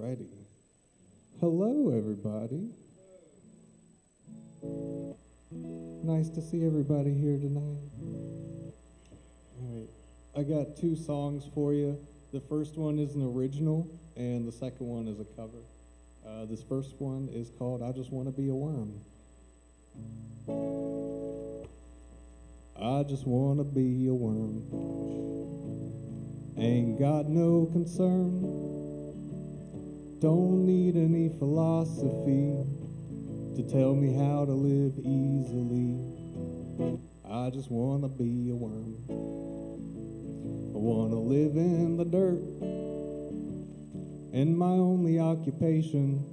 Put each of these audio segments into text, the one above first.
Alrighty. Hello, everybody. Nice to see everybody here tonight. Alright, I got two songs for you. The first one is an original, and the second one is a cover. This first one is called I Just Want to Be a Worm. I just want to be a worm. Ain't got no concern. Don't need any philosophy to tell me how to live easily. I just want to be a worm. I want to live in the dirt, and my only occupation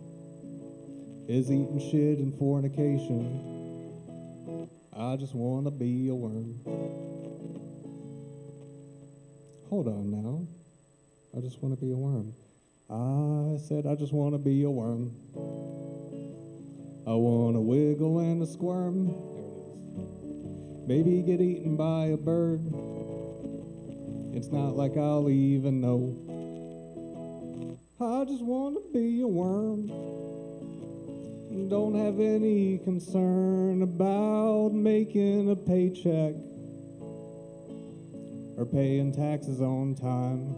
is eating shit and fornication. I just want to be a worm. Hold on now. I just want to be a worm. I said I just want to be a worm. I want to wiggle and to squirm. There it is. Maybe get eaten by a bird. It's not like I'll even know. I just want to be a worm. Don't have any concern about making a paycheck or paying taxes on time.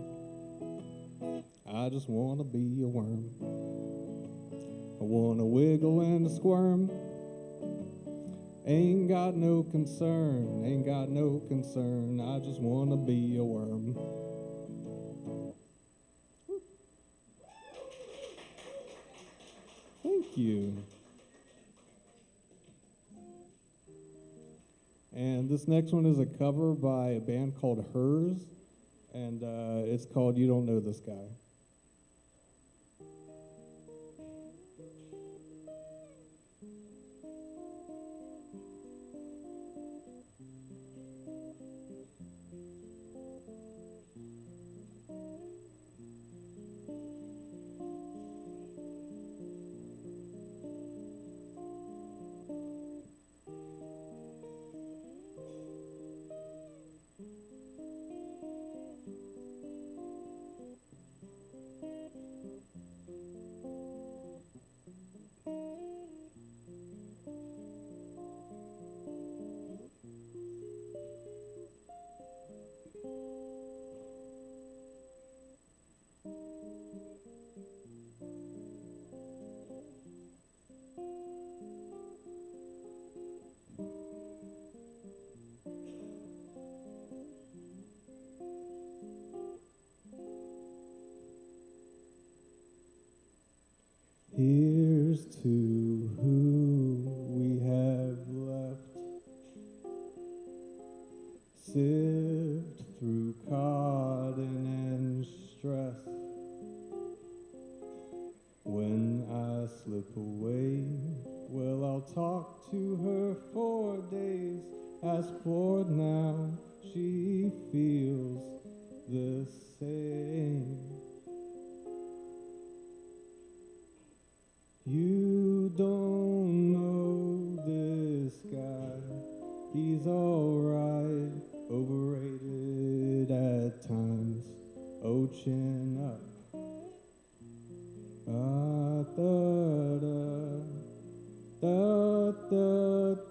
I just want to be a worm. I want to wiggle and to squirm. Ain't got no concern, ain't got no concern. I just want to be a worm. Thank you. And this next one is a cover by a band called Hers, and it's called You Don't Know This Guy. Here's to who we have left, sift through cotton and stress. When I slip away, well, I'll talk to her for days. As for now, she feels the same. You don't know this guy, he's alright, overrated at times, oh chin up.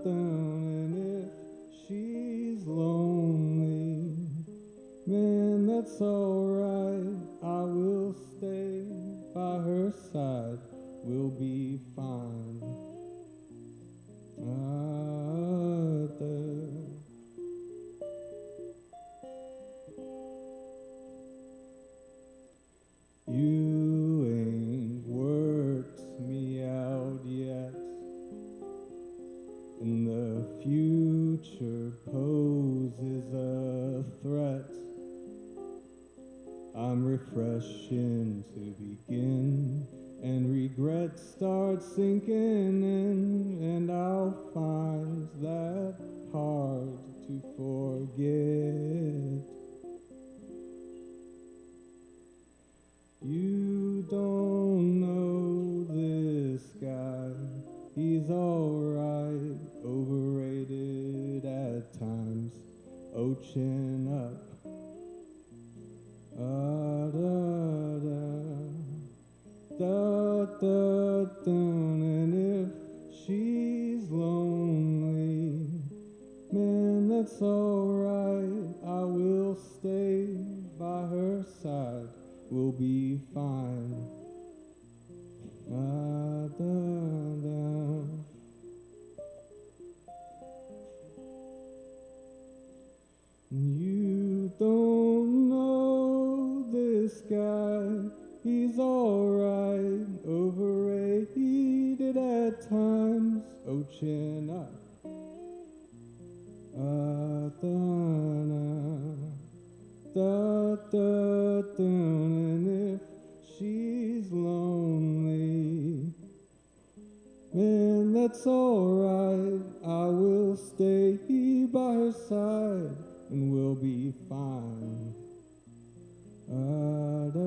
And if she's lonely, man, that's alright, I will stay by her side. We'll be fine. You ain't worked me out yet, and the future poses a threat. I'm refreshing to begin, and regret starts sinking in, and I'll find that hard to forget. You don't know this guy, he's alright, overrated at times, oh chin up. Da, da, da, dun, and if she's lonely, man, that's alright. I will stay by her side. We'll be fine. Da, da, da. You don't know this guy. He's alright, overrated at times. Oh, chin up. Da, da, dun, and if she's lonely, man, that's alright. I will stay by her side and we'll be fine. Da, da.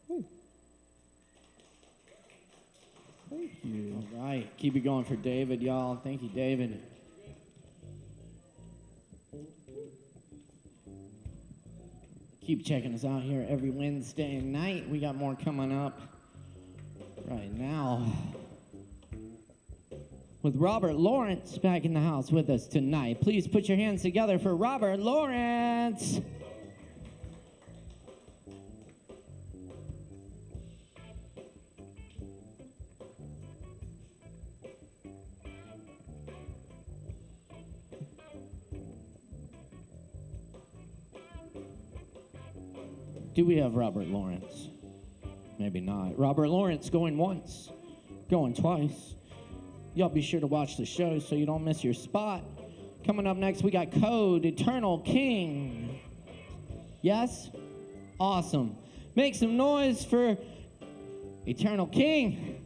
Hey. Thank you. All right, keep it going for David, y'all. Thank you, David. Keep checking us out here every Wednesday night. We got more coming up right now with Robert Lawrence back in the house with us tonight. Please put your hands together for Robert Lawrence. Do we have Robert Lawrence? Maybe not. Robert Lawrence going once, going twice. Y'all be sure to watch the show so you don't miss your spot. Coming up next, we got Code Eternal King. Yes? Awesome. Make some noise for Eternal King.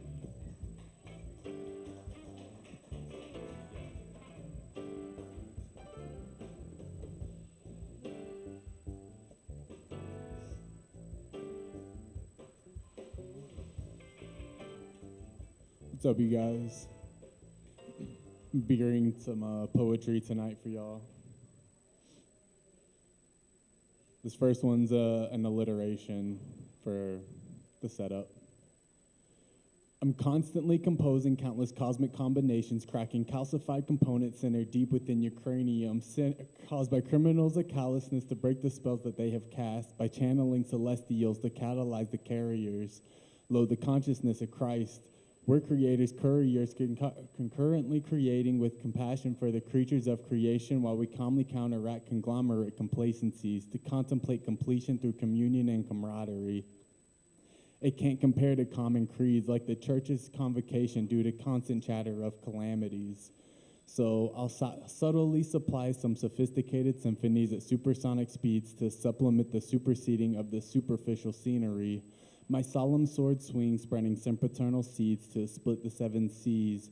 What's up, you guys? I'm beering some poetry tonight for y'all. This first one's an alliteration for the setup. I'm constantly composing countless cosmic combinations, cracking calcified components centered deep within your cranium, caused by criminals of callousness to break the spells that they have cast, by channeling celestials to catalyze the carriers. Lo, the consciousness of Christ. We're creators, couriers, concurrently creating with compassion for the creatures of creation while we calmly counteract conglomerate complacencies to contemplate completion through communion and camaraderie. It can't compare to common creeds like the church's convocation due to constant chatter of calamities. So I'll subtly supply some sophisticated symphonies at supersonic speeds to supplement the superseding of the superficial scenery. My solemn sword swings, spreading sempiternal seeds to split the seven seas.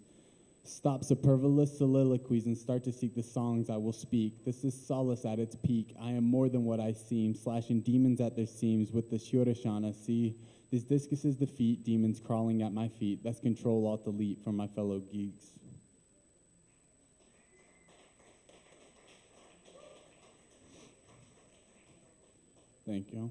Stop superfluous soliloquies and start to seek the songs I will speak. This is solace at its peak. I am more than what I seem, slashing demons at their seams with the Shurashana. See, this discus is defeat, demons crawling at my feet. That's Control Alt Delete from my fellow geeks. Thank you.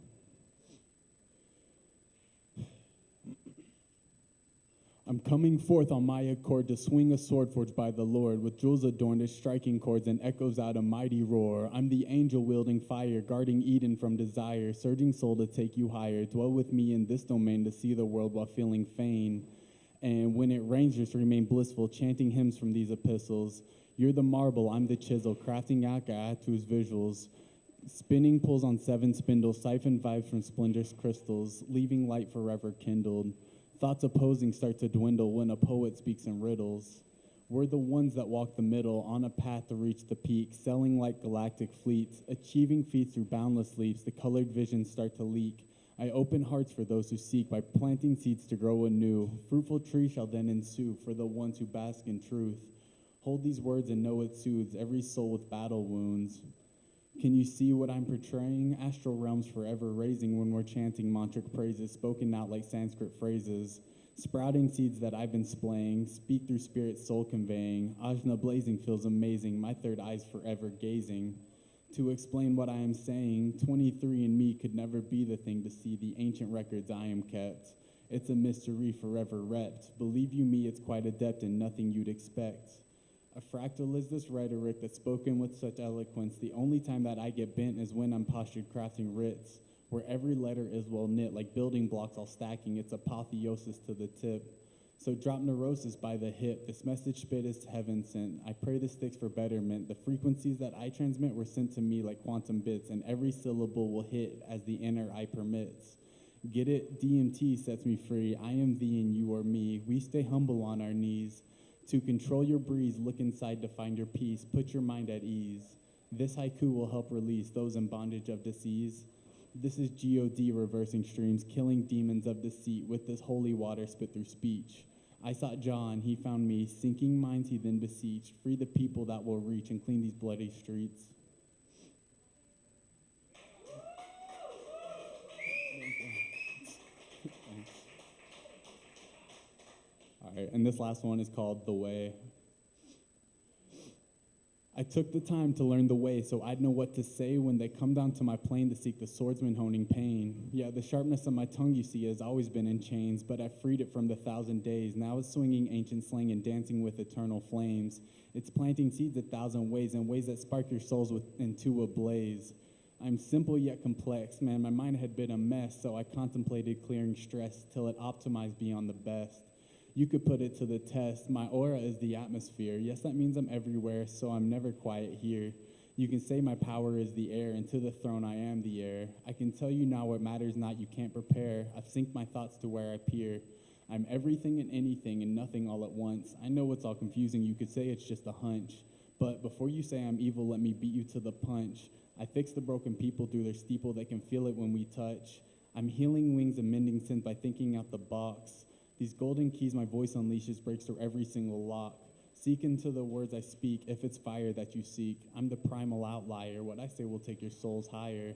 I'm coming forth on my accord to swing a sword forged by the Lord, with jewels adorned as striking chords and echoes out a mighty roar. I'm the angel wielding fire, guarding Eden from desire, surging soul to take you higher. Dwell with me in this domain to see the world while feeling fain. And when it rains, just remain blissful, chanting hymns from these epistles. You're the marble, I'm the chisel, crafting Aka'atu's visuals. Spinning pulls on seven spindles, siphon vibes from splendorous crystals, leaving light forever kindled. Thoughts opposing start to dwindle when a poet speaks in riddles. We're the ones that walk the middle, on a path to reach the peak, sailing like galactic fleets, achieving feats through boundless leaps. The colored visions start to leak. I open hearts for those who seek by planting seeds to grow anew. Fruitful trees shall then ensue for the ones who bask in truth. Hold these words and know it soothes every soul with battle wounds. Can you see what I'm portraying? Astral realms forever raising when we're chanting mantric praises, spoken out like Sanskrit phrases. Sprouting seeds that I've been splaying, speak through spirit, soul conveying. Ajna blazing feels amazing, my third eye's forever gazing. To explain what I am saying, 23 and me could never be the thing to see the ancient records I am kept. It's a mystery forever repped. Believe you me, it's quite adept and nothing you'd expect. A fractal is this rhetoric that's spoken with such eloquence. The only time that I get bent is when I'm postured crafting writs, where every letter is well knit, like building blocks all stacking, it's apotheosis to the tip. So drop neurosis by the hip, this message spit is heaven sent. I pray this sticks for betterment. The frequencies that I transmit were sent to me like quantum bits, and every syllable will hit as the inner eye permits. Get it? DMT sets me free. I am thee and you are me. We stay humble on our knees. To control your breeze, look inside to find your peace. Put your mind at ease. This haiku will help release those in bondage of disease. This is God reversing streams, killing demons of deceit with this holy water spit through speech. I sought John, he found me. Sinking minds he then beseeched. Free the people that will reach and clean these bloody streets. All right, and this last one is called The Way. I took the time to learn the way so I'd know what to say when they come down to my plane to seek the swordsman honing pain. Yeah, the sharpness of my tongue, you see, has always been in chains, but I freed it from the 1,000 days. Now it's swinging ancient slang and dancing with eternal flames. It's planting seeds 1,000 ways, in ways that spark your souls into a blaze. I'm simple yet complex, man, my mind had been a mess, so I contemplated clearing stress till it optimized beyond the best. You could put it to the test. My aura is the atmosphere. Yes, that means I'm everywhere, so I'm never quiet here. You can say my power is the air, and to the throne I am the heir. I can tell you now what matters not, you can't prepare. I've synced my thoughts to where I peer. I'm everything and anything and nothing all at once. I know it's all confusing, you could say it's just a hunch. But before you say I'm evil, let me beat you to the punch. I fix the broken people through their steeple, they can feel it when we touch. I'm healing wings and mending sins by thinking out the box. These golden keys my voice unleashes breaks through every single lock. Seek into the words I speak, if it's fire that you seek. I'm the primal outlier, what I say will take your souls higher.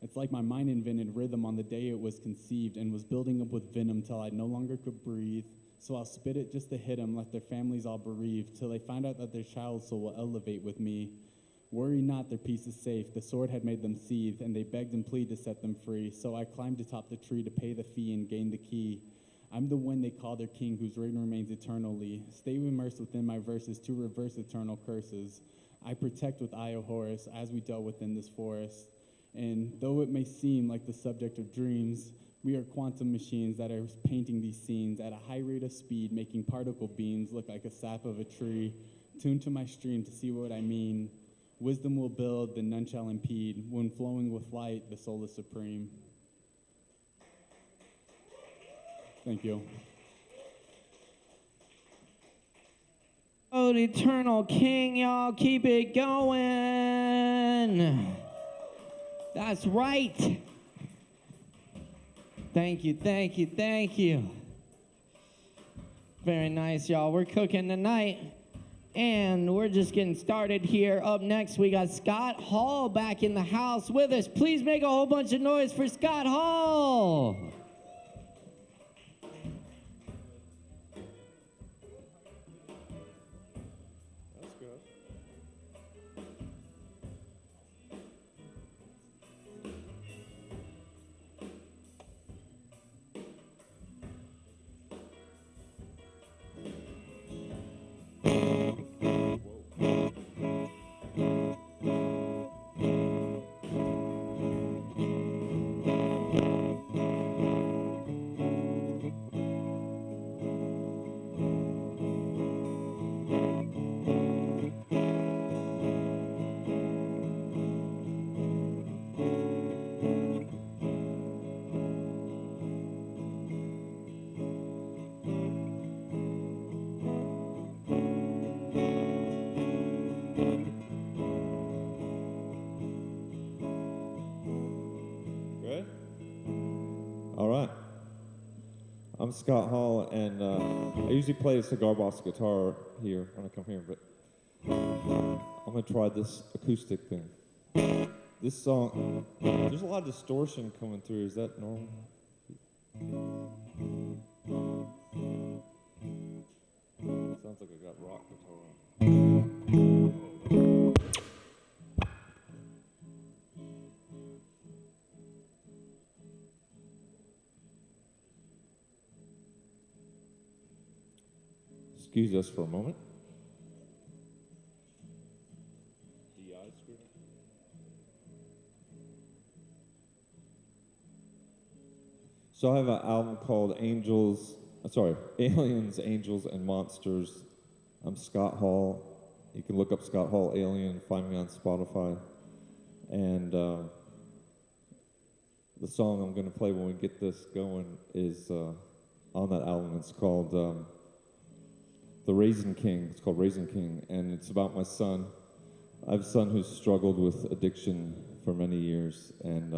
It's like my mind invented rhythm on the day it was conceived and was building up with venom till I no longer could breathe. So I'll spit it just to hit them, let their families all bereaved, till they find out that their child's soul will elevate with me. Worry not, their peace is safe. The sword had made them seethe, and they begged and plead to set them free. So I climbed atop the tree to pay the fee and gain the key. I'm the one they call their king, whose reign remains eternally. Stay immersed within my verses to reverse eternal curses. I protect with Eye of Horus as we dwell within this forest. And though it may seem like the subject of dreams, we are quantum machines that are painting these scenes at a high rate of speed, making particle beams look like a sap of a tree. Tune to my stream to see what I mean. Wisdom will build, then none shall impede. When flowing with light, the soul is supreme. Thank you. Oh, the eternal king, y'all, keep it going. That's right. Thank you, thank you, thank you. Very nice, y'all. We're cooking tonight, and we're just getting started here. Up next, we got Scott Hall back in the house with us. Please make a whole bunch of noise for Scott Hall. I'm Scott Hall, and I usually play a cigar box guitar here when I come here, but I'm going to try this acoustic thing. This song, there's a lot of distortion coming through. Is that normal? Excuse us for a moment. So I have an album called Aliens, Angels, and Monsters. I'm Scott Hall. You can look up Scott Hall Alien, find me on Spotify. And the song I'm going to play when we get this going is on that album. It's called The Raisin King. It's called Raisin King, and it's about my son. I have a son who's struggled with addiction for many years, and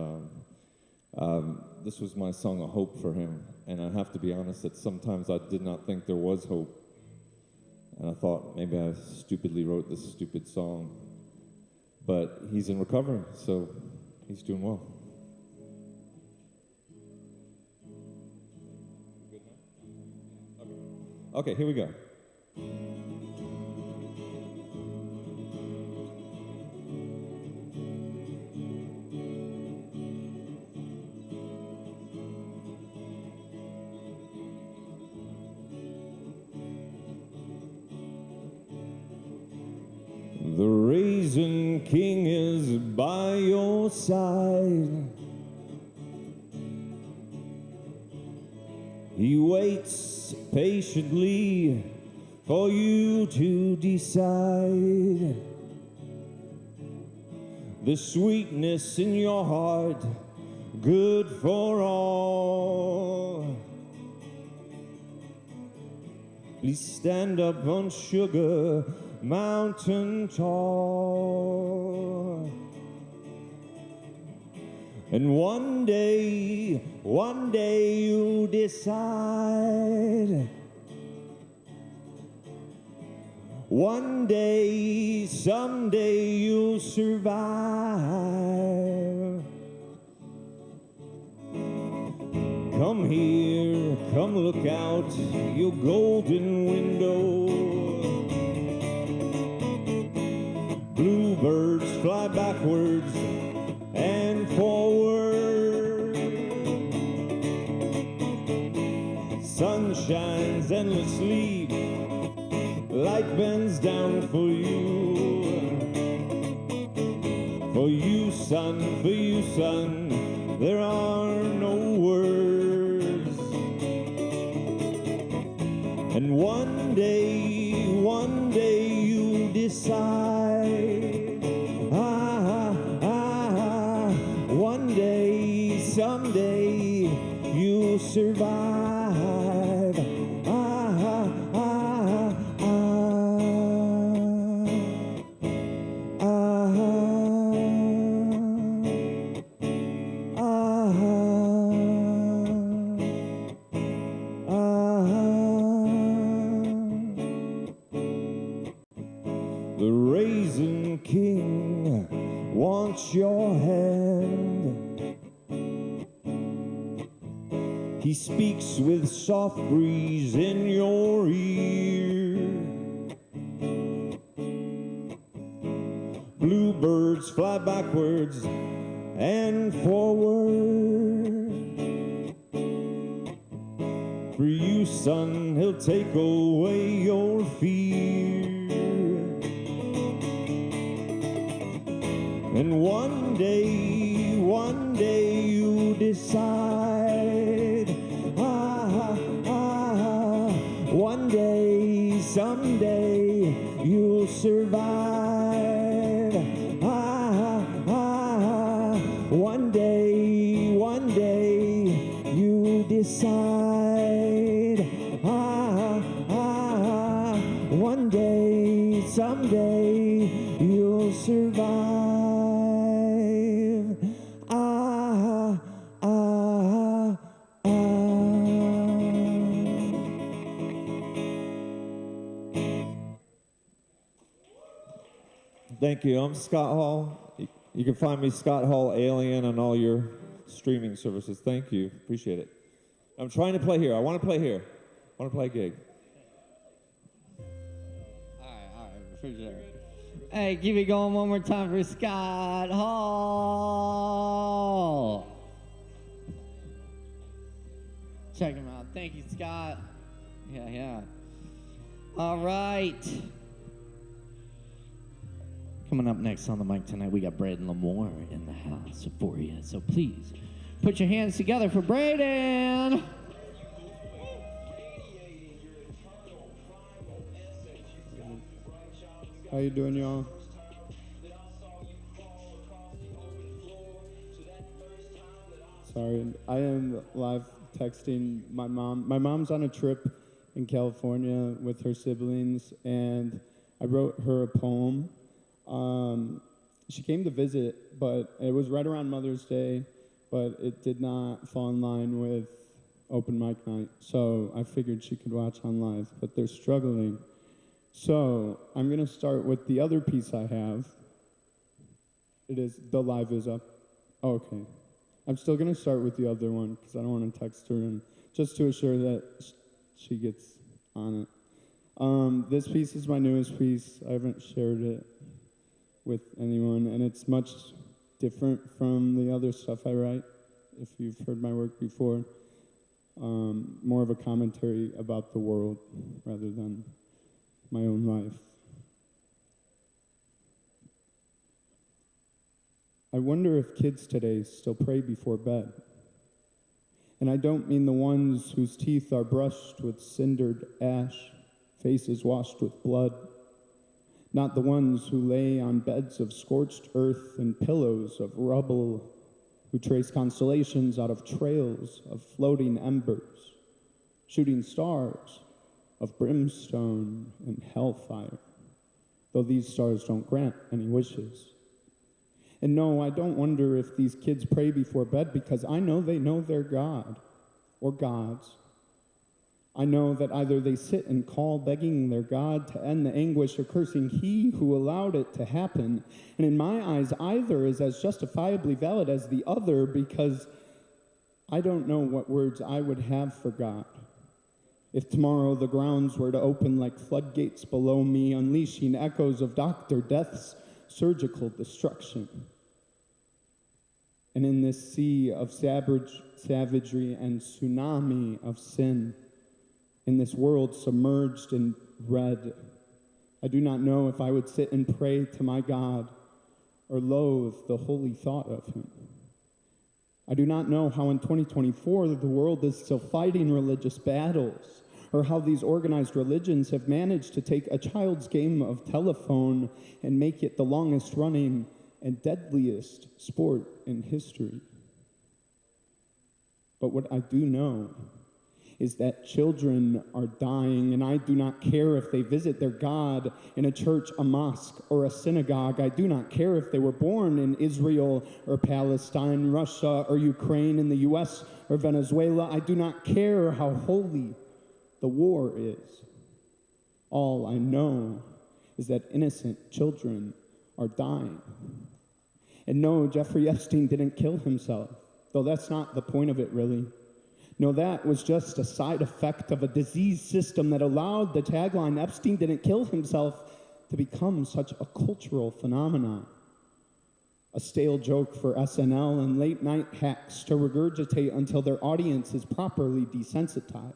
this was my song of hope for him. And I have to be honest that sometimes I did not think there was hope. And I thought maybe I stupidly wrote this stupid song. But he's in recovery, so he's doing well. Okay, here we go. The Raisin King is by your side. He waits patiently for you to decide. The sweetness in your heart, good for all. Please stand up on Sugar Mountain tall. And one day you'll decide. One day, someday you'll survive. Come here, come look out your golden window. Bluebirds fly backwards and forward. Sun shines endlessly, light bends down for you. For you, son, there are no words. And one day you decide. One day, someday, you'll survive. The Raisin King wants your hand. He speaks with soft breeze in your ear. Bluebirds fly backwards and forward. For you, son, he'll take away your fear. And one day you decide. One day, someday, you'll survive. One day, you decide. One day, someday, you'll survive. Thank you. I'm Scott Hall. You can find me Scott Hall Alien on all your streaming services. Thank you. Appreciate it. I'm trying to play here. I want to play here. I want to play a gig. All right, for sure. Hey, keep it going one more time for Scott Hall. Check him out. Thank you, Scott. Yeah. All right. Coming up next on the mic tonight, we got Braden Lamore in the house for you. So please put your hands together for Braden. How you doing, y'all? Sorry, I am live texting my mom. My mom's on a trip in California with her siblings, and I wrote her a poem. She came to visit, but it was right around Mother's Day, but it did not fall in line with open mic night, so I figured she could watch on live, but they're struggling. So I'm going to start with the other piece I have. The live is up. Oh, okay. I'm still going to start with the other one because I don't want to text her, and just to assure that she gets on it. This piece is my newest piece. I haven't shared it with anyone, and it's much different from the other stuff I write, if you've heard my work before. More of a commentary about the world rather than my own life. I wonder if kids today still pray before bed. And I don't mean the ones whose teeth are brushed with cindered ash, faces washed with blood. Not the ones who lay on beds of scorched earth and pillows of rubble, who trace constellations out of trails of floating embers, shooting stars of brimstone and hellfire, though these stars don't grant any wishes. And no, I don't wonder if these kids pray before bed, because I know they know their God or gods. I know that either they sit and call, begging their God to end the anguish, or cursing he who allowed it to happen. And in my eyes, either is as justifiably valid as the other, because I don't know what words I would have for God if tomorrow the grounds were to open like floodgates below me, unleashing echoes of Dr. Death's surgical destruction. And in this sea of savagery and tsunami of sin, in this world submerged in red, I do not know if I would sit and pray to my God or loathe the holy thought of him. I do not know how in 2024 the world is still fighting religious battles, or how these organized religions have managed to take a child's game of telephone and make it the longest running and deadliest sport in history. But what I do know is that children are dying, and I do not care if they visit their God in a church, a mosque, or a synagogue. I do not care if they were born in Israel or Palestine, Russia or Ukraine, in the US or Venezuela. I do not care how holy the war is. All I know is that innocent children are dying. And no, Jeffrey Epstein didn't kill himself, though that's not the point of it, really. No, that was just a side effect of a disease system that allowed the tagline, "Epstein didn't kill himself," to become such a cultural phenomenon. A stale joke for SNL and late-night hacks to regurgitate until their audience is properly desensitized,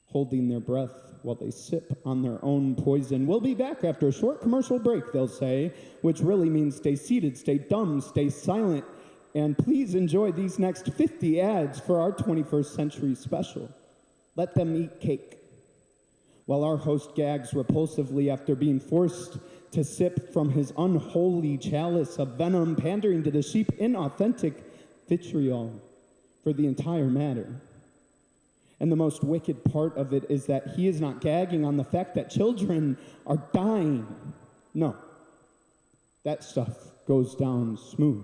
holding their breath while they sip on their own poison. We'll be back after a short commercial break, they'll say, which really means stay seated, stay dumb, stay silent, and please enjoy these next 50 ads for our 21st century special. Let them eat cake. While our host gags repulsively after being forced to sip from his unholy chalice of venom, pandering to the sheep, inauthentic vitriol for the entire matter. And the most wicked part of it is that he is not gagging on the fact that children are dying. No, that stuff goes down smooth.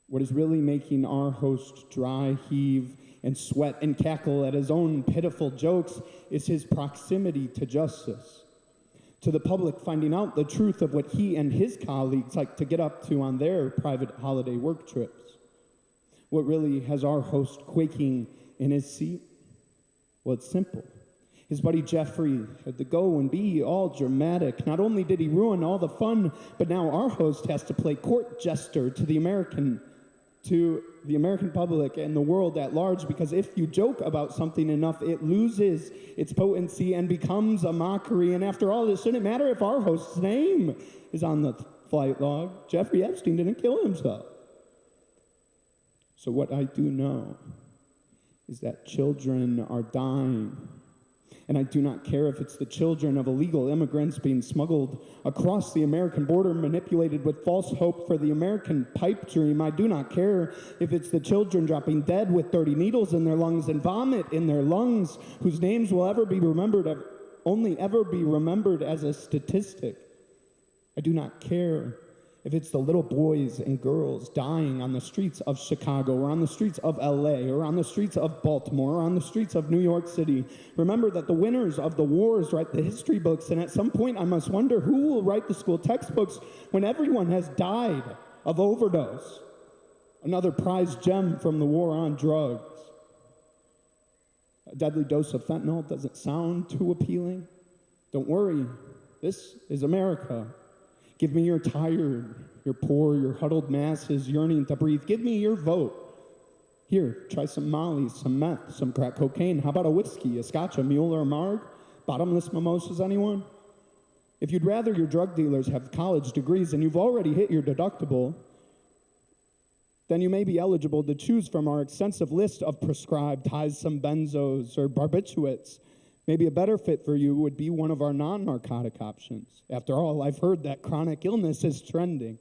What is really making our host dry, heave, and sweat and cackle at his own pitiful jokes is his proximity to justice, to the public finding out the truth of what he and his colleagues like to get up to on their private holiday work trips. What really has our host quaking in his seat? Well, it's simple. His buddy Jeffrey had to go and be all dramatic. Not only did he ruin all the fun, but now our host has to play court jester to the American to the American public and the world at large, because if you joke about something enough, it loses its potency and becomes a mockery. And after all, it shouldn't matter if our host's name is on the flight log. Jeffrey Epstein didn't kill himself. So what I do know is that children are dying. And I do not care if it's the children of illegal immigrants being smuggled across the American border, manipulated with false hope for the American pipe dream. I do not care if it's the children dropping dead with dirty needles in their lungs and vomit in their lungs, whose names will only ever be remembered as a statistic. I do not care if it's the little boys and girls dying on the streets of Chicago, or on the streets of LA, or on the streets of Baltimore, or on the streets of New York City. Remember that the winners of the wars write the history books, and at some point I must wonder who will write the school textbooks when everyone has died of overdose. Another prized gem from the war on drugs. A deadly dose of fentanyl doesn't sound too appealing. Don't worry, this is America. Give me your tired, your poor, your huddled masses yearning to breathe. Give me your vote. Here, try some Molly, some meth, some crack cocaine. How about a whiskey, a scotch, a mule, or a marg? Bottomless mimosas, anyone? If you'd rather your drug dealers have college degrees and you've already hit your deductible, then you may be eligible to choose from our extensive list of prescribed highs, some benzos, or barbiturates. Maybe a better fit for you would be one of our non-narcotic options. After all, I've heard that chronic illness is trending.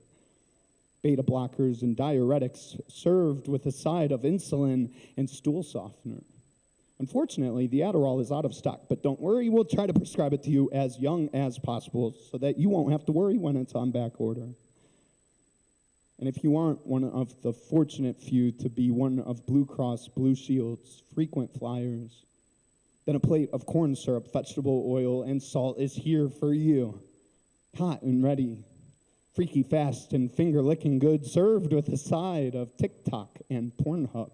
Beta blockers and diuretics served with a side of insulin and stool softener. Unfortunately, the Adderall is out of stock, but don't worry, we'll try to prescribe it to you as young as possible so that you won't have to worry when it's on back order. And if you aren't one of the fortunate few to be one of Blue Cross Blue Shield's frequent flyers, then a plate of corn syrup, vegetable oil, and salt is here for you. Hot and ready, freaky fast and finger-licking good, served with a side of TikTok and Pornhub.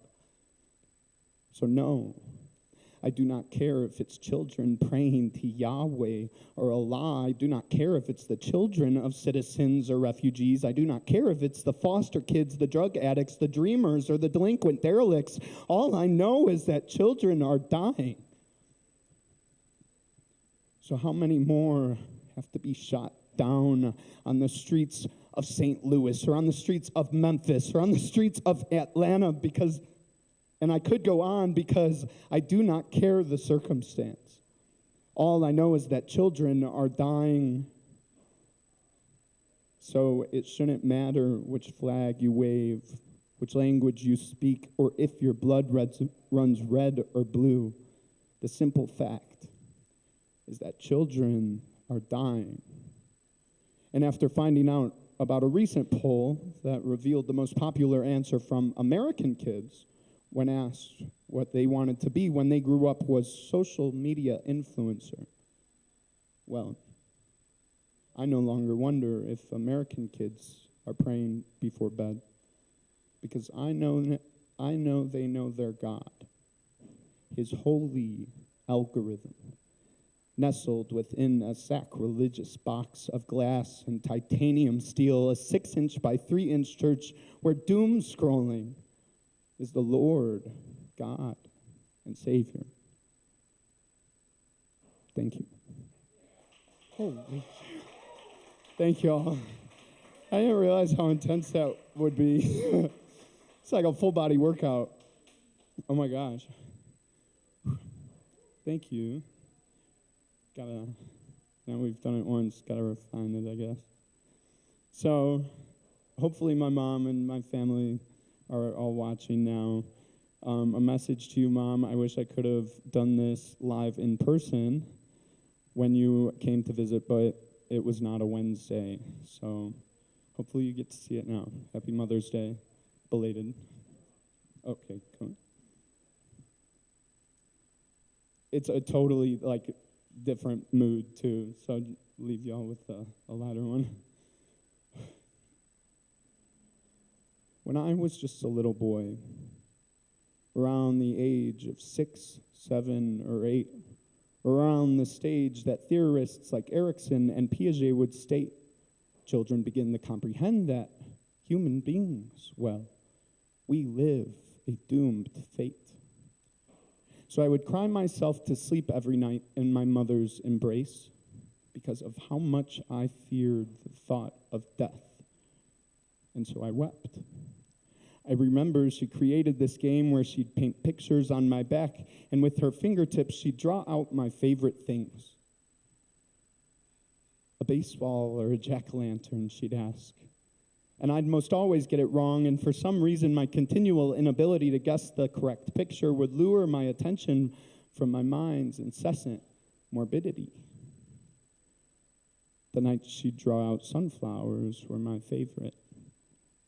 So no, I do not care if it's children praying to Yahweh or Allah. I do not care if it's the children of citizens or refugees. I do not care if it's the foster kids, the drug addicts, the dreamers, or the delinquent derelicts. All I know is that children are dying. So how many more have to be shot down on the streets of St. Louis, or on the streets of Memphis, or on the streets of Atlanta? Because, and I could go on, because I do not care the circumstance. All I know is that children are dying. So it shouldn't matter which flag you wave, which language you speak, or if your blood runs red or blue. The simple fact is that children are dying. And after finding out about a recent poll that revealed the most popular answer from American kids when asked what they wanted to be when they grew up was social media influencer, well, I no longer wonder if American kids are praying before bed, because I know they know their God, his holy algorithm, nestled within a sacrilegious box of glass and titanium steel, a 6-inch by 3-inch church where doom scrolling is the Lord, God, and Savior. Thank you. Holy. Thank you all. I didn't realize how intense that would be. It's like a full body workout. Oh my gosh. Thank you. Now we've done it once, gotta refine it, I guess. So, hopefully my mom and my family are all watching now. A message to you, Mom. I wish I could have done this live in person when you came to visit, but it was not a Wednesday. So, hopefully you get to see it now. Happy Mother's Day, belated. Okay, cool. It's a totally, different mood too, so I'll leave y'all with a lighter one. When I was just a little boy, around the age of 6, 7, or 8, around the stage that theorists like Erikson and Piaget would state, children begin to comprehend that human beings, well, We live a doomed fate. So I would cry myself to sleep every night in my mother's embrace because of how much I feared the thought of death. And so I wept. I remember she created this game where she'd paint pictures on my back, and with her fingertips, she'd draw out my favorite things. A baseball or a jack-o'-lantern, she'd ask. And I'd most always get it wrong, and for some reason, my continual inability to guess the correct picture would lure my attention from my mind's incessant morbidity. The nights she'd draw out sunflowers were my favorite.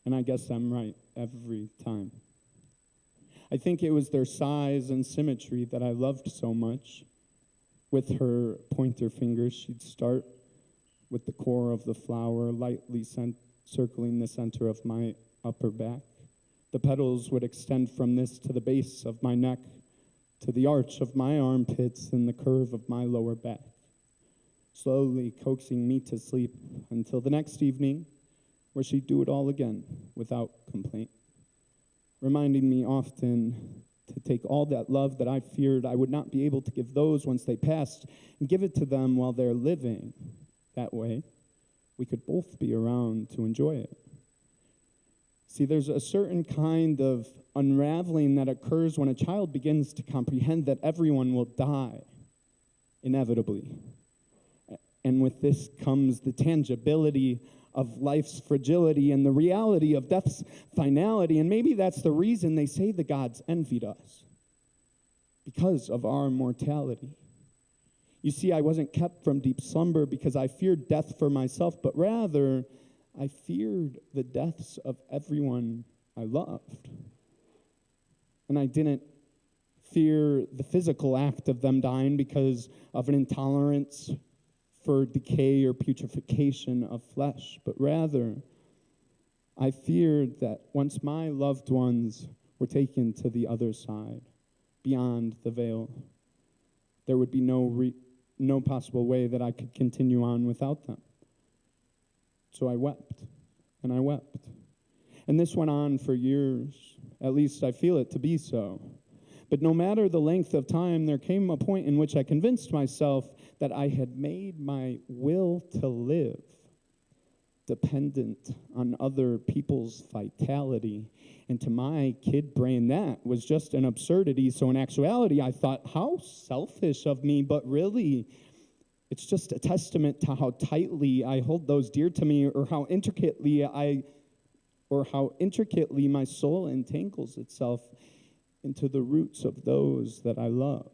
And I guess I'm right every time. I think it was their size and symmetry that I loved so much. With her pointer fingers, she'd start with the core of the flower, lightly circling the center of my upper back. The petals would extend from this to the base of my neck, to the arch of my armpits and the curve of my lower back, slowly coaxing me to sleep until the next evening, where she'd do it all again without complaint, reminding me often to take all that love that I feared I would not be able to give those once they passed and give it to them while they're living. That way, we could both be around to enjoy it. See, there's a certain kind of unraveling that occurs when a child begins to comprehend that everyone will die, inevitably. And with this comes the tangibility of life's fragility and the reality of death's finality. And maybe that's the reason they say the gods envied us, because of our mortality. You see, I wasn't kept from deep slumber because I feared death for myself, but rather I feared the deaths of everyone I loved. And I didn't fear the physical act of them dying because of an intolerance for decay or putrefaction of flesh, but rather I feared that once my loved ones were taken to the other side, beyond the veil, there would be no possible way that I could continue on without them. So I wept, and I wept. And this went on for years. At least I feel it to be so. But no matter the length of time, there came a point in which I convinced myself that I had made my will to live dependent on other people's vitality. And to my kid brain, that was just an absurdity. So in actuality, I thought, how selfish of me, but really, it's just a testament to how tightly I hold those dear to me, or how intricately my soul entangles itself into the roots of those that I love.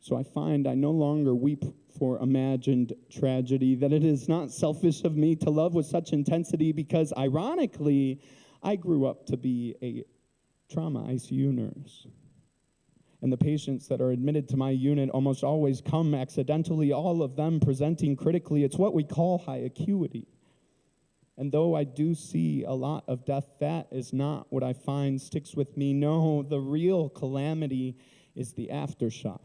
So I find I no longer weep for imagined tragedy, that it is not selfish of me to love with such intensity, because ironically, I grew up to be a trauma ICU nurse. And the patients that are admitted to my unit almost always come accidentally, all of them presenting critically. It's what we call high acuity. And though I do see a lot of death, that is not what I find sticks with me. No, the real calamity is the aftershock.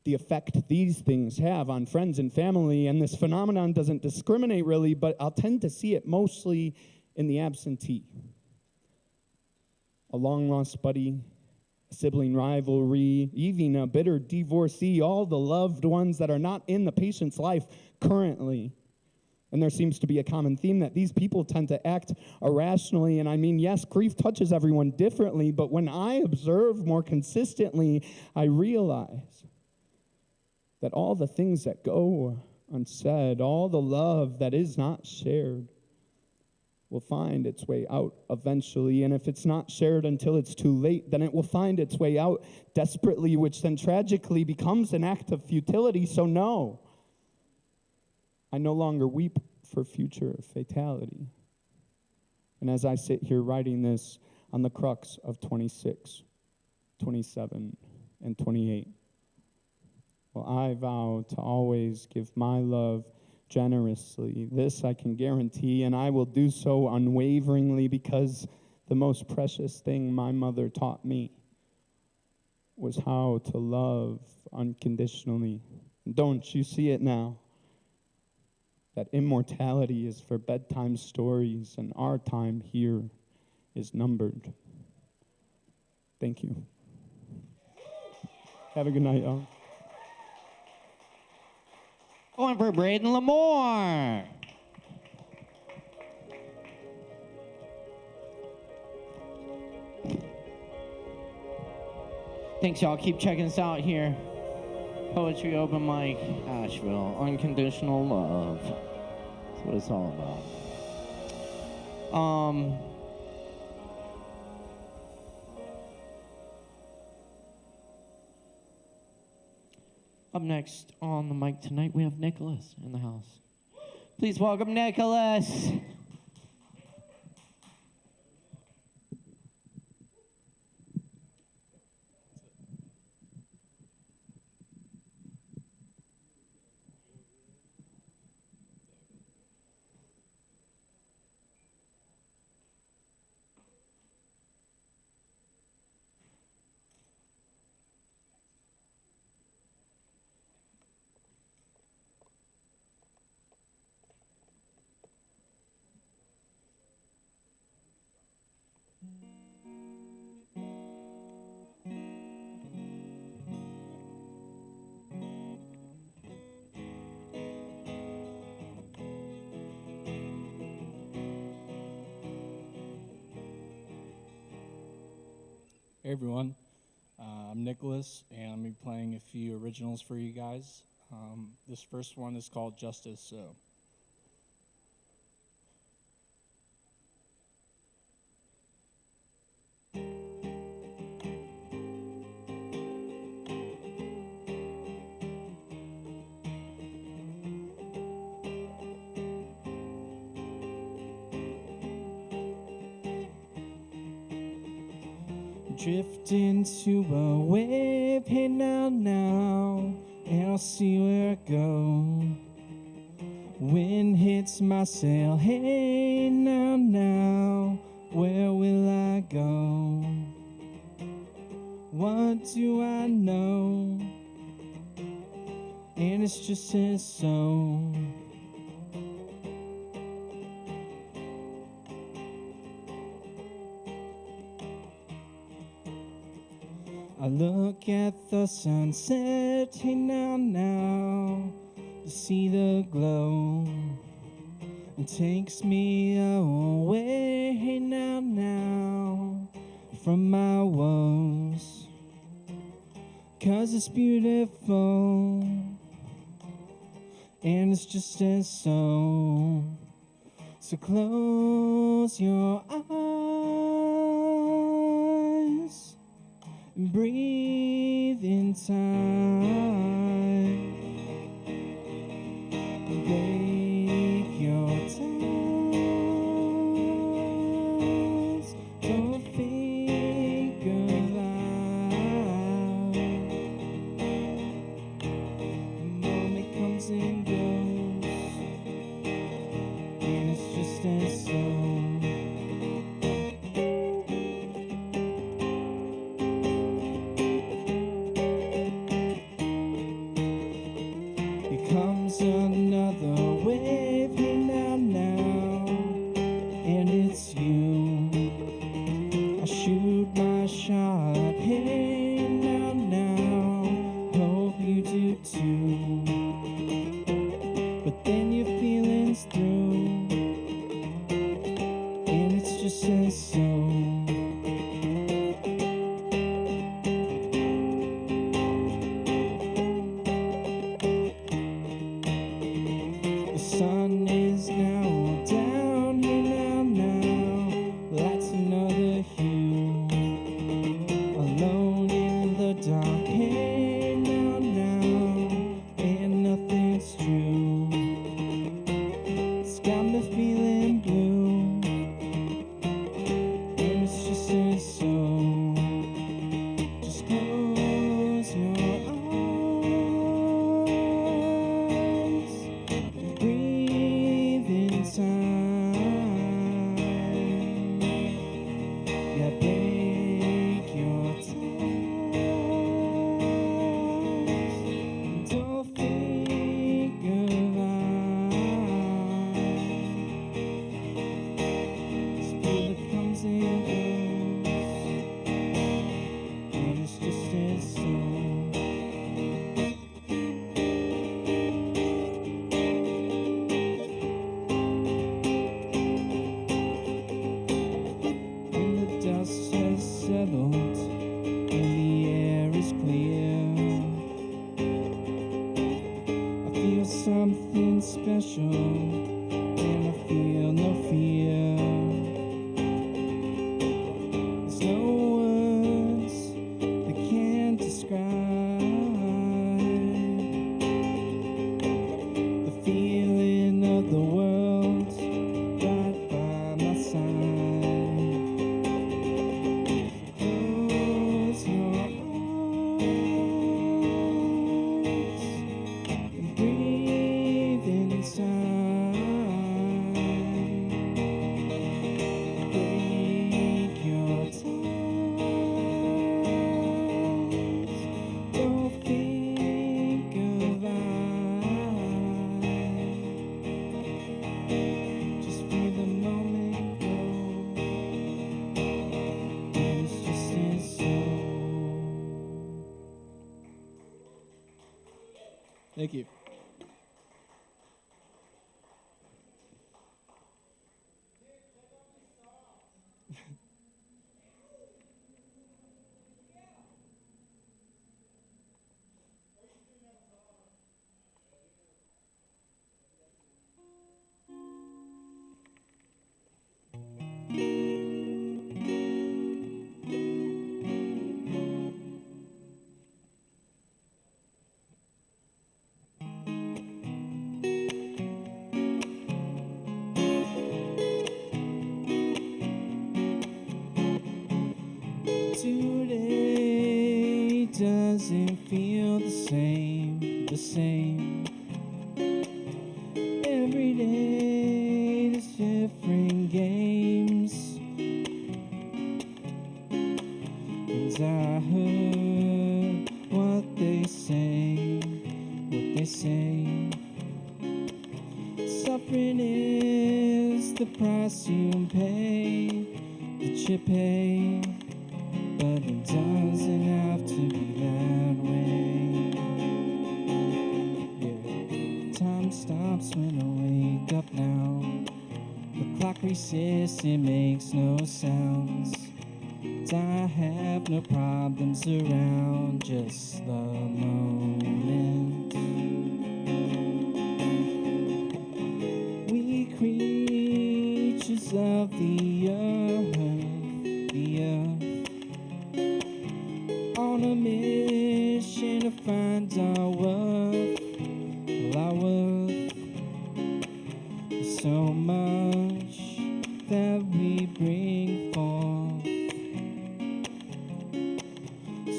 The effect these things have on friends and family, and this phenomenon doesn't discriminate really, but I'll tend to see it mostly in the absentee. A long-lost buddy, a sibling rivalry, even a bitter divorcee, all the loved ones that are not in the patient's life currently. And there seems to be a common theme that these people tend to act irrationally. And I mean, yes, grief touches everyone differently, but when I observe more consistently, I realize that all the things that go unsaid, all the love that is not shared, will find its way out eventually. And if it's not shared until it's too late, then it will find its way out desperately, which then tragically becomes an act of futility. So no, I no longer weep for future fatality. And as I sit here writing this on the crux of 26, 27, and 28, well, I vow to always give my love generously. This I can guarantee, and I will do so unwaveringly, because the most precious thing my mother taught me was how to love unconditionally. Don't you see it now? That immortality is for bedtime stories, and our time here is numbered. Thank you. Have a good night, y'all. Going for Braden Lamore. Thanks, y'all. Keep checking us out here. Poetry Open Mic, Asheville. Unconditional love. That's what it's all about. Up next on the mic tonight, we have Nicholas in the house. Please welcome Nicholas. Hey everyone, I'm Nicholas, and I'm going to be playing a few originals for you guys. This first one is called Justice So. Drift into a wave, hey now, and I'll see where I go. Wind hits my sail, hey now, where will I go? What do I know? And it's just as so. I look at the sunset, hey now, to see the glow. It takes me away, hey now, from my woes. 'Cause it's beautiful, and it's just as so. So close your eyes and breathe in time. Break your ties. Don't think aloud. The moment comes and goes, and it's just as so. Another wave, hey now, and it's you. I shoot my shot, hey now, hope you do too. But then your feelings through, and it's just as so. Sun is now down, hey now, that's another hue. Alone in the dark, hey now, and nothing's true. It's got me feeling blue, Thank you. Today doesn't feel the same, the same. Every day there's different games. And I heard what they say, what they say. Suffering is the price you pay, that you pay. But it doesn't have to be that way. Yeah. Time stops when I wake up now. The clock resists, it makes no sounds. And I have no problems around, just the moment. We creatures of the earth, the earth. On a mission to find our worth, our worth. There's so much that we bring forth.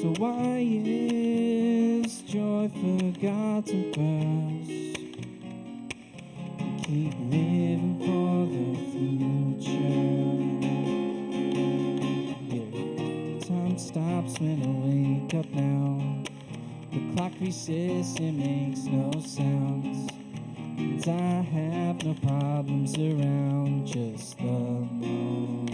So why is joy forgotten first? We keep living for the future. Time stops when I wake up now. The clock resists, it makes no sounds. And I have no problems around, just the moment.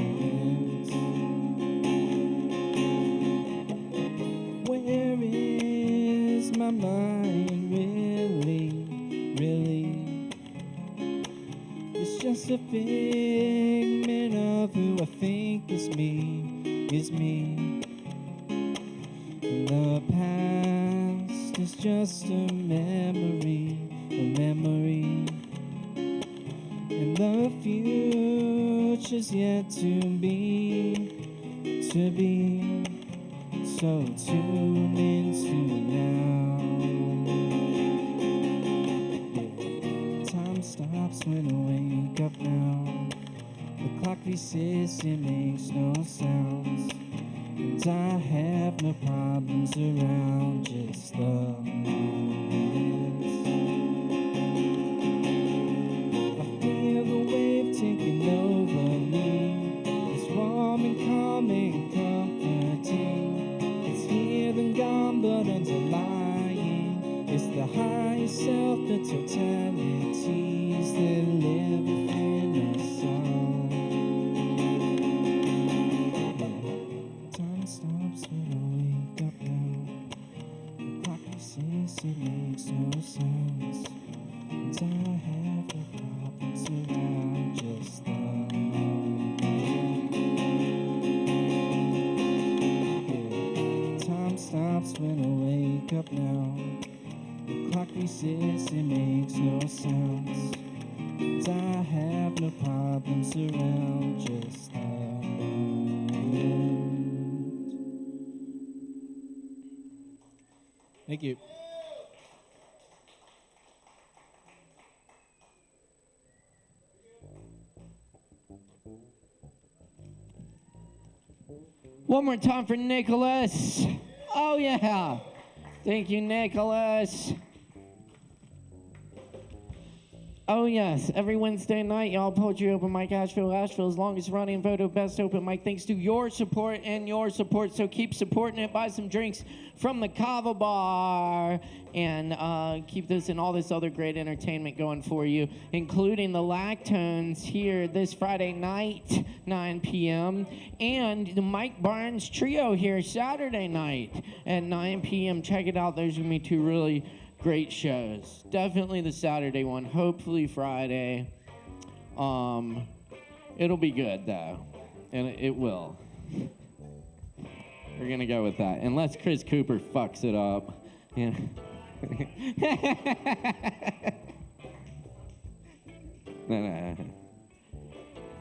Where is my mind really, really? It's just a figment of who I think is me, is me. The past is just a memory, a memory. And the future's yet to be, to be. So tune into now. Yeah. Time stops when I wake up now. The clock resists, it makes no sounds. And I have no problems around, just the moments. I feel the wave taking over me. It's warm and calm and comforting. It's here and gone, but underlying. It's the higher self, the totalities that live within us all. Stops when I wake up now. The clock resists, it makes no sounds. And I have no problems around, just the moment. Yeah. Time stops when I wake up now. The clock resists, it makes no sounds. And I have no problems around, just the moment. Thank you. One more time for Nicholas. Oh, yeah. Thank you, Nicholas. Oh, yes. Every Wednesday night, y'all, Poetry Open Mic, Asheville's longest running photo best open mic. Thanks to your support and your support. So keep supporting it. Buy some drinks from the Kava bar. And keep this and all this other great entertainment going for you, including the Lactones here this Friday night, 9 p.m. And the Mike Barnes Trio here Saturday night at 9 p.m. Check it out. There's going to be two really great shows. Definitely the Saturday one, hopefully Friday. It'll be good though, and it will. We're gonna go with that, unless Chris Cooper fucks it up. Yeah. No.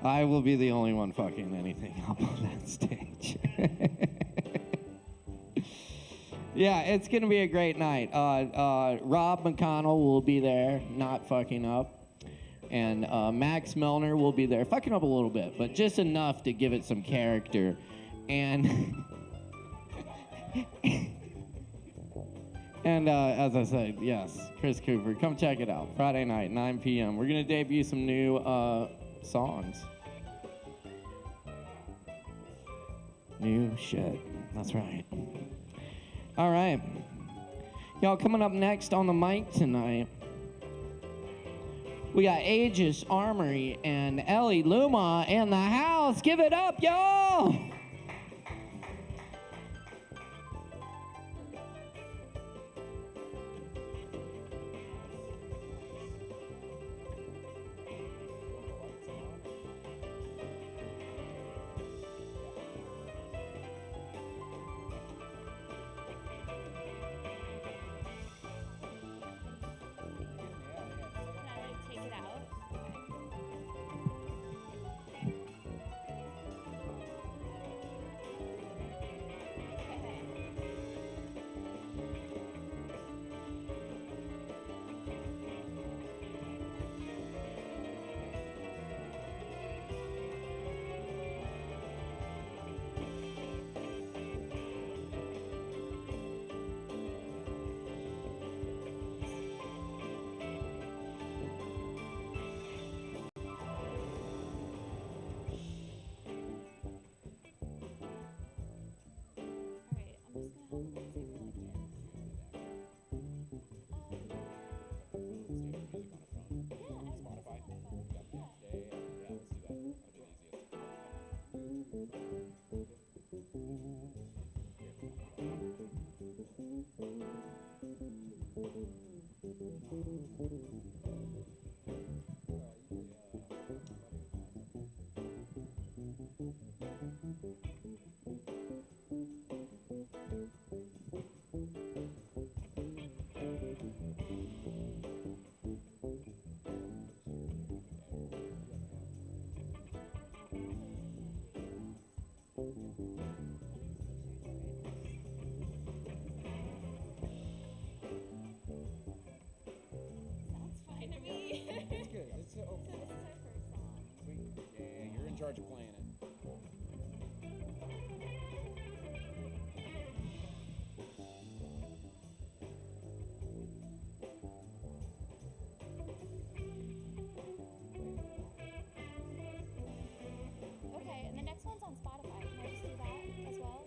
I will be the only one fucking anything up on that stage. Yeah, it's gonna be a great night. Rob McConnell will be there, not fucking up. And Max Milner will be there, fucking up a little bit, but just enough to give it some character. And and as I said, yes, Chris Cooper, come check it out. Friday night, 9 p.m. We're gonna debut some new songs. New shit. That's right. All right. Y'all, coming up next on the mic tonight, we got Aegis Armory and Ellie Luma in the house. Give it up, y'all. In charge of playing it. Okay, and the next one's on Spotify. Can I just do that as well?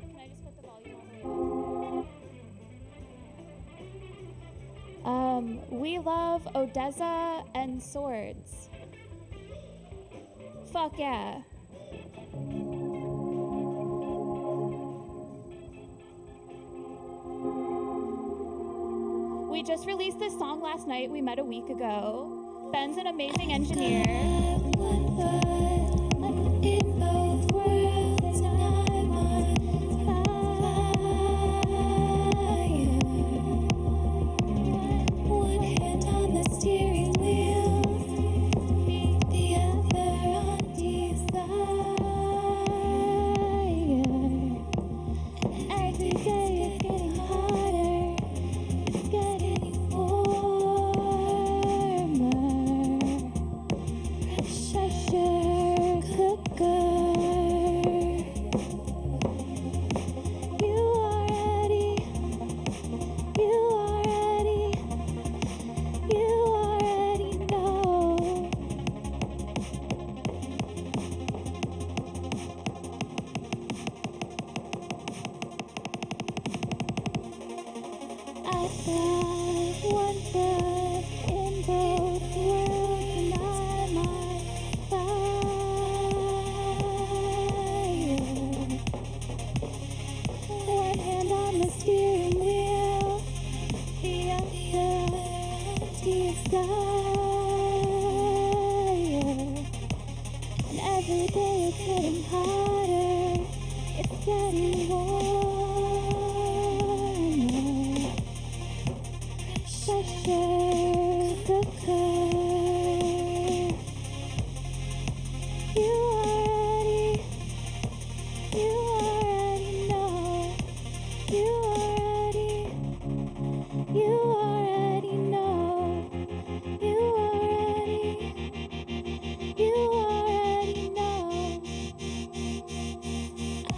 Can I just put the volume all the way up? We love Odessa and swords. Fuck yeah. We just released this song last night. We met a week ago. Ben's an amazing engineer. And every day it's getting hotter, it's getting warmer. Pressure cooker. You already know. You already know. You already know.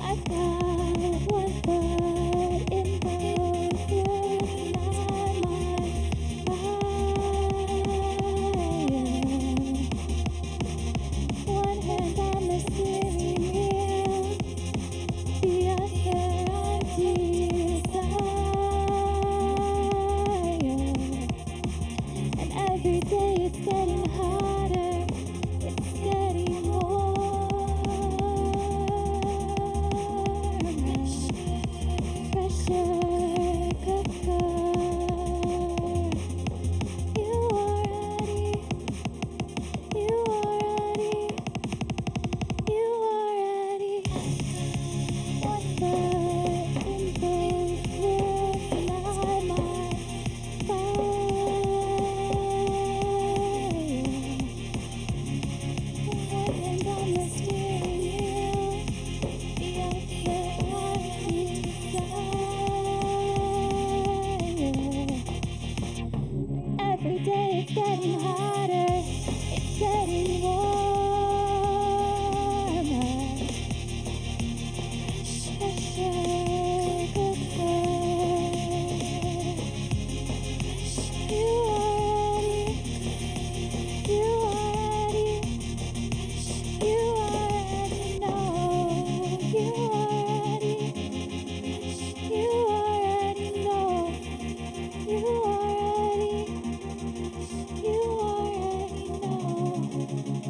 I've got one foot in both worlds, and I'm on fire. One hand on the steering wheel, the other on desire. And every day it's getting harder, it's getting warmer. Pressure cooker. You already one foot in both worlds, and I'm on one hand on the steering wheel, the other on desire. Every day it's getting harder, it's getting warmer. Pressure cooker. You already know. You already know. You already know.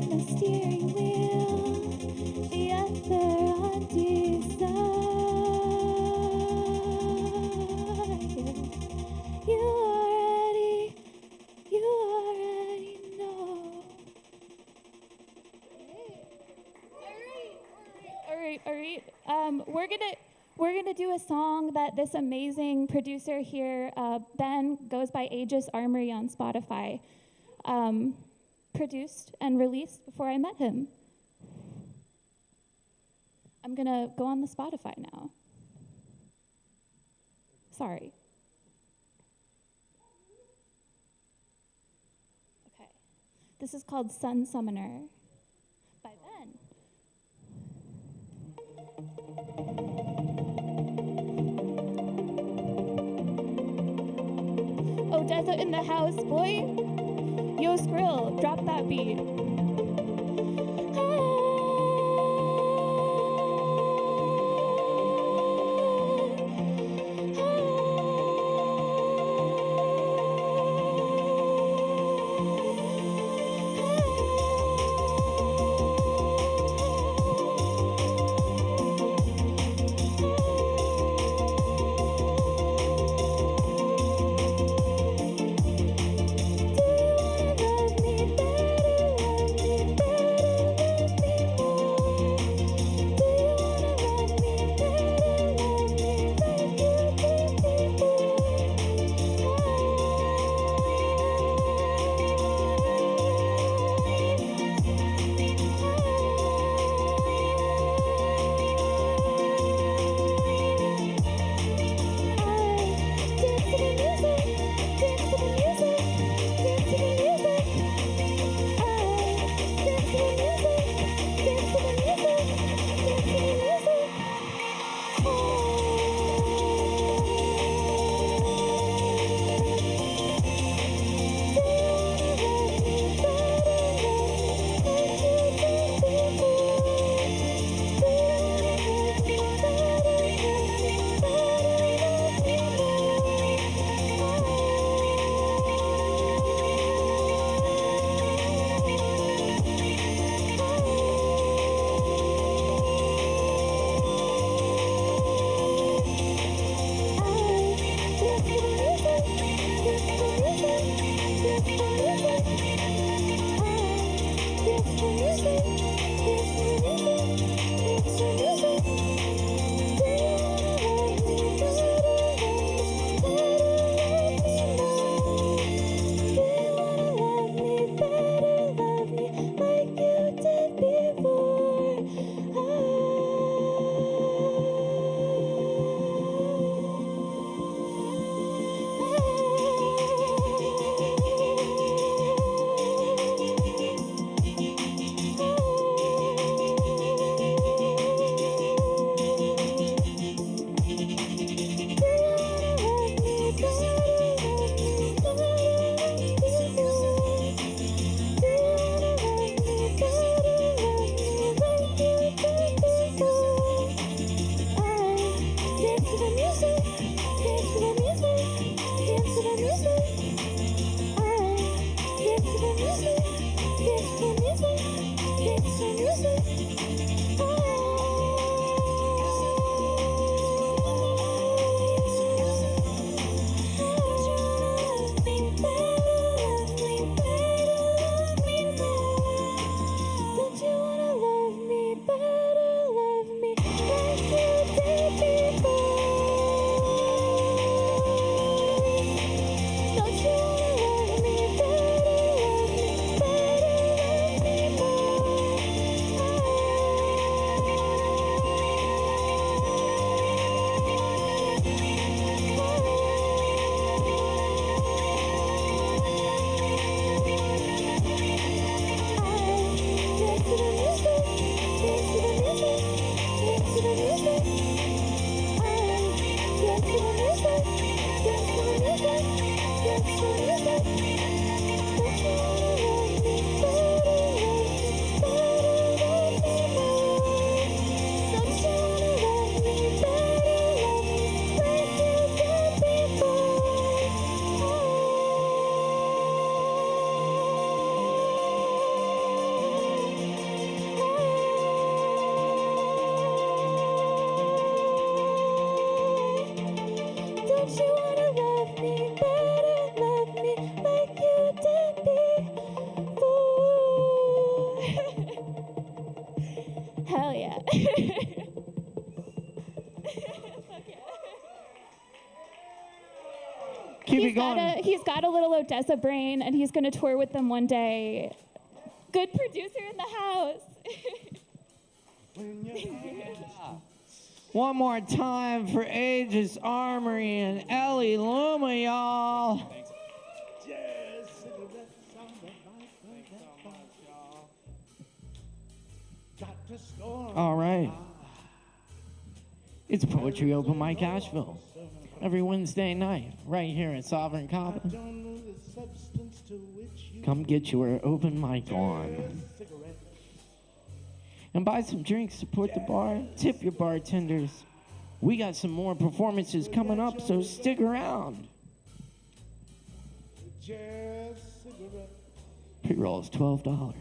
The steering wheel, the other on desire. You already know. All right. We're gonna do a song that this amazing producer here, Ben, goes by Aegis Armory on Spotify, produced and released before I met him. I'm gonna go on the Spotify now. Sorry. Okay. This is called Sun Summoner by Ben. Odessa in the house, boy. Yo, Skrill, drop that beat. Do you wanna love me better? Don't you wanna love me better, love me like you did before? Hell yeah. Fuck yeah. Keep it going. He's got a little Odessa brain, and he's gonna tour with them one day. Good producer in the house. One more time for Aegis Armory and Ellie Luma, y'all. All right. It's Poetry Open Mic Asheville. Every Wednesday night, right here at Sovereign Kava. Come get your open mic on. And buy some drinks, support the bar, tip your bartenders. We got some more performances coming up, so stick around. Pre-roll is $12.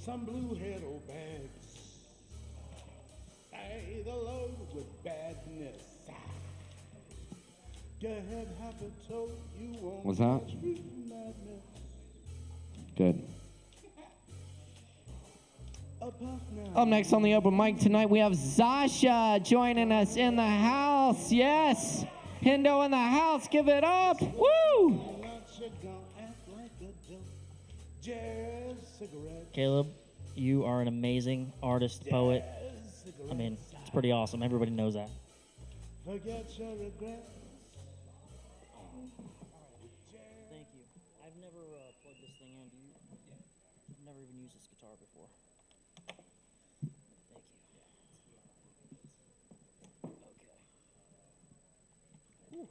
Some blue head old bags. Say the load with badness. Your head happy told you won't. What's that? Good. Up next on the open mic tonight, we have Zasha joining us in the house. Yes, Hindo in the house. Give it up. Woo! Caleb, you are an amazing artist, poet. I mean, it's pretty awesome. Everybody knows that. Forget your regrets. Thank you. I've never plugged this thing in. I've never even used this guitar before. Thank you. Okay. Whew.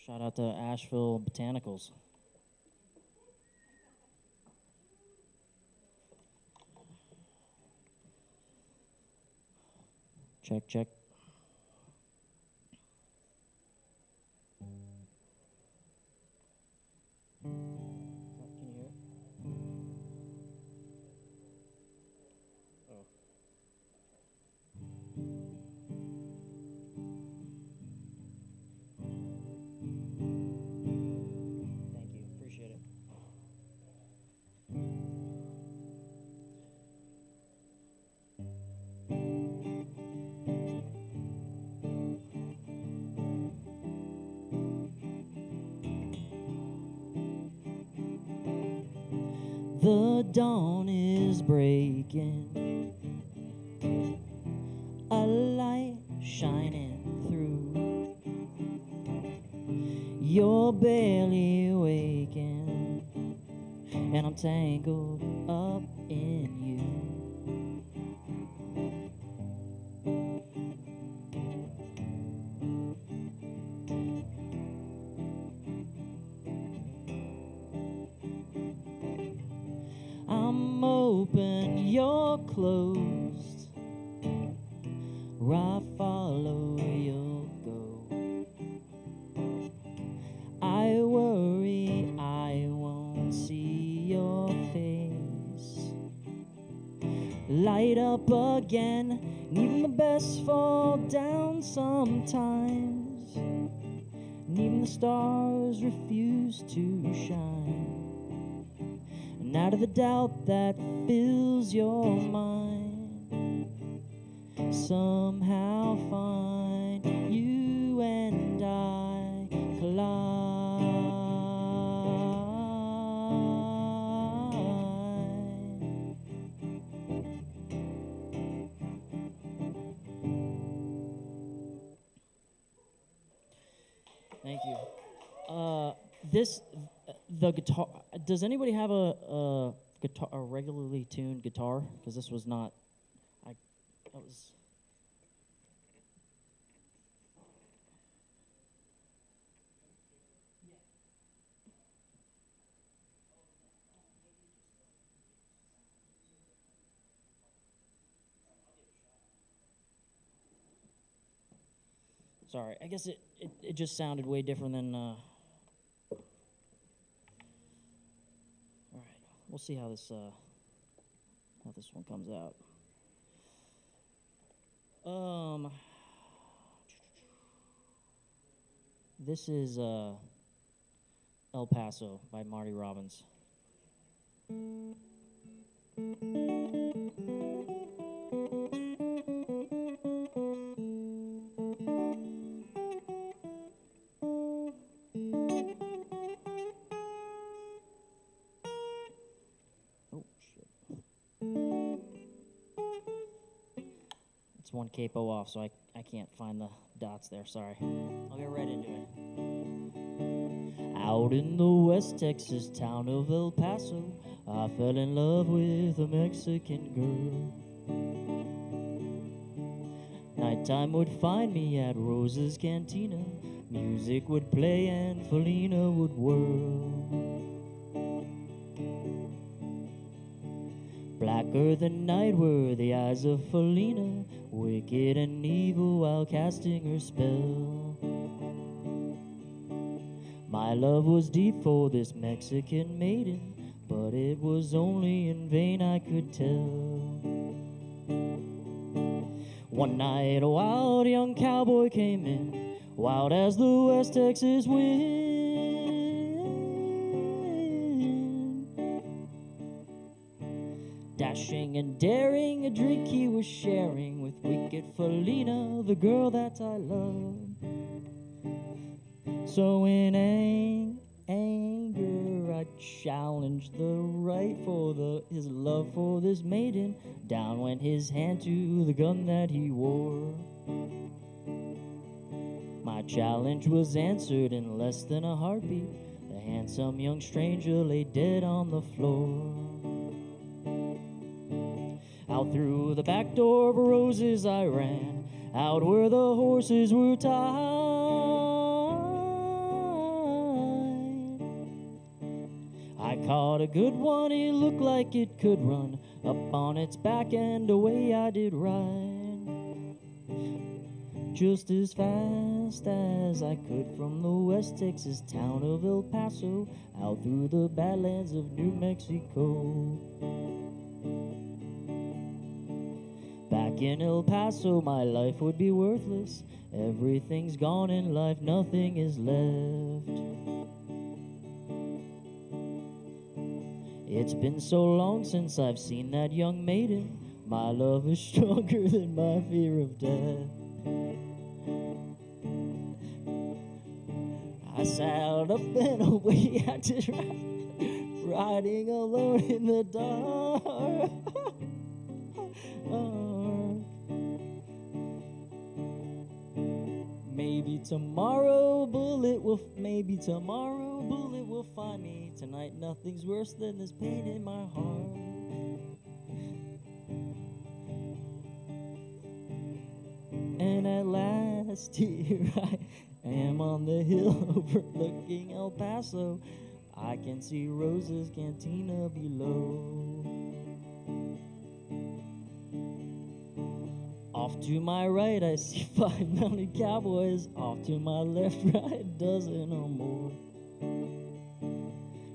Shout out to Asheville Botanicals. Check, check. Can you hear it? Oh. Thank you. Appreciate it. The dawn is breaking, a light shining through. You're barely waking, and I'm tangled up in you. I'm open, you're closed. Where I follow, you'll go. I worry I won't see your face. Light up again, and even the best fall down sometimes. And even the stars refuse to shine. And out of the doubt that fills your mind, somehow find you and I collide. Thank you. The guitar. Does anybody have a guitar, a regularly tuned guitar? Because this was not. That is. Sorry, I guess it just sounded way different than. All right, we'll see how this one comes out. This is El Paso by Marty Robbins. Oh, shit. It's one capo off, so I can't find the dots there, sorry. I'll get right into it. Out in the West Texas town of El Paso, I fell in love with a Mexican girl. Nighttime would find me at Rosa's Cantina. Music would play and Felina would whirl. Blacker than night were the eyes of Felina, wicked and evil while casting her spell. My love was deep for this Mexican maiden, but it was only in vain I could tell. One night a wild young cowboy came in, wild as the West Texas wind. Dashing and daring, a drink he was sharing with wicked Felina, the girl that I loved. So in anger I challenged the right for his love for this maiden. Down went his hand to the gun that he wore. My challenge was answered in less than a heartbeat. The handsome young stranger lay dead on the floor. Out through the back door of Roses I ran, out where the horses were tied. I caught a good one, it looked like it could run. Up on its back and away I did ride, just as fast as I could from the West Texas town of El Paso, out through the badlands of New Mexico. Back in El Paso my life would be worthless. Everything's gone in life, nothing is left. It's been so long since I've seen that young maiden. My love is stronger than my fear of death. I saddled up and away I did ride, riding alone in the dark. Maybe tomorrow bullet will find me. Tonight nothing's worse than this pain in my heart. And at last here I am on the hill overlooking El Paso. I can see Rosa's Cantina below. Off to my right I see 5 mounted cowboys. Off to my left, right, a dozen or more.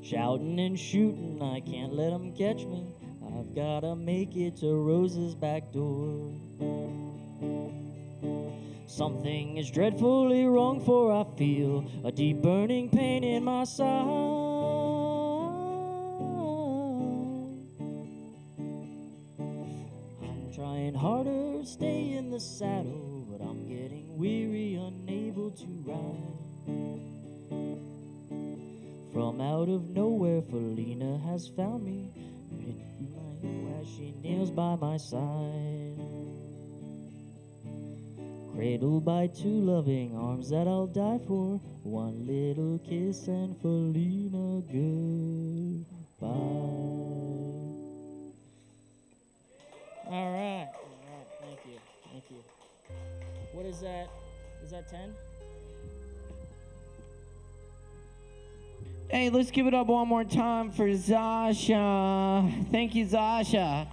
Shouting and shooting, I can't let them catch me. I've gotta make it to Rosa's back door. Something is dreadfully wrong, for I feel a deep burning pain in my side. I'm trying harder to stay in the saddle, but I'm getting weary, unable to ride. From out of nowhere, Felina has found me, midnight as she kneels by my side. Cradled by 2 loving arms that I'll die for, one little kiss and Felina goodbye. All right, thank you. you. What is that? Is that 10? Hey, let's give it up one more time for Zasha. Thank you, Zasha.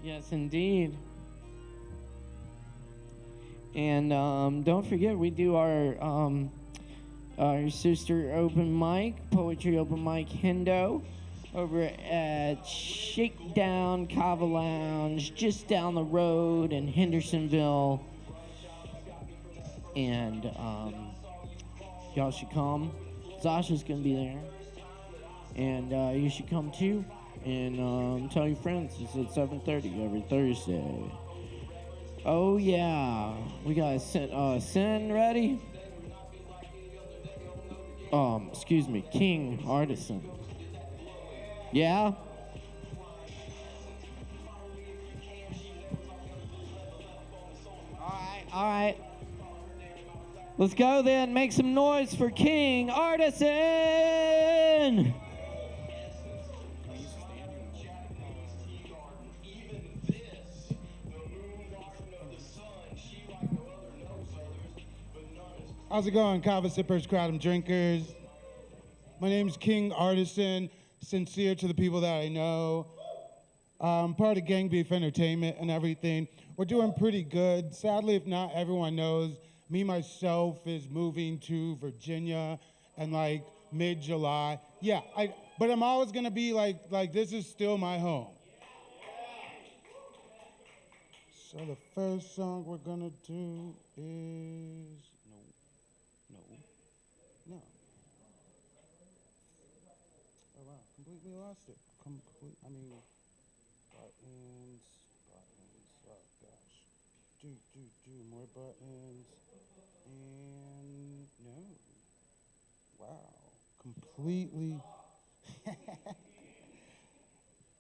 Yes, indeed. And don't forget, we do our sister open mic, poetry open mic, Hendo, over at Shakedown Kava Lounge, just down the road in Hendersonville. And y'all should come. Zasha's gonna be there, and you should come too. And tell your friends. It's at 7:30 every Thursday. Oh yeah, we got Sin ready. Excuse me, King Artisan. Yeah. All right. Let's go then. Make some noise for King Artisan. How's it going, Kava sippers, kratom drinkers? My name's King Artisan, sincere to the people that I know. I'm part of Gang Beef Entertainment and everything. We're doing pretty good. Sadly, if not everyone knows, me myself is moving to Virginia in like mid-July. Yeah, but I'm always gonna be like this is still my home. So the first song we're gonna do is no. Oh wow, completely lost it. Buttons. Oh gosh. Do more buttons. And no. Wow, completely.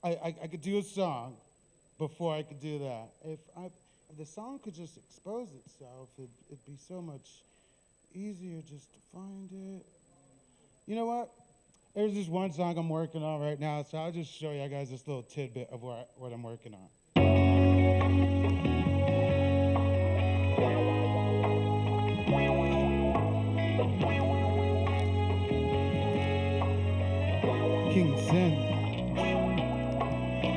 I could do a song before I could do that. If the song could just expose itself, it'd be so much easier just to find it. You know what? There's this one song I'm working on right now, so I'll just show you guys this little tidbit of what I'm working on. King Zen.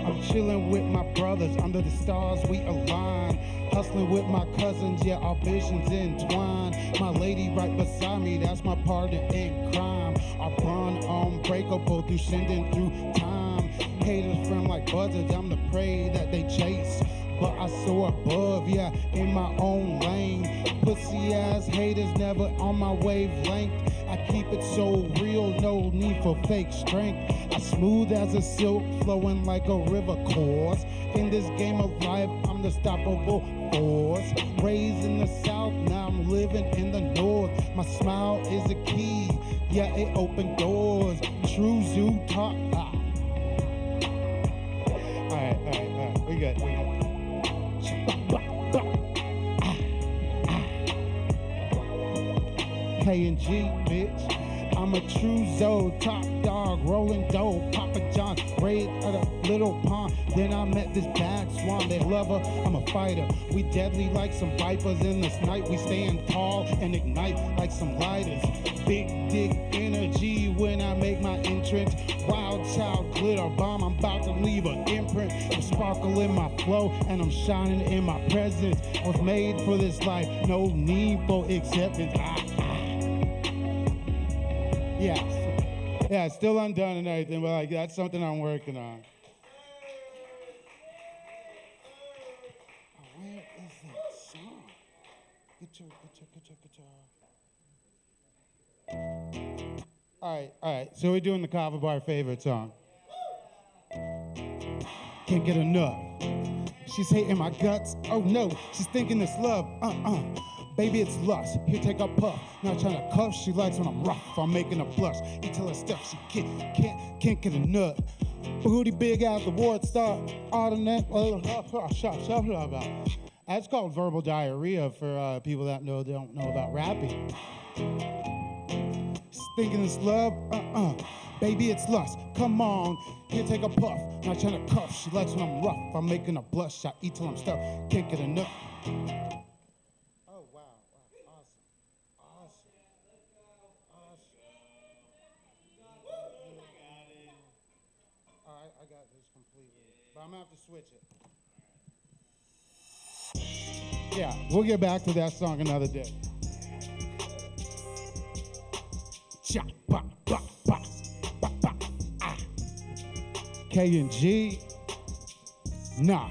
I'm chilling with my brothers under the stars, we align. Hustling with my cousins, yeah, our visions entwine. My lady right beside me, that's my partner in crime. Our bond unbreakable through sending through time. Haters from like buzzards, I'm the prey that they chase. But I soar above, yeah, in my own lane. Pussy ass haters never on my wavelength. I keep it so real, no need for fake strength. I smooth as a silk, flowing like a river course. In this game of life, I'm the stoppable force. Raised in the south, now I'm living in the north. My smile is a key, yeah, it opened doors. True zoo talk. Alright, we good. K&G, bitch. I'm a true Zoe, top dog, rolling dough, Papa John, raised at a little pond. Then I met this bad swan, they love her, I'm a fighter. We deadly like some vipers in this night. We stand tall and ignite like some lighters. Big dick energy when I make my entrance. Wild child glitter bomb, I'm about to leave an imprint. I'm sparkle in my flow and I'm shining in my presence. I was made for this life, no need for acceptance. Yeah, still undone and everything, but like that's something I'm working on. Oh, where is that song? Get your. All right. So we're doing the Kava Bar favorite song. Can't get enough. She's hating my guts. Oh no, she's thinking it's love. Baby, it's lust. Here, take a puff. Not trying to cuff. She likes when I'm rough. I'm making her blush. You tell her stuff. She can't get a nut. Booty big as the ward star. All the neck. That's called verbal diarrhea for people that don't know about rapping. Thinking it's love. Baby, it's lust. Come on, can't take a puff. Not trying to cuff. She likes when I'm rough. I'm making her blush. I eat till I'm stuffed. Can't get enough. Oh, wow. Awesome. All right, I got this completely. But I'm going to have to switch it. Yeah, we'll get back to that song another day. Cha, ba, ba, ba, ba, ba, ah. K and G, nah,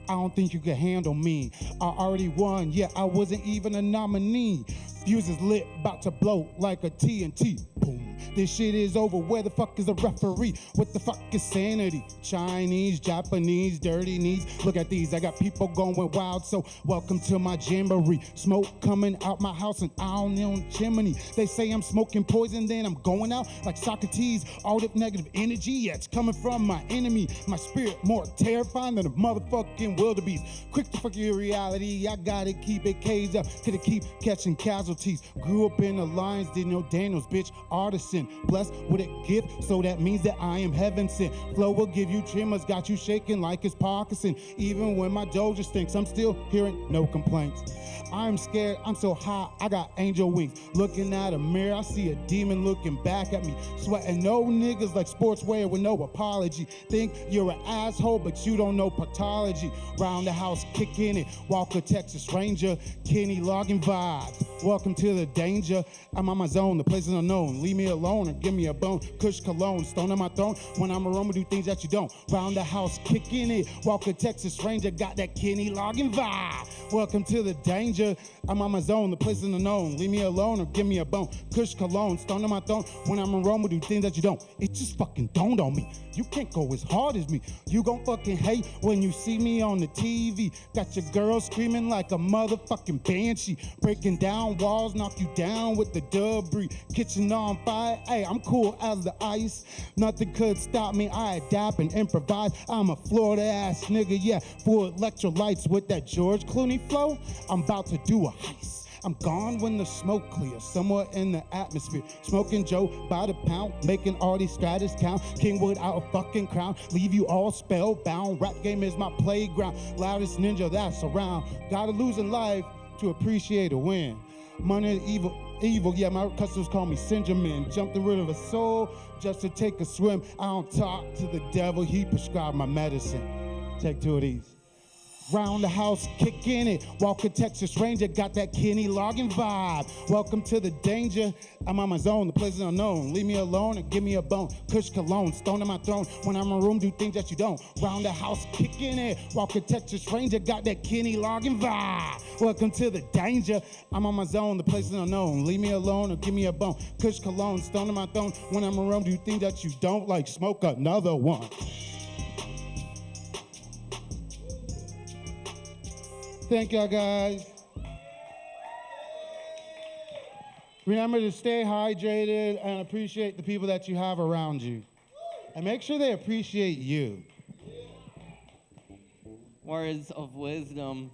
I don't think you can handle me. I already won, yeah, I wasn't even a nominee. Fuse is lit, about to blow like a TNT. Boom. This shit is over. Where the fuck is the referee? What the fuck is sanity? Chinese, Japanese, dirty knees. Look at these. I got people going wild. So welcome to my jamboree. Smoke coming out my house and I don't know chimney. They say I'm smoking poison, then I'm going out like Socrates. All that negative energy, yeah, it's coming from my enemy. My spirit more terrifying than a motherfucking wildebeest. Quick to fuck your reality. I gotta keep it caged up. Gotta keep catching casualties. Grew up in the lines, didn't know Daniels, bitch. Artisan. Blessed with a gift, so that means that I am heaven sent. Flow will give you tremors, got you shaking like it's Parkinson. Even when my doja stinks, I'm still hearing no complaints. I'm scared, I'm so high, I got angel wings. Looking at a mirror, I see a demon looking back at me. Sweating no niggas like sportswear with no apology. Think you're an asshole, but you don't know pathology. Round the house, kicking it. Walker, Texas Ranger, Kenny logging vibes. Welcome to the danger. I'm on my zone, the place is unknown. Leave me alone or give me a bone. Kush cologne, stone on my throne. When I'm aroma, do things that you don't. Round the house, kicking it. Walker, Texas Ranger, got that Kenny logging vibe. Welcome to the danger. I'm on my zone, the place is unknown. Leave me alone or give me a bone. Kush cologne, stone on my throne. When I'm aroma, do things that you don't. It just fucking dawned on me. You can't go as hard as me. You gon' fucking hate when you see me on the TV. Got your girl screaming like a motherfucking banshee. Breaking down walls, knock you down with the debris. Kitchen on fire, hey, I'm cool as the ice. Nothing could stop me, I adapt and improvise. I'm a Florida ass nigga, yeah. Full electrolytes with that George Clooney flow. I'm about to do a heist. I'm gone when the smoke clears, somewhere in the atmosphere. Smoking Joe by the pound, making all these stratus count. King without a fucking crown, leave you all spellbound. Rap game is my playground, loudest ninja that's around. Gotta lose in life to appreciate a win. Money is evil, yeah, my customers call me Singerman. Jumped the river of soul just to take a swim. I don't talk to the devil, he prescribed my medicine. Take two of these. Round the house, kicking it. Walker, Texas Ranger, got that Kenny logging vibe. Welcome to the danger. I'm on my zone, the place is unknown. Leave me alone and give me a bone. Kush cologne, stone on my throne. When I'm in a room, do things that you don't. Round the house, kicking it. Walker, Texas Ranger, got that Kenny logging vibe. Welcome to the danger. I'm on my zone, the place is unknown. Leave me alone or give me a bone. Kush cologne, stone on my throne. When I'm in a room, do things that you don't, like smoke another one. Thank y'all guys. Remember to stay hydrated and appreciate the people that you have around you. And make sure they appreciate you. Words of wisdom.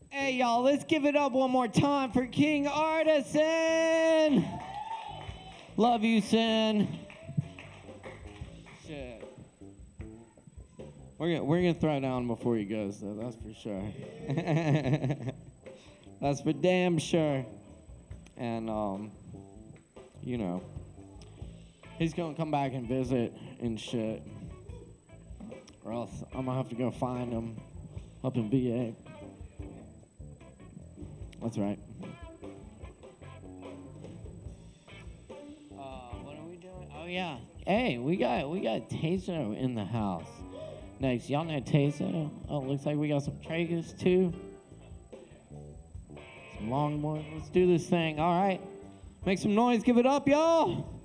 Hey, y'all, let's give it up one more time for King Artisan. Love you, Sin. Shit. We're gonna throw down before he goes, though. That's for sure. That's for damn sure. And you know, he's gonna come back and visit and shit, or else I'm gonna have to go find him up in VA. That's right. What are we doing? Oh yeah. Hey, we got Tazo in the house. Next, y'all know Tazo? Oh, looks like we got some Traegas too. Some Longmore. Let's do this thing. All right. Make some noise. Give it up, y'all.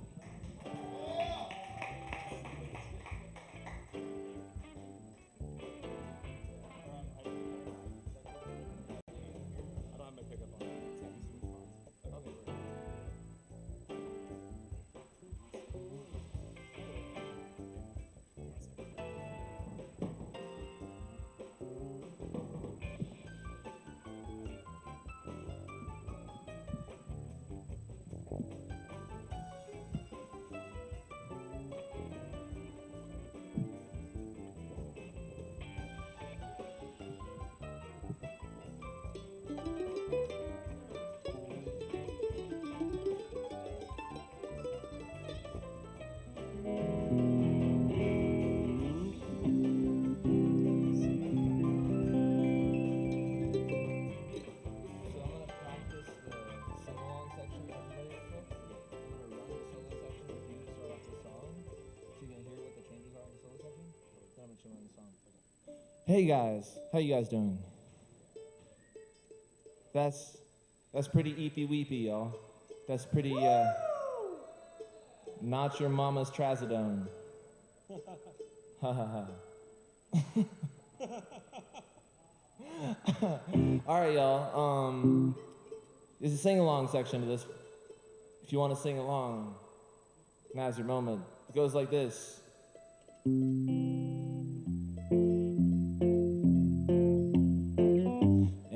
Hey guys, how you guys doing? That's pretty eepy weepy, y'all. That's pretty not your mama's trazodone. Ha ha ha. All right, y'all. There's a sing-along section to this. If you want to sing along, now's your moment. It goes like this.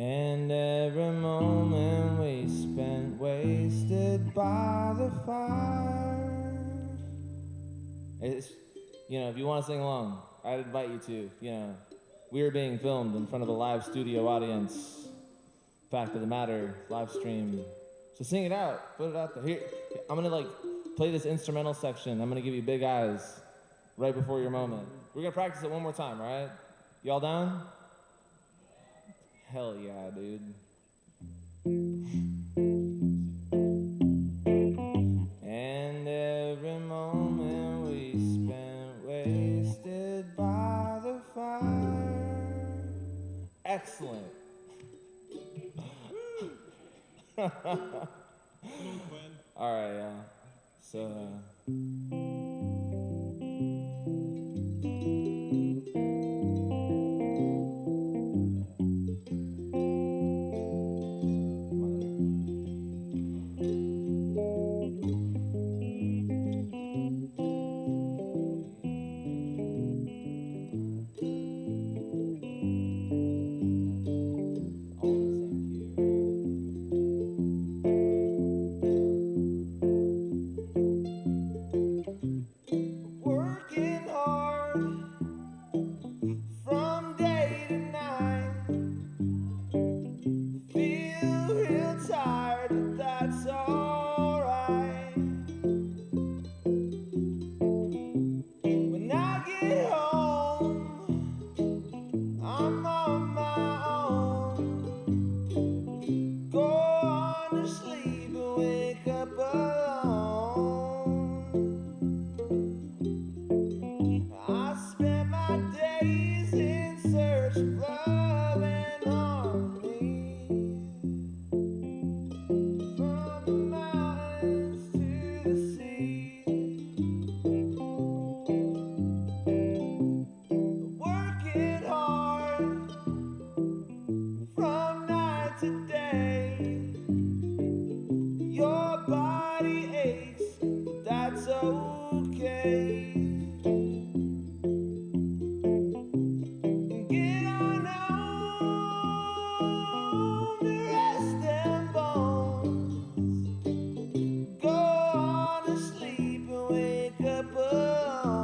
And every moment we spent wasted by the fire. It's, if you want to sing along, I'd invite you to. We are being filmed in front of a live studio audience. Fact of the matter, live stream. So sing it out, put it out there. Here, I'm gonna play this instrumental section. I'm gonna give you big eyes right before your moment. We're gonna practice it one more time, right? Y'all down? Hell yeah, dude. And every moment we spent wasted by the fire. Excellent. All right, yeah. So. Working hard from day to night. Feel real tired, but that's alright. When I get home, I'm on my own. Go on to sleep and wake up alone. I spend my days in search of love and harmony. From the mountains to the sea. Working hard from night to day. Your body aches, but that's okay. Get on home to rest them bones. Go on to sleep and wake up alone.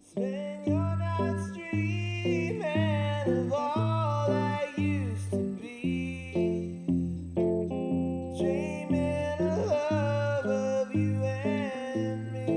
Spend your nights dreaming of all that used to be. Dreaming of love of you and me.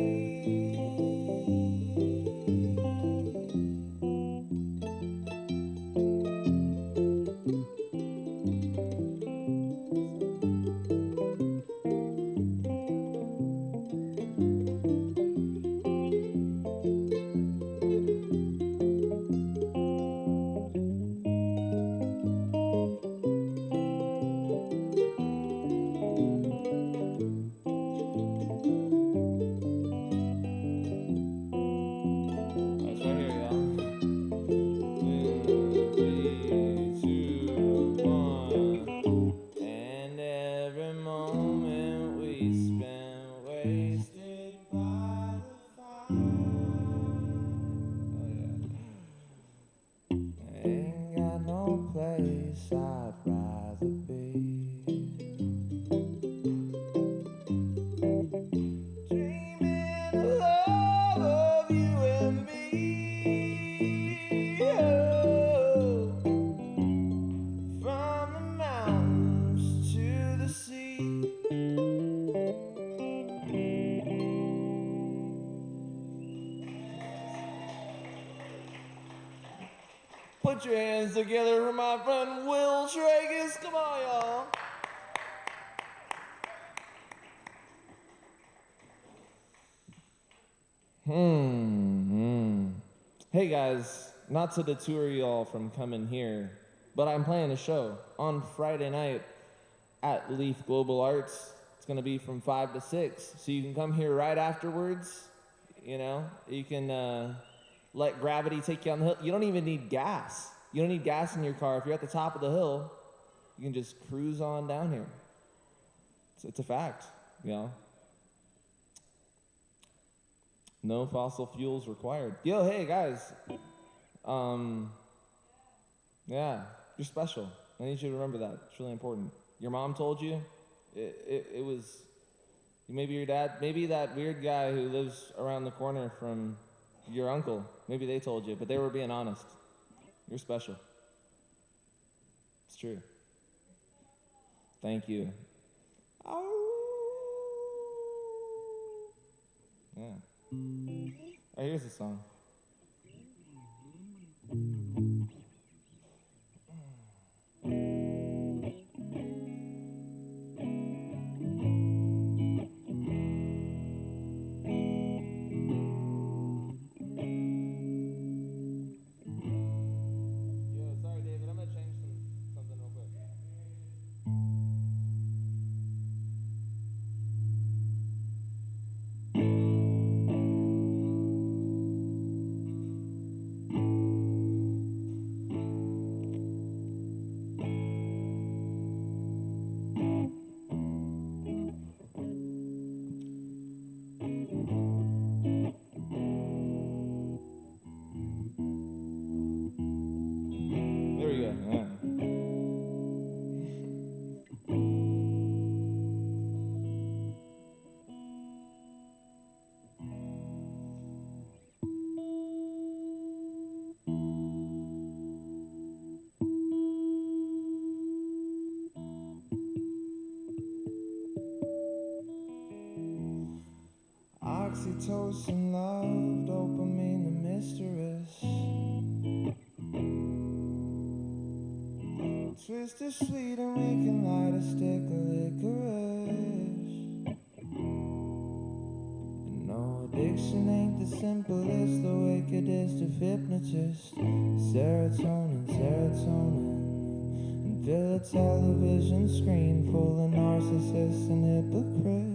That's right here, y'all. 3, 2, 1. And every moment we spent wasted by the fire. Oh yeah. Ain't got no place I'd rather be. Dreaming of love of you and me. Oh, from the mountains to the sea. Put your hands together for my friend Will Tragus. Come on, y'all. Hey guys, not to deter you all from coming here, but I'm playing a show on Friday night at Leaf Global Arts. It's gonna be from 5 to 6, so you can come here right afterwards. You know, you can let gravity take you on the hill. You don't even need gas. You don't need gas in your car. If you're at the top of the hill, you can just cruise on down here. It's a fact, you know. No fossil fuels required. Yo, hey guys. Yeah, you're special. I need you to remember that. It's really important. Your mom told you. It was maybe your dad, maybe that weird guy who lives around the corner from your uncle. Maybe they told you, but they were being honest. You're special. It's true. Thank you. Yeah. Oh, here's the song. Yo, sorry, David. I'm gonna change something real quick. There we go. Yeah. Oxytocin, love, dopamine, the mistress. Twist is sweet and we can light a stick of licorice. And no addiction ain't the simplest, the wickedest of hypnotists. Serotonin, serotonin. And fill a television screen full of narcissists and hypocrites.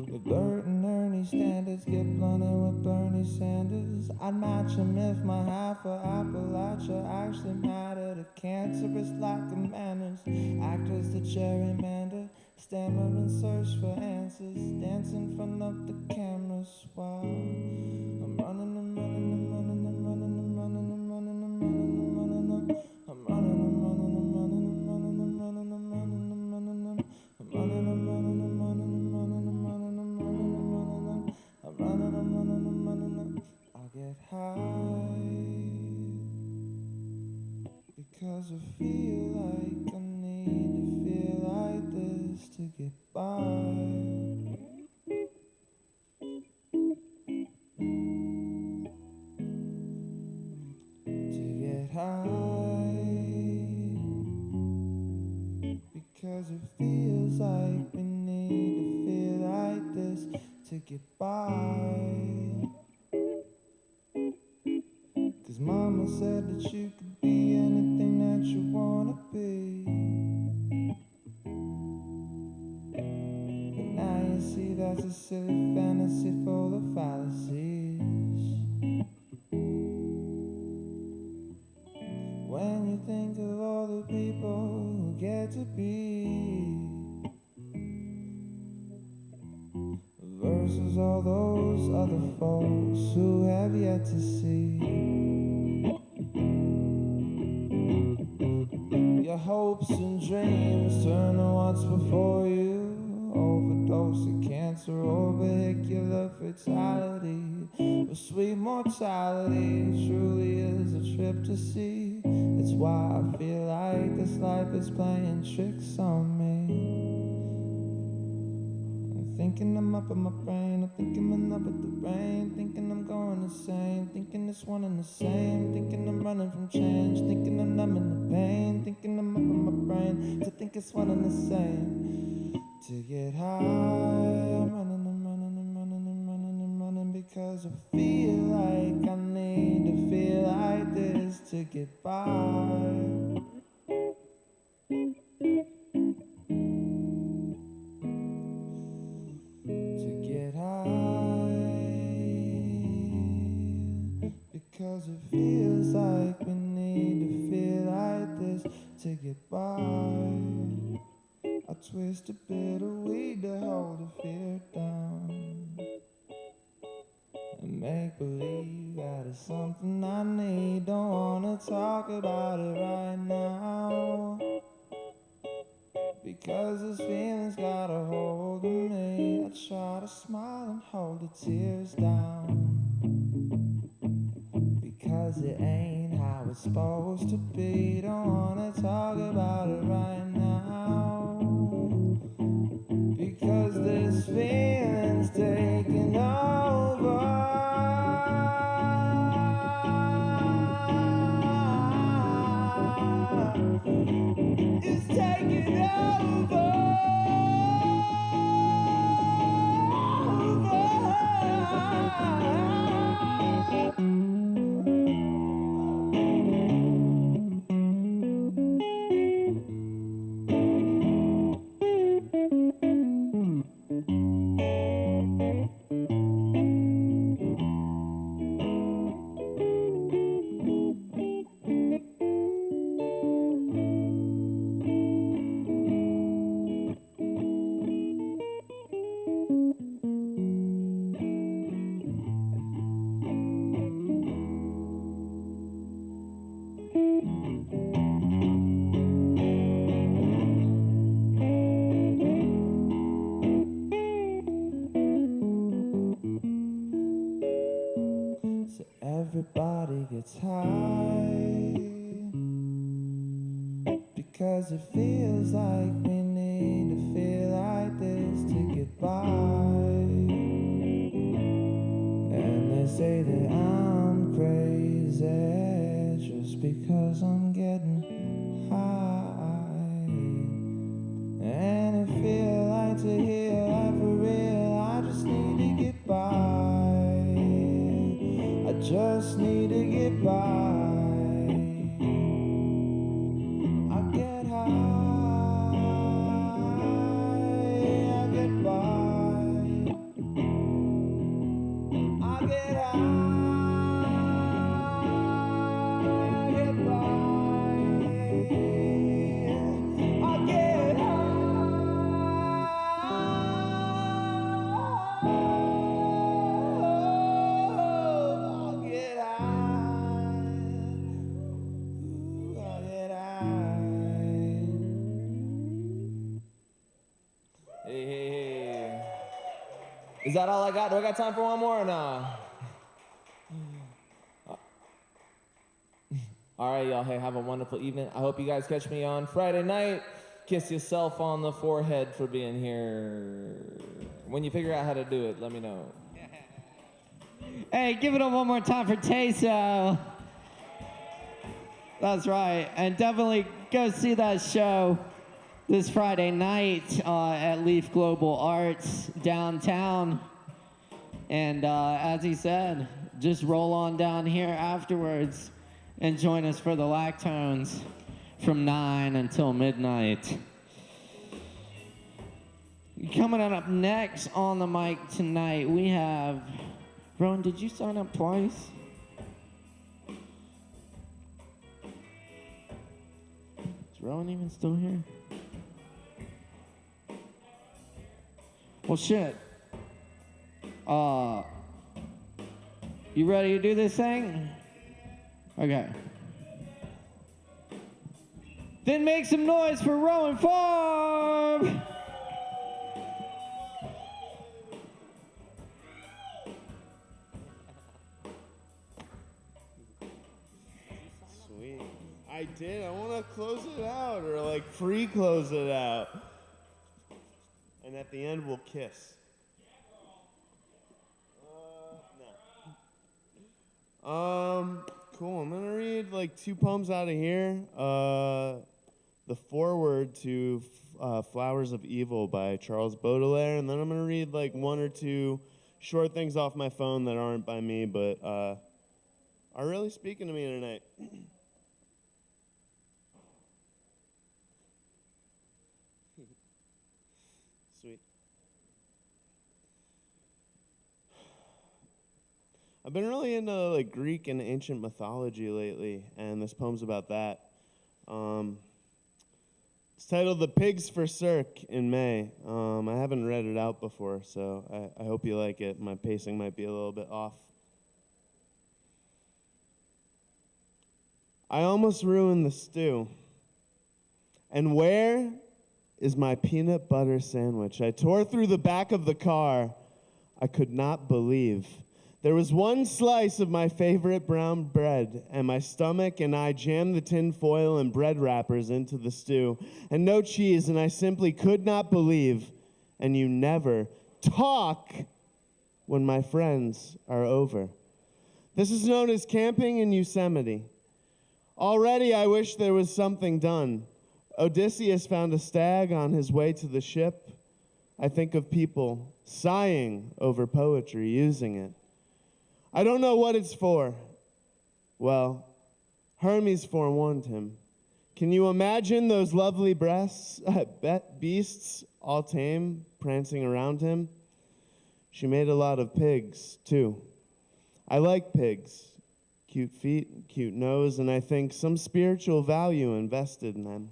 If Bert and Ernie standards get blunted with Bernie Sanders, I'd match him if my half of Appalachia actually mattered. If cancerous lack of manners, actors to gerrymander, stammer and search for answers, dance in front of the cameras while I'm running and running and running and running and running and running and running and running and I'm running and running and running and running and running and running and running and I'm running and running and running and running and running and running and running and I'm running and running and running and I'll get high because I feel like I need to feel like this to get by. To get high because it feels like we need to feel like this to get by. Cause mama said that you could be anything that you wanna be. But now you see that's a silly fantasy full of fallacies. When you think of all the people who get to be versus all those other folks who have yet to see. Your hopes and dreams turn to what's before you. Overdose of cancer or vehicular fatality. But sweet mortality truly is a trip to see. It's why I feel like this life is playing tricks on me. I'm thinking I'm up in my brain, I'm thinking I'm up with the rain, thinking I'm going insane, thinking it's one and the same, thinking I'm running from change, thinking I'm numbing the pain, thinking I'm up in my brain, to think it's one and the same. To get high, I'm running and running and running and running and running because I feel like I need to feel like this to get by. To get high, because it feels like we need to feel like this to get by. I twist a bit of weed to hold the fear down and make believe that it's something I need. Don't wanna talk about it right now, because this feeling's got a hold of me. I try to smile and hold the tears down, because it ain't how it's supposed to be. Don't wanna talk about it right now, because this feeling's taking over. It's taking everybody gets high, because it feels like we need to feel like this to get by. And they say that I'm crazy just because I'm getting high. And it feel like to hear life for real, I just need to get by. I just need to get by. I get high, I get by. I get high, I get by. I get Hey. Is that all I got? Do I got time for one more or no? All right, y'all. Hey, have a wonderful evening. I hope you guys catch me on Friday night. Kiss yourself on the forehead for being here. When you figure out how to do it, let me know. Hey, give it up one more time for Teso. That's right. And definitely go see that show this Friday night at Leaf Global Arts downtown. And as he said, just roll on down here afterwards and join us for the Lactones from 9 until midnight. Coming up next on the mic tonight, we have... Rowan, did you sign up twice? Is Rowan even still here? Well, shit. You ready to do this thing? Okay. Then make some noise for Rowan Farm! Sweet. I did. I want to close it out, or like pre-close it out. And at the end, we'll kiss. No. Cool. I'm gonna read like 2 poems out of here. The foreword to Flowers of Evil by Charles Baudelaire, and then I'm gonna read like 1 or 2 short things off my phone that aren't by me, but are really speaking to me tonight. Sweet. I've been really into like Greek and ancient mythology lately, and this poem's about that. It's titled "The Pigs for Cirque" in May. I haven't read it out before, so I hope you like it. My pacing might be a little bit off. I almost ruined the stew. And where is my peanut butter sandwich? I tore through the back of the car. I could not believe. There was one slice of my favorite brown bread, and my stomach and I jammed the tin foil and bread wrappers into the stew, and no cheese, and I simply could not believe. And you never talk when my friends are over. This is known as camping in Yosemite. Already I wish there was something done. Odysseus found a stag on his way to the ship. I think of people sighing over poetry, using it. I don't know what it's for. Well, Hermes forewarned him. Can you imagine those lovely beasts, all tame, prancing around him? She made a lot of pigs, too. I like pigs. Cute feet, cute nose, and I think some spiritual value invested in them.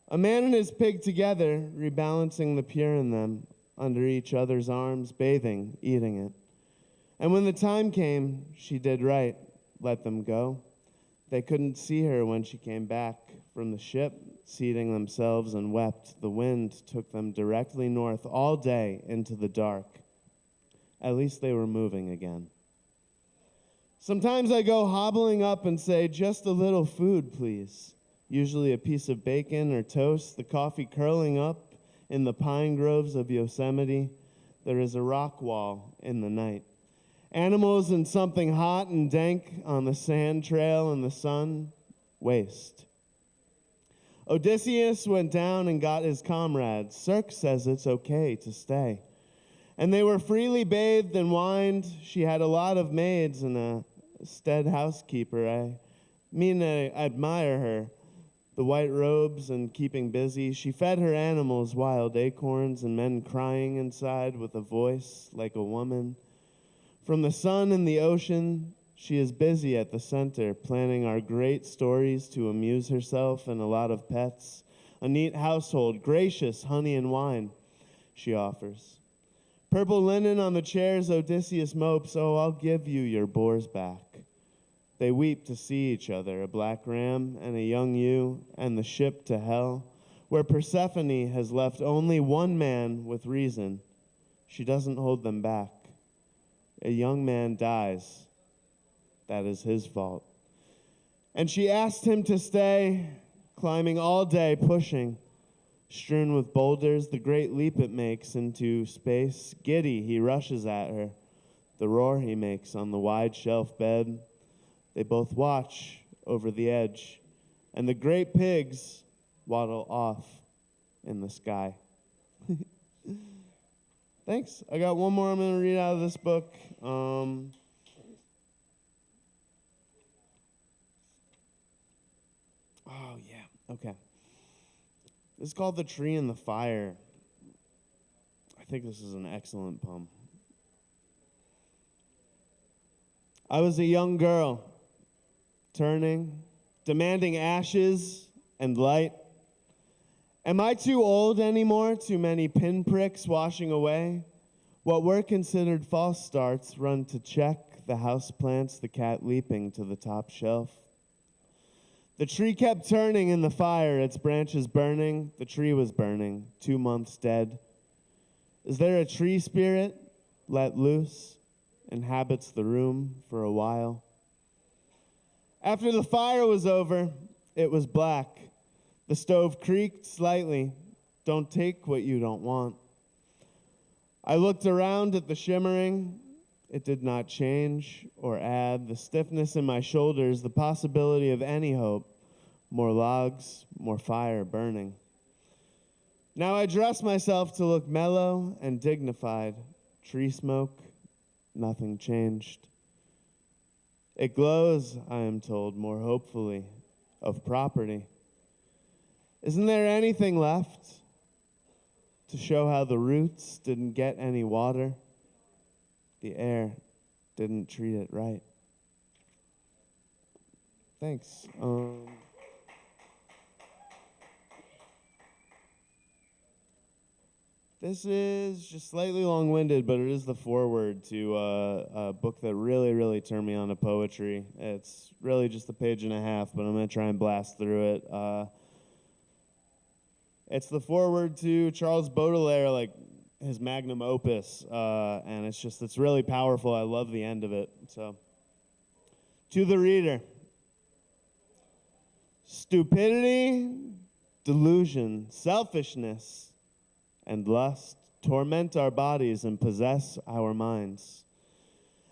A man and his pig together, rebalancing the pure in them, under each other's arms, bathing, eating it. And when the time came, she did right, let them go. They couldn't see her when she came back from the ship, seating themselves and wept. The wind took them directly north all day into the dark. At least they were moving again. Sometimes I go hobbling up and say, just a little food, please. Usually a piece of bacon or toast, the coffee curling up in the pine groves of Yosemite. There is a rock wall in the night. Animals and something hot and dank on the sand trail in the sun. Waste. Odysseus went down and got his comrades. Cirque says it's okay to stay. And they were freely bathed and wined. She had a lot of maids and a stead housekeeper. I admire her. The white robes and keeping busy. She fed her animals wild acorns and men crying inside with a voice like a woman. From the sun and the ocean, she is busy at the center, planning our great stories to amuse herself and a lot of pets. A neat household, gracious honey and wine, she offers. Purple linen on the chairs, Odysseus mopes, oh, I'll give you your boars back. They weep to see each other, a black ram and a young ewe, and the ship to hell, where Persephone has left only one man with reason. She doesn't hold them back. A young man dies. That is his fault. And she asked him to stay, climbing all day, pushing. Strewn with boulders, the great leap it makes into space. Giddy, he rushes at her. The roar he makes on the wide shelf bed. They both watch over the edge, and the great pigs waddle off in the sky. Thanks. I got one more I'm going to read out of this book. Oh, yeah. Okay. This is called The Tree and the Fire. I think this is an excellent poem. I was a young girl, turning, demanding ashes and light. Am I too old anymore? Too many pinpricks washing away? What were considered false starts run to check the house plants, the cat leaping to the top shelf. The tree kept turning in the fire, its branches burning. The tree was burning, 2 months dead. Is there a tree spirit let loose, inhabits the room for a while? After the fire was over, it was black. The stove creaked slightly. Don't take what you don't want. I looked around at the shimmering. It did not change or add. The stiffness in my shoulders, the possibility of any hope. More logs, more fire burning. Now I dress myself to look mellow and dignified, tree smoke, nothing changed. It glows, I am told, more hopefully, of property. Isn't there anything left to show how the roots didn't get any water? The air didn't treat it right. Thanks. This is just slightly long-winded, but it is the foreword to a book that really, really turned me on to poetry. It's really just a page and a half, but I'm going to try and blast through it. It's the foreword to Charles Baudelaire, like his magnum opus, and it's really powerful. I love the end of it. So, to the reader, stupidity, delusion, selfishness, and lust torment our bodies and possess our minds.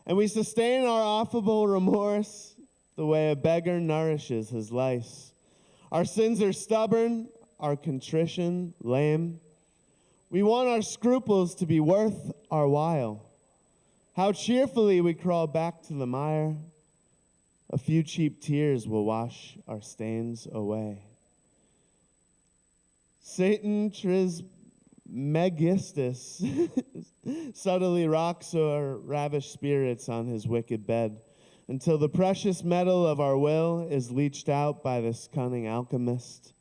And we sustain our affable remorse the way a beggar nourishes his lice. Our sins are stubborn, our contrition lame. We want our scruples to be worth our while. How cheerfully we crawl back to the mire. A few cheap tears will wash our stains away. Satan Trismegistus subtly rocks our ravished spirits on his wicked bed until the precious metal of our will is leached out by this cunning alchemist.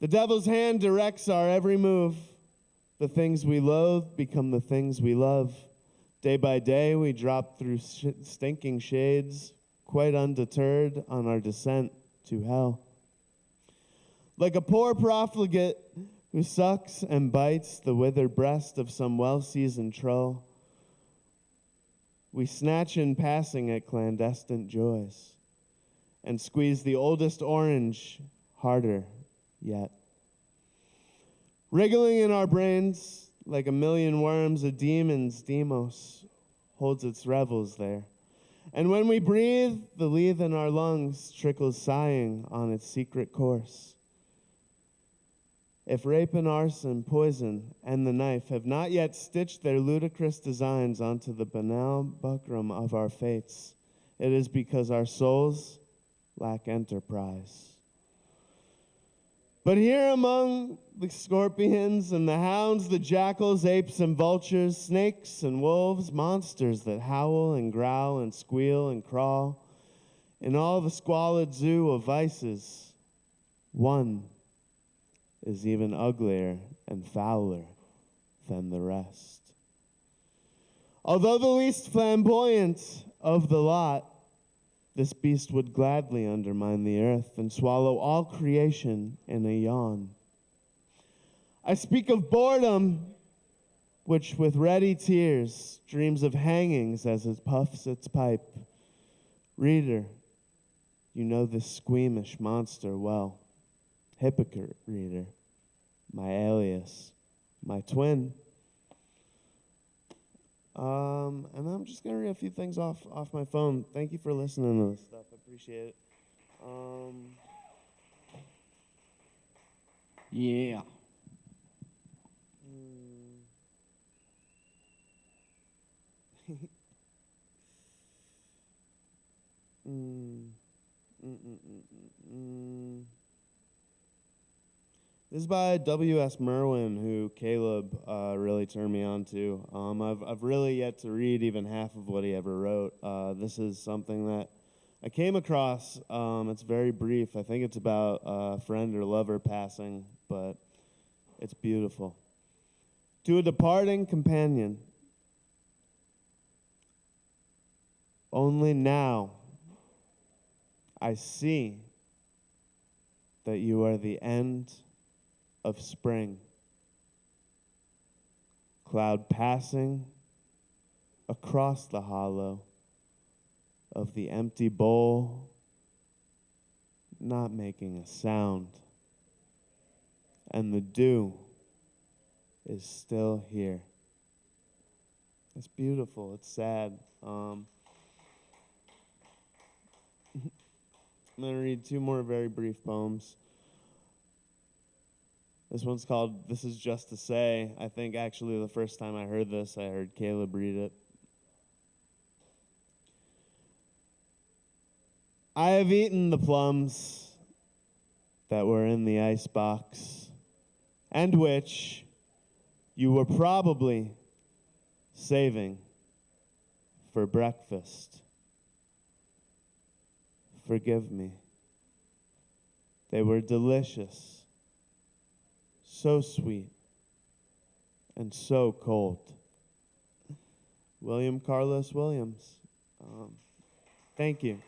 The devil's hand directs our every move. The things we loathe become the things we love. Day by day, we drop through stinking shades, quite undeterred on our descent to hell. Like a poor profligate who sucks and bites the withered breast of some well-seasoned troll, we snatch in passing at clandestine joys and squeeze the oldest orange harder yet. Wriggling in our brains like a million worms, a demon's demos holds its revels there. And when we breathe, the leaf in our lungs trickles sighing on its secret course. If rape and arson, poison, and the knife have not yet stitched their ludicrous designs onto the banal buckram of our fates, it is because our souls lack enterprise. But here among the scorpions and the hounds, the jackals, apes, and vultures, snakes and wolves, monsters that howl and growl and squeal and crawl, in all the squalid zoo of vices, one is even uglier and fouler than the rest. Although the least flamboyant of the lot, this beast would gladly undermine the earth and swallow all creation in a yawn. I speak of boredom, which with ready tears dreams of hangings as it puffs its pipe. Reader, you know this squeamish monster well. Hypocrite reader, my alias, my twin. And I'm just going to read a few things off my phone. Thank you for listening to this stuff. I appreciate it. Yeah. This is by W.S. Merwin, who Caleb really turned me on to. I've really yet to read even half of what he ever wrote. This is something that I came across. It's very brief. I think it's about a friend or lover passing, but it's beautiful. To a departing companion, only now I see that you are the end of spring. Cloud passing across the hollow of the empty bowl, not making a sound. And the dew is still here. It's beautiful. It's sad. I'm going to read two more very brief poems. This one's called This Is Just to Say. I think actually the first time I heard this, I heard Caleb read it. I have eaten the plums that were in the icebox, and which you were probably saving for breakfast. Forgive me. They were delicious, so sweet, and so cold. William Carlos Williams. Thank you.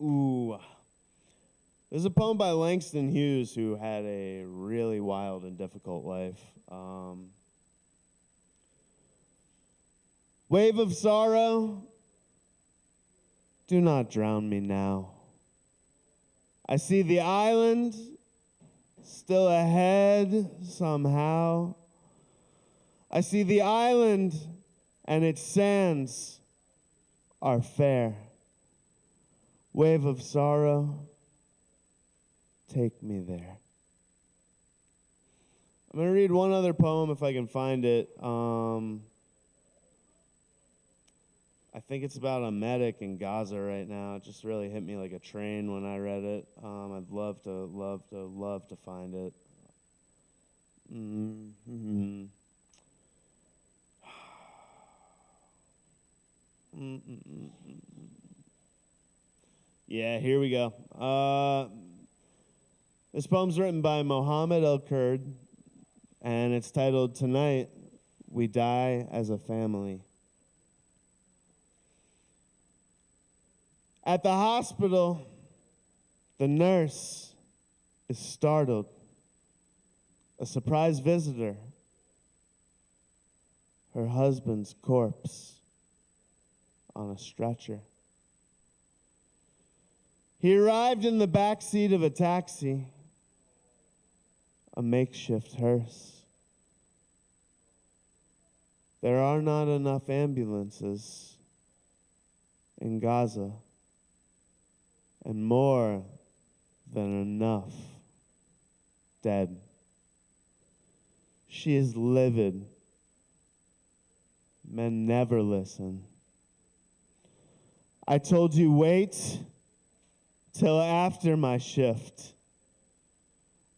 Ooh. There's a poem by Langston Hughes, who had a really wild and difficult life. Wave of sorrow, do not drown me now. I see the island still ahead somehow. I see the island and its sands are fair. Wave of sorrow, take me there. I'm going to read one other poem if I can find it. I think it's about a medic in Gaza right now. It just really hit me like a train when I read it. I'd love to find it. Mm-hmm. Yeah, here we go. This poem's written by Mohammed El-Kurd, and it's titled, Tonight We Die as a Family. At the hospital, the nurse is startled. A surprise visitor. Her husband's corpse on a stretcher. He arrived in the back seat of a taxi, a makeshift hearse. There are not enough ambulances in Gaza, and more than enough dead. She is livid. Men never listen. I told you, wait till after my shift.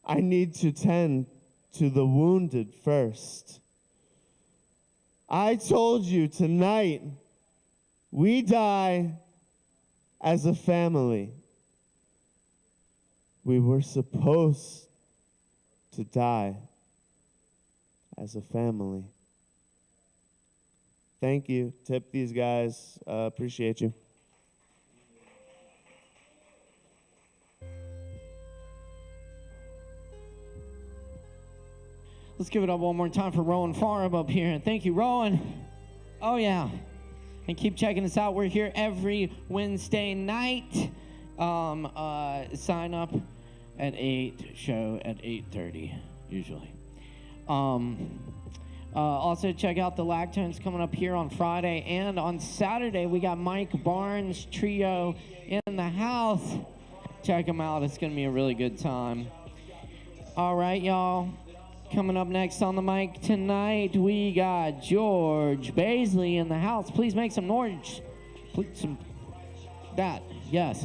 I need to tend to the wounded first. I told you, tonight we die as a family. We were supposed to die as a family. Thank you. Tip these guys. Appreciate you. Let's give it up one more time for Rowan Farb up here. Thank you, Rowan. Oh, yeah. And keep checking us out. We're here every Wednesday night. Sign up at 8, show at 8:30, usually. Also, check out the Lactones coming up here on Friday. And on Saturday, we got Mike Barnes Trio in the house. Check them out. It's going to be a really good time. All right, y'all. Coming up next on the mic tonight, we got George Baisley in the house. Please make some noise. Put some that, yes.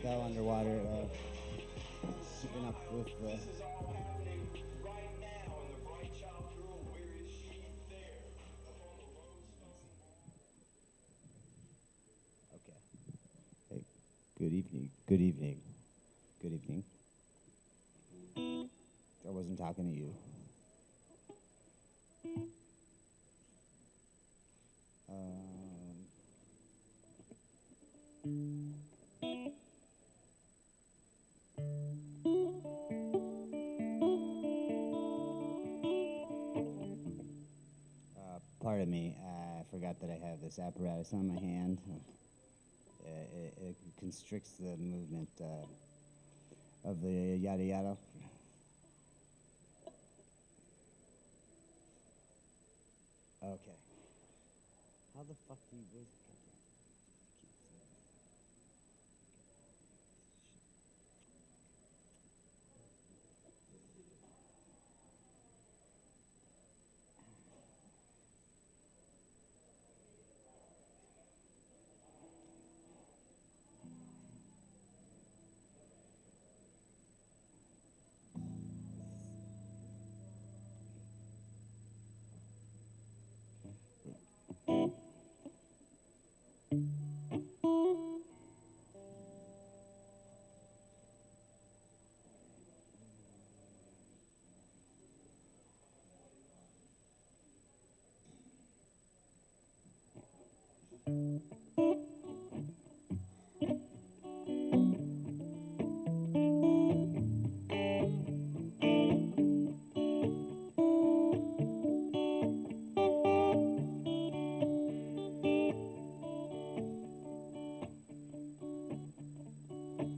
AmAVL underwater, keeping up with the. Good evening. Good evening. I wasn't talking to you. Pardon me, I forgot that I have this apparatus on my hand. It constricts the movement of the yada yada. Okay. How the fuck do you...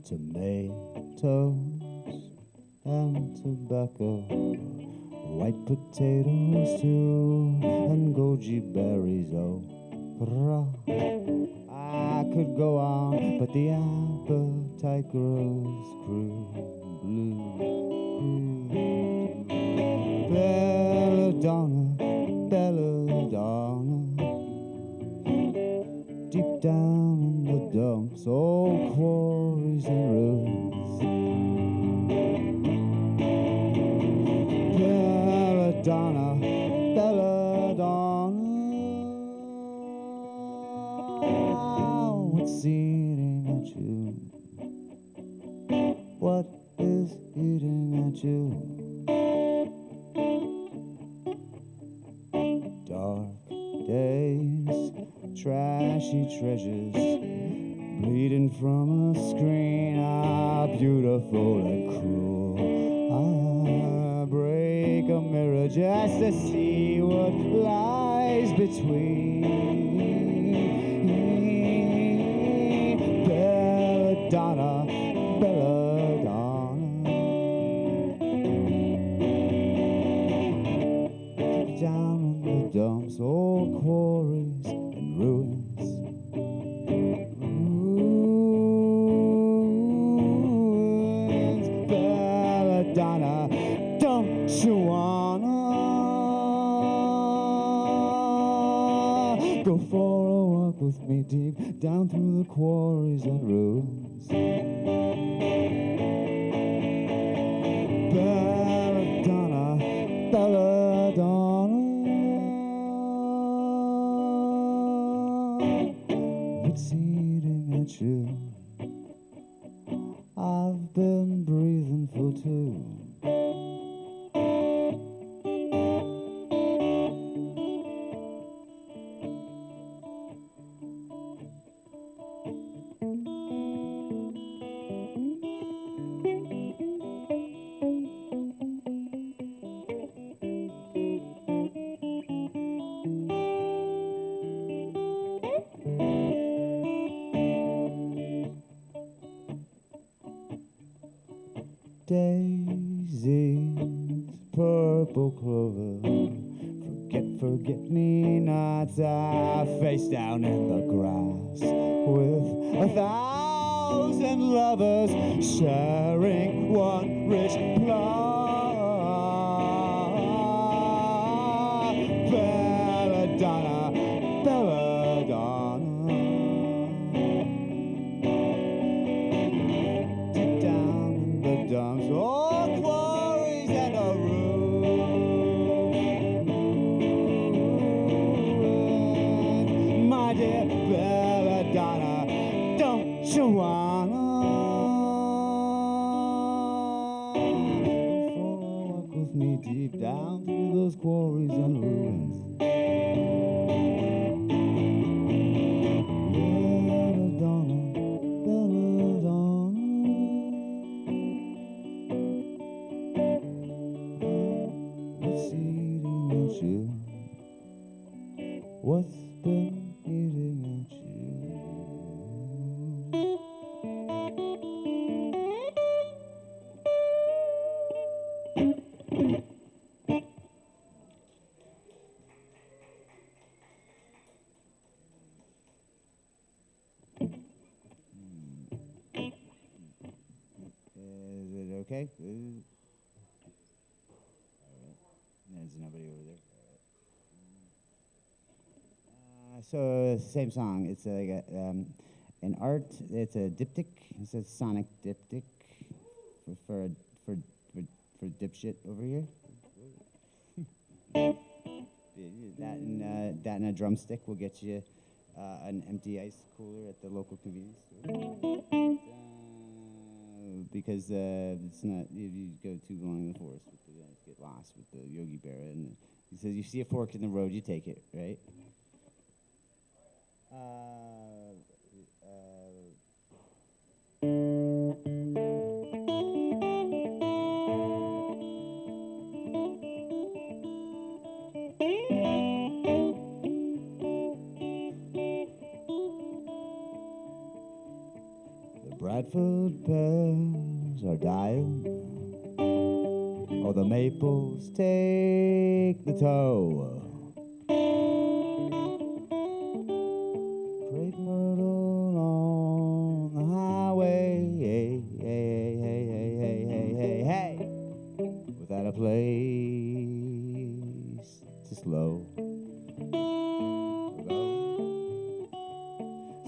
Tomatoes and tobacco, white potatoes too, and goji berries, oh, I could go on, but the appetite grows blue. Belladonna, belladonna, deep down in the dumps, old quarries and ruins. Belladonna, belladonna, what's eating at you? What is eating at you? Dark days, trashy treasures, bleeding from a screen, beautiful and cruel. I break a mirror just to see what lies between. Belladonna, belladonna, down in the dumps, old quarries and ruins. Belladonna, don't you wanna go for a walk with me deep down through the quarries and ruins? Belladonna, belladonna, what's eating at you? I've been breathing for two. Daisies, purple clover, forget-me-nots, I face down in the grass with 1,000 lovers sharing one rich plot. Belladonna, belladonna, deep down in the dumps, all quarries and a ruin. My dear belladonna, don't you wanna me deep down through those quarries and ruins. Belladonna, belladonna. What's eating at you? What's been eating at you? Is it okay? All right. There's nobody over there. So same song. It's like an art. It's a diptych. It's a sonic diptych for dipshit over here. That and a drumstick will get you an empty ice cooler at the local convenience store. Because it's not, if you go too long in the forest, you get lost with the Yogi Berra. And he says, you see a fork in the road, you take it, right? The Bradford pears are dying. Oh, the maples take the tow. Crepe myrtle on the highway, hey, hey, hey, hey, hey, hey, hey, hey, without a place to slow.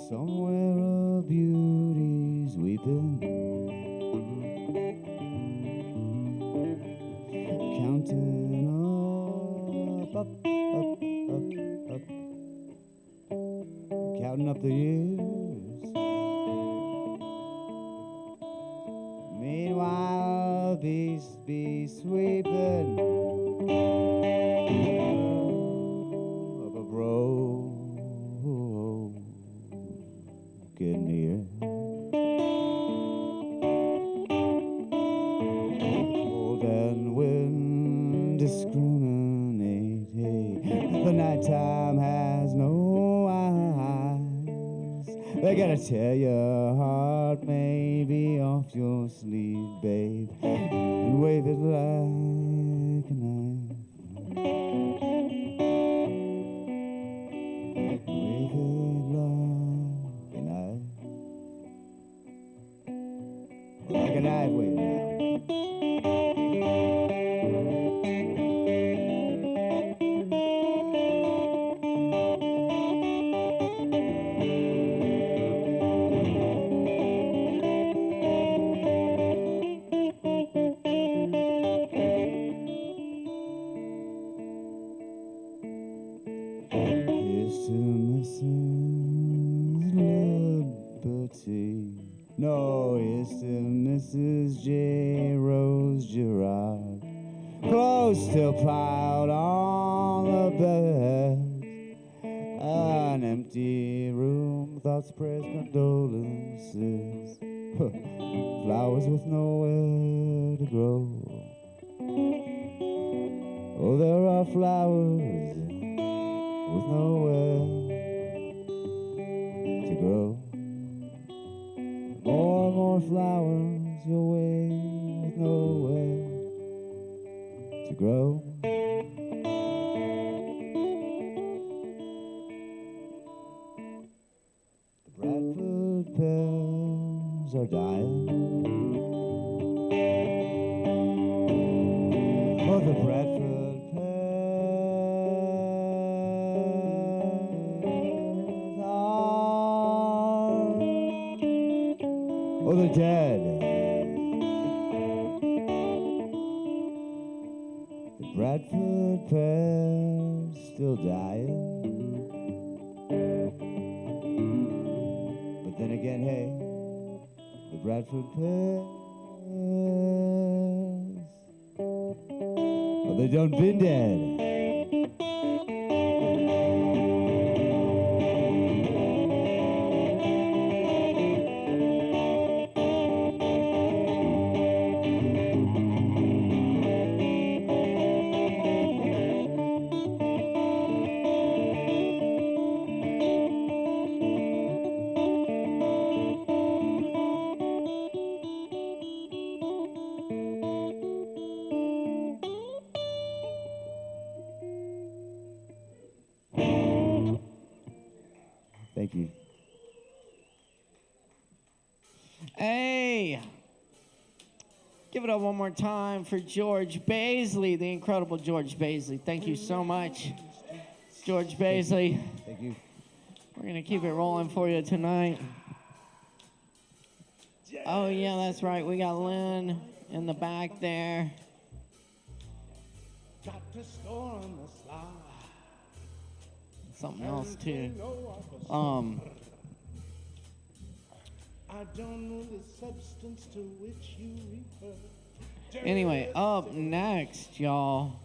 Somewhere a beauty's weeping, counting up, counting up the years. Meanwhile, bees be sweeping up a broken ear. Cold and wind discriminate. Hey, the nighttime has no eyes. They gotta tear your heart maybe off your sleeve, babe, and wave it like a knife. Wave it like a knife. Like a knife, wave it now. Here's to Mrs. Liberty. No, here's to Mrs. J. Rose Gerard. Clothes still piled on the bed. An empty room, thoughts, prayers, condolences. Flowers with nowhere to grow. Oh, there are flowers with nowhere to grow. More flowers your way with nowhere to grow. The Bradford pears are dying. Oh, the Bradford pears are, oh, they're dead. The Bradford pears still dying. But then again, hey, the Bradford pears they done been dead. Thank you. Hey! Give it up one more time for George Baisley, the incredible George Baisley. Thank you so much, George Baisley. Thank you. We're going to keep it rolling for you tonight. Oh, yeah, that's right. We got Lynn in the back there. Something else, too. I don't know the substance to which you refer. Anyway, up next, y'all.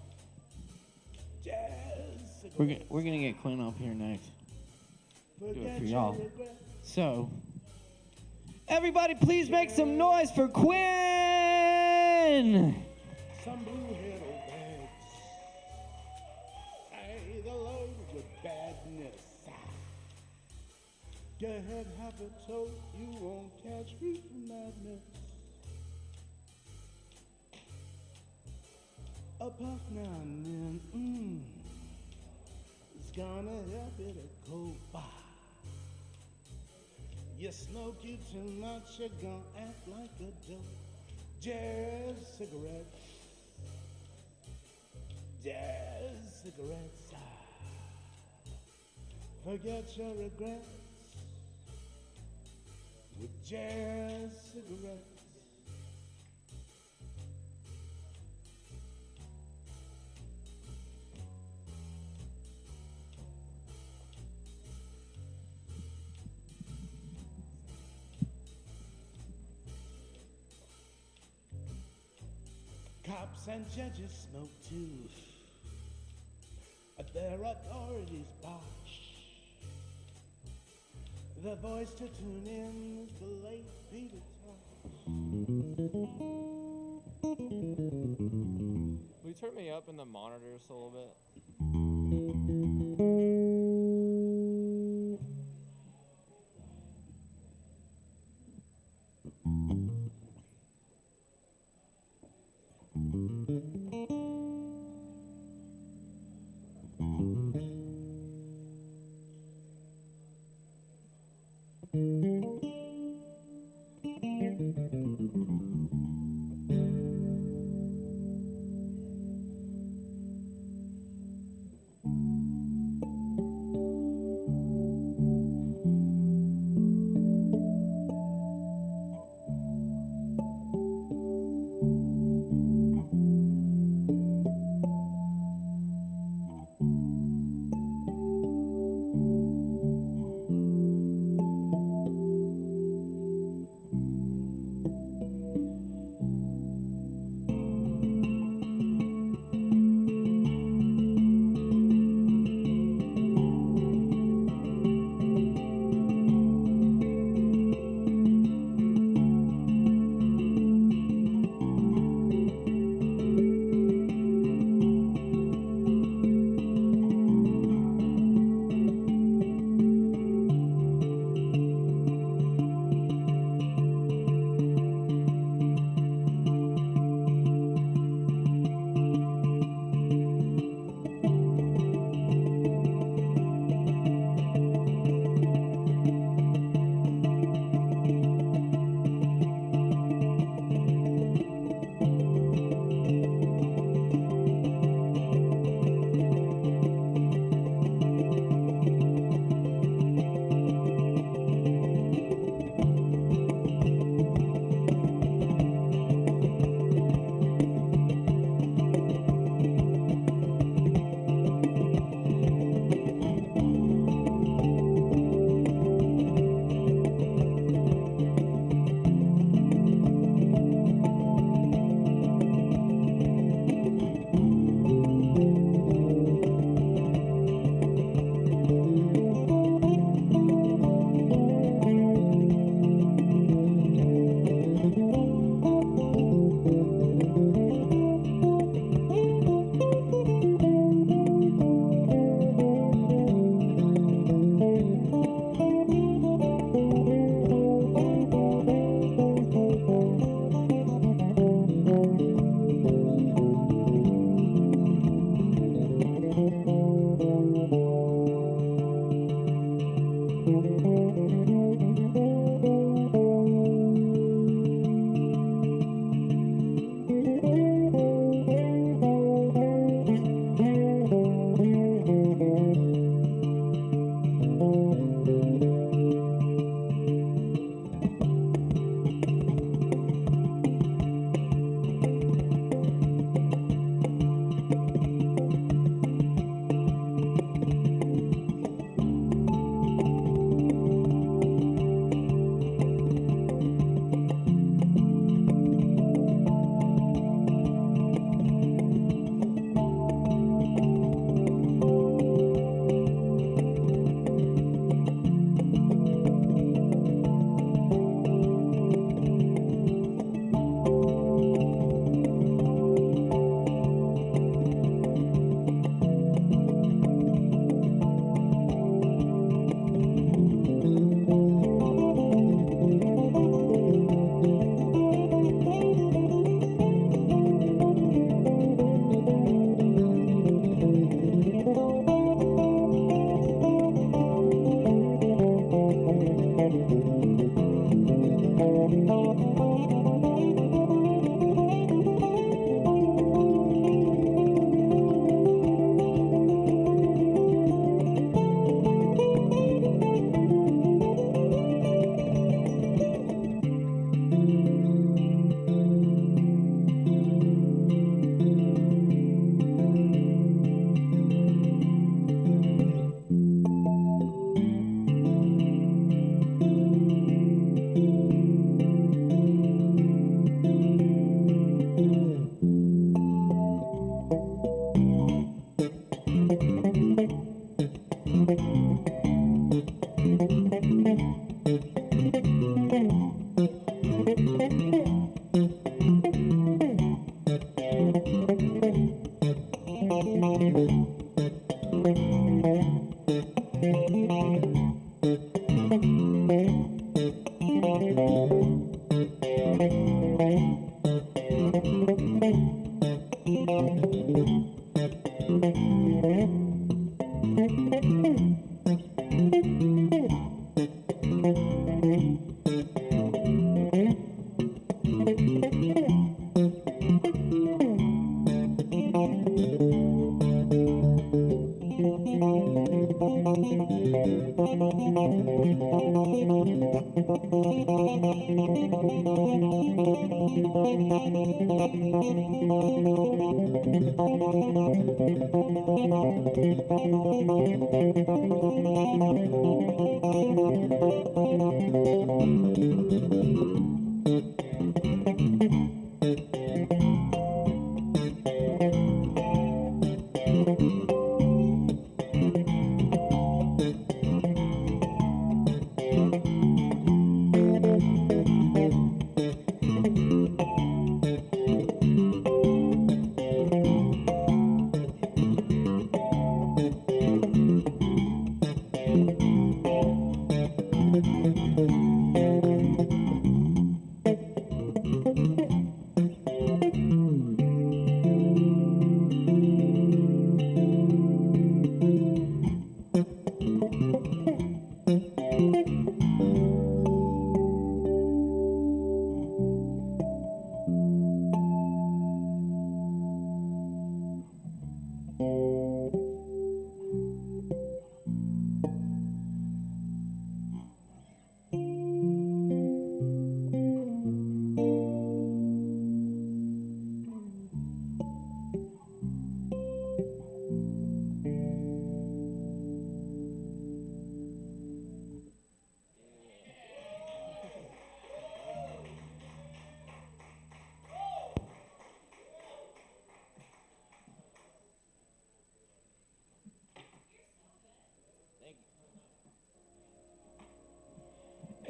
We're gonna get Quinn up here next. Do it for y'all. So, everybody, please make some noise for Quinn. Some blue-head old bags. Hey, the load with badness. Your head have a toe, you won't catch reef madness. A puff now and then, it's gonna help it to go by. You smoke you too much, you're gonna act like a dope. Jazz cigarettes, jazz cigarettes. Forget your regrets with jazz cigarettes. Cops and judges smoke too. Their authorities bosh. The voice to tune in is the late Peter Tosh. Will you turn me up in the monitors a little bit?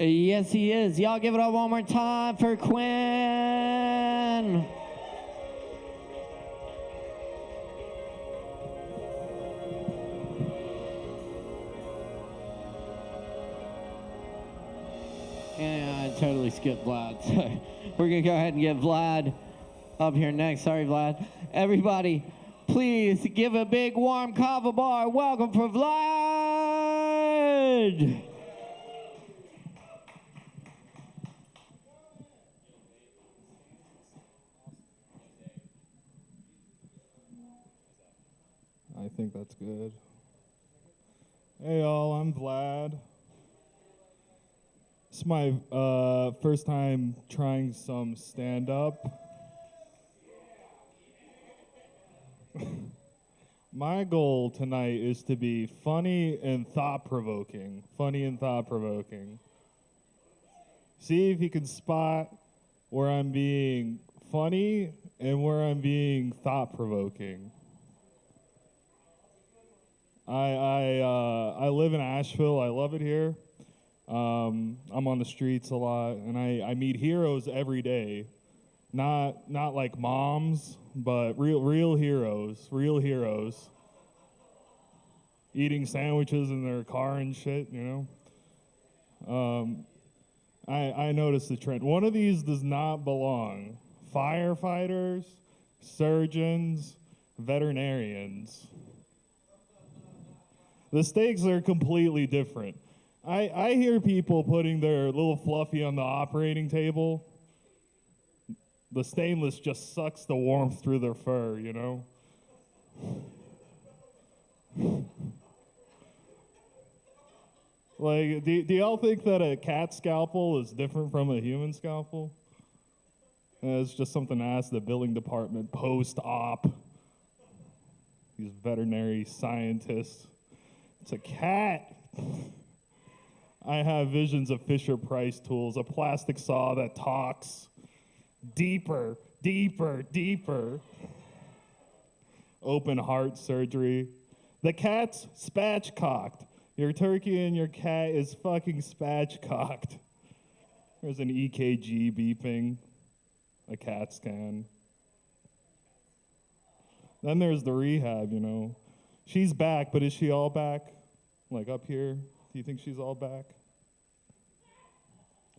Yes, he is. Y'all give it up one more time for Quinn. Yeah, I totally skipped Vlad. So we're going to go ahead and get Vlad up here next. Sorry, Vlad. Everybody, please give a big warm Kava bar welcome for Vlad. I think that's good. Hey y'all, I'm Vlad. It's my first time trying some stand-up. My goal tonight is to be funny and thought-provoking. Funny and thought-provoking. See if you can spot where I'm being funny and where I'm being thought-provoking. I live in Asheville. I love it here. I'm on the streets a lot, and I meet heroes every day. Not like moms, but real heroes. Real heroes. Eating sandwiches in their car and shit, you know. I noticed the trend. One of these does not belong. Firefighters, surgeons, veterinarians. The stakes are completely different. I hear people putting their little fluffy on the operating table. The stainless just sucks the warmth through their fur, you know? Like, do y'all think that a cat scalpel is different from a human scalpel? It's just something to ask the billing department post-op. These veterinary scientists. It's a cat. I have visions of Fisher-Price tools, a plastic saw that talks. Deeper, deeper, deeper. Open heart surgery. The cat's spatchcocked. Your turkey and your cat is fucking spatchcocked. There's an EKG beeping. A CAT scan. Then there's the rehab, you know. She's back, but is she all back? Like up here? Do you think she's all back?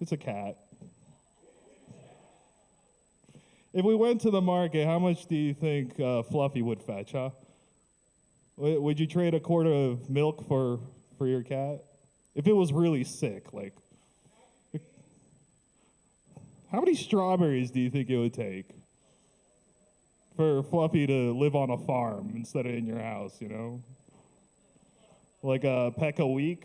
It's a cat. If we went to the market, how much do you think Fluffy would fetch, huh? Would you trade a quart of milk for your cat? If it was really sick, like, how many strawberries do you think it would take for Fluffy to live on a farm instead of in your house, you know? Like a peck a week?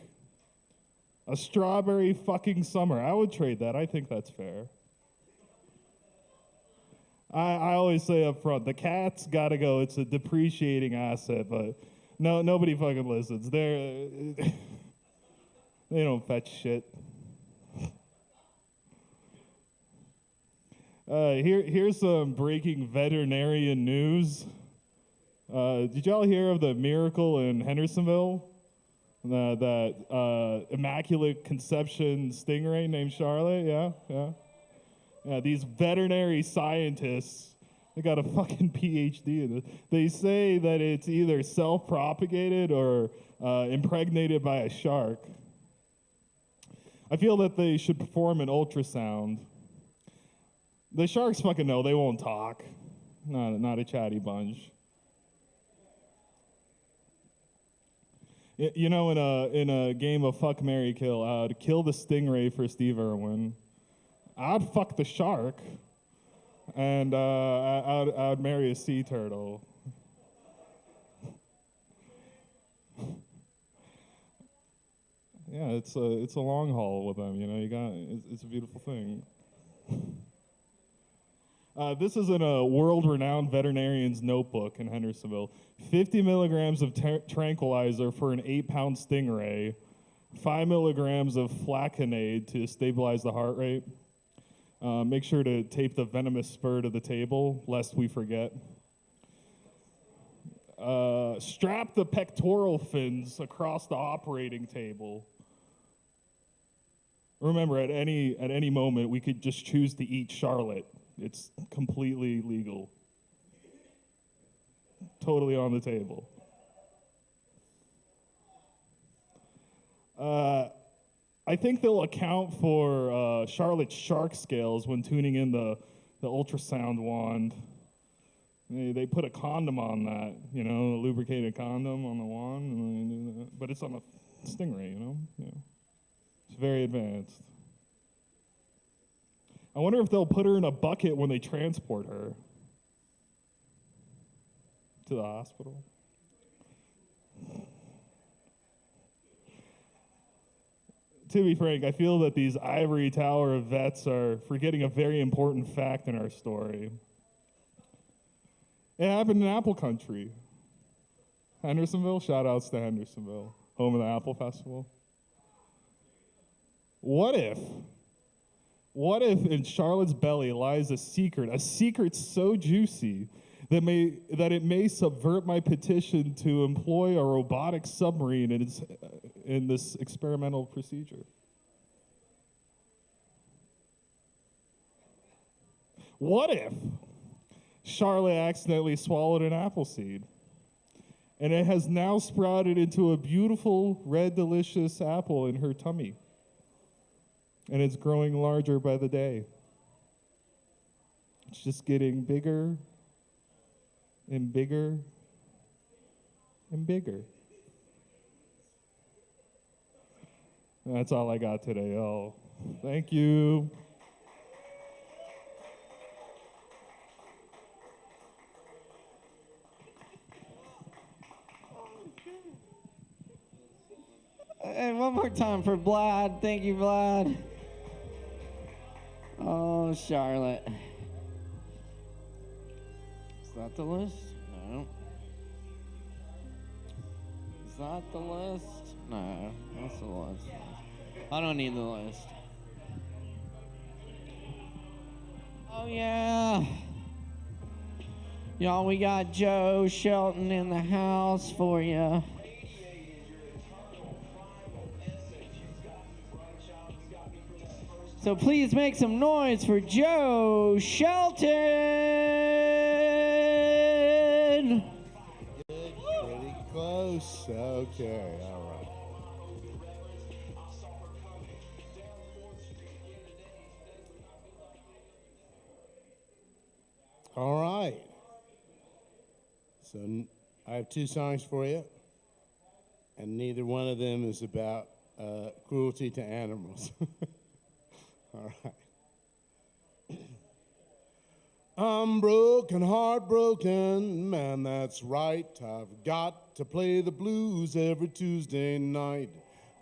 A strawberry fucking summer. I would trade that. I think that's fair. I always say up front, the cat's got to go. It's a depreciating asset, but nobody fucking listens. They don't fetch shit. Here's some breaking veterinarian news. Did y'all hear of the miracle in Hendersonville? That immaculate conception stingray named Charlotte? Yeah. These veterinary scientists, they got a fucking PhD in it. They say that it's either self-propagated or impregnated by a shark. I feel that they should perform an ultrasound. The sharks fucking know, they won't talk. Not a chatty bunch. You know, in a game of fuck, marry, kill, I'd kill the stingray for Steve Irwin. I'd fuck the shark, and I'd marry a sea turtle. Yeah, it's a long haul with them. You know, it's a beautiful thing. This is in a world-renowned veterinarian's notebook in Hendersonville. 50 milligrams of tranquilizer for an 8-pound stingray. 5 milligrams of flaconate to stabilize the heart rate. Make sure to tape the venomous spur to the table, lest we forget. Strap the pectoral fins across the operating table. Remember, at any moment, we could just choose to eat Charlotte. It's completely legal. Totally on the table. I think they'll account for Charlotte's shark scales when tuning in the ultrasound wand. They put a condom on that, you know, a lubricated condom on the wand, and they do that. But it's on a stingray, you know? Yeah. It's very advanced. I wonder if they'll put her in a bucket when they transport her to the hospital. To be frank, I feel that these ivory tower vets are forgetting a very important fact in our story. It happened in Apple Country. Hendersonville, shout outs to Hendersonville, home of the Apple Festival. What if in Charlotte's belly lies a secret so juicy that it may subvert my petition to employ a robotic submarine in this experimental procedure? What if Charlotte accidentally swallowed an apple seed, and it has now sprouted into a beautiful, red, delicious apple in her tummy, and it's growing larger by the day? It's just getting bigger and bigger and bigger. That's all I got today, y'all. Thank you. And one more time for Vlad. Thank you, Vlad. Oh, Charlotte. Is that the list? No. Is that the list? No, that's the list. I don't need the list. Oh, yeah. Y'all, we got Joe Shelton in the house for you. So please make some noise for Joe Shelton. Okay, all right. All right. So I have two songs for you, and neither one of them is about cruelty to animals. All right. I'm broken, heartbroken, man, that's right. I've got to play the blues every Tuesday night.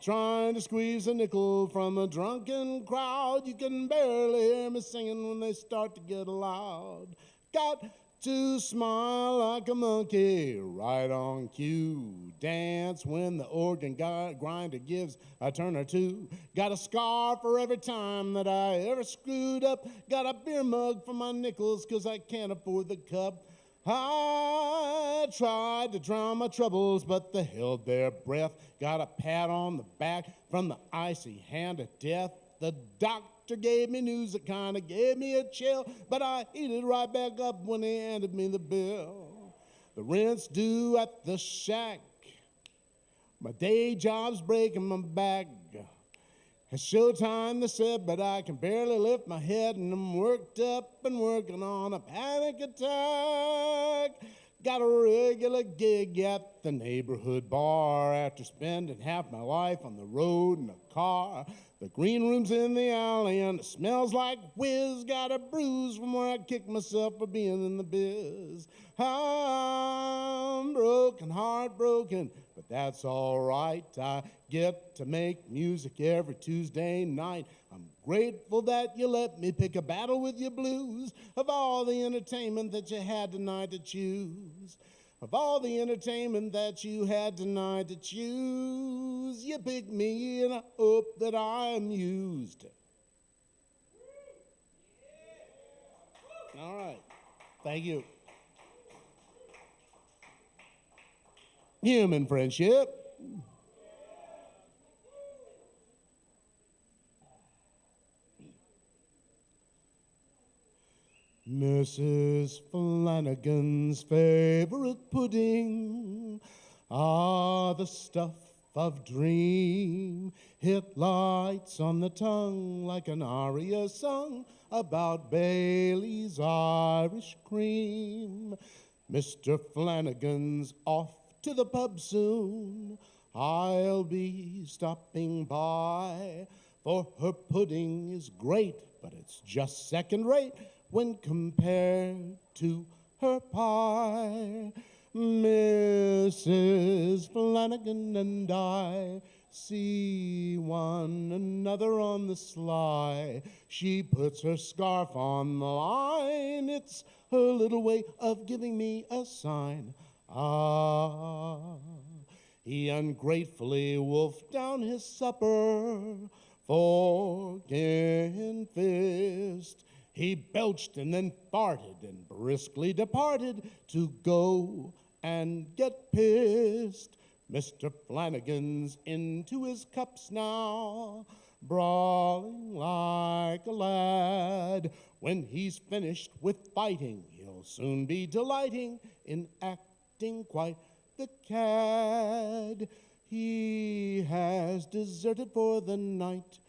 Trying to squeeze a nickel from a drunken crowd. You can barely hear me singing when they start to get loud. Got to smile like a monkey, right on cue. Dance when the organ grinder gives a turn or two. Got a scar for every time that I ever screwed up. Got a beer mug for my nickels 'cause I can't afford the cup. I tried to drown my troubles, but they held their breath. Got a pat on the back from the icy hand of death. The doctor gave me news that kind of gave me a chill, but I heated right back up when he handed me the bill. The rent's due at the shack. My day job's breaking my back. It's showtime, they said, but I can barely lift my head, and I'm worked up and working on a panic attack. Got a regular gig at the neighborhood bar after spending half my life on the road in a car. The green room's in the alley and it smells like whiz. Got a bruise from where I kicked myself for being in the biz. I'm broken, heartbroken, but that's all right. I get to make music every Tuesday night. I'm grateful that you let me pick a battle with your blues. Of all the entertainment that you had tonight to choose, of all the entertainment that you had tonight to choose, you picked me and I hope that I'm used. All right, thank you. Human friendship. Mrs. Flanagan's favorite pudding are the stuff of dream. Hit lights on the tongue like an aria sung about Bailey's Irish cream. Mr. Flanagan's off to the pub soon. I'll be stopping by, for her pudding is great, but it's just second rate when compared to her pie. Mrs. Flanagan and I see one another on the sly. She puts her scarf on the line. It's her little way of giving me a sign. Ah, he ungratefully wolfed down his supper, fork and fist. He belched and then farted and briskly departed to go and get pissed. Mr. Flanagan's into his cups now, brawling like a lad. When he's finished with fighting, he'll soon be delighting in acting quite the cad. He has deserted for the night.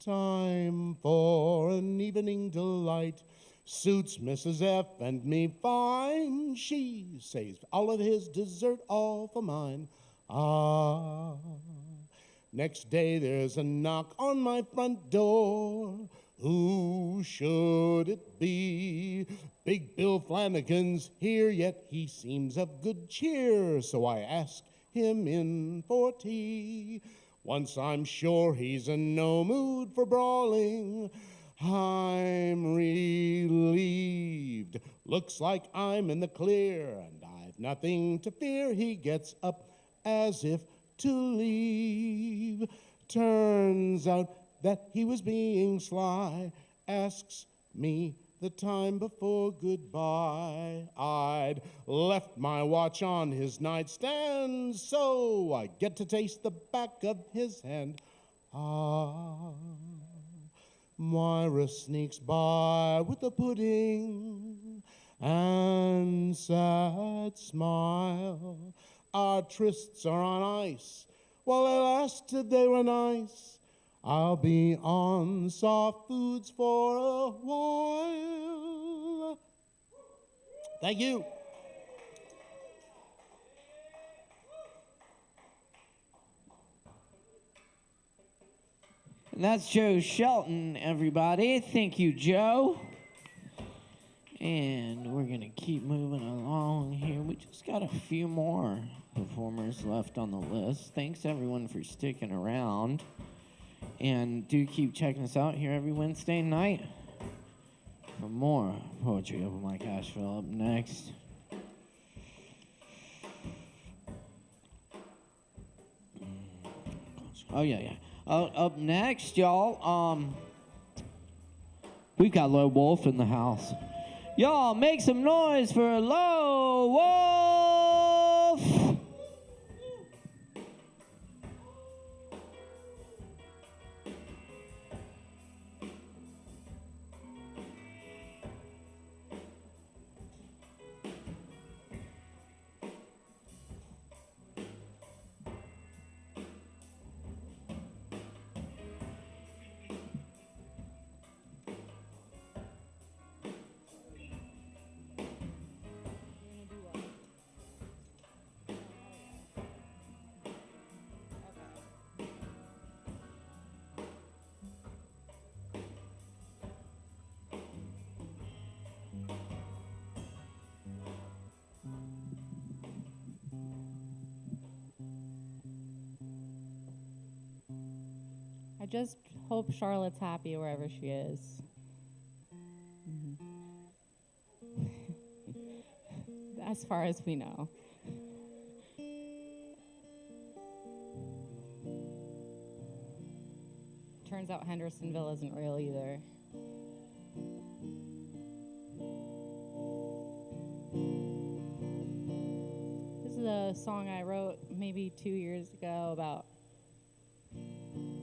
Time for an evening delight. Suits Mrs. F and me fine. She saves all of his dessert, all for mine. Ah, next day there's a knock on my front door. Who should it be? Big Bill Flanagan's here, yet he seems of good cheer, so I ask him in for tea. Once I'm sure he's in no mood for brawling, I'm relieved. Looks like I'm in the clear, and I've nothing to fear. He gets up as if to leave. Turns out that he was being sly, asks me the time before goodbye. I'd left my watch on his nightstand, so I get to taste the back of his hand. Ah, Moira sneaks by with the pudding and sad smile. our trysts are on ice. While they lasted, they were nice. I'll be on soft foods for a while. Thank you. And that's Joe Shelton, everybody. Thank you, Joe. And we're going to keep moving along here. We just got a few more performers left on the list. Thanks, everyone, for sticking around. And do keep checking us out here every Wednesday night for more Poetry Open Mic Asheville. Up next. Oh, yeah. Up next, y'all, we've got Low Wolf in the house. Y'all, make some noise for Low Wolf! I just hope Charlotte's happy wherever she is. As far as we know. Turns out Hendersonville isn't real either. This is a song I wrote maybe 2 years ago about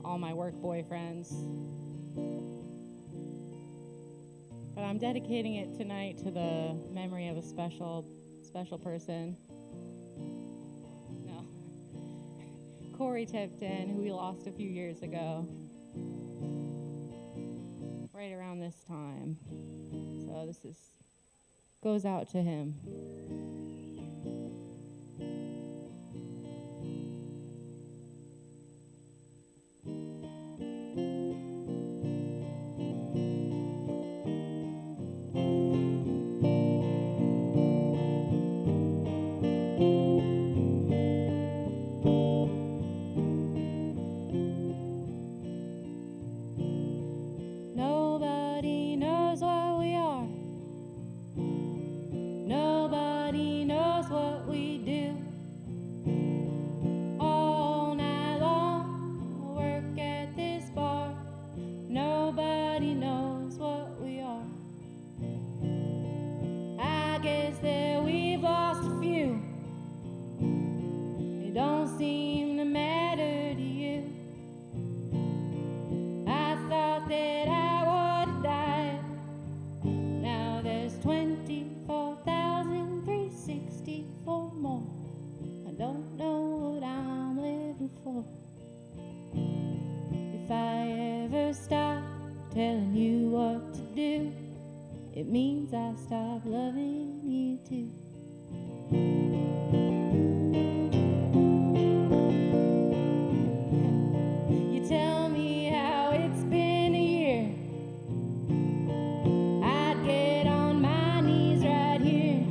all my work boyfriends. But I'm dedicating it tonight to the memory of a special person. No. Corey Tipton, who we lost a few years ago. Right around this time. So this goes out to him. Nobody knows what we are. Nobody knows what we do. All night long, I work at this bar. Nobody knows what we are. I guess that we've lost a few. It don't seem to matter to you. I thought that I would have died. Now there's 24,364 more. I don't know what I'm living for. If I ever stop telling you what to do, it means I stop loving you too. You tell me how it's been a year. I'd get on my knees right here.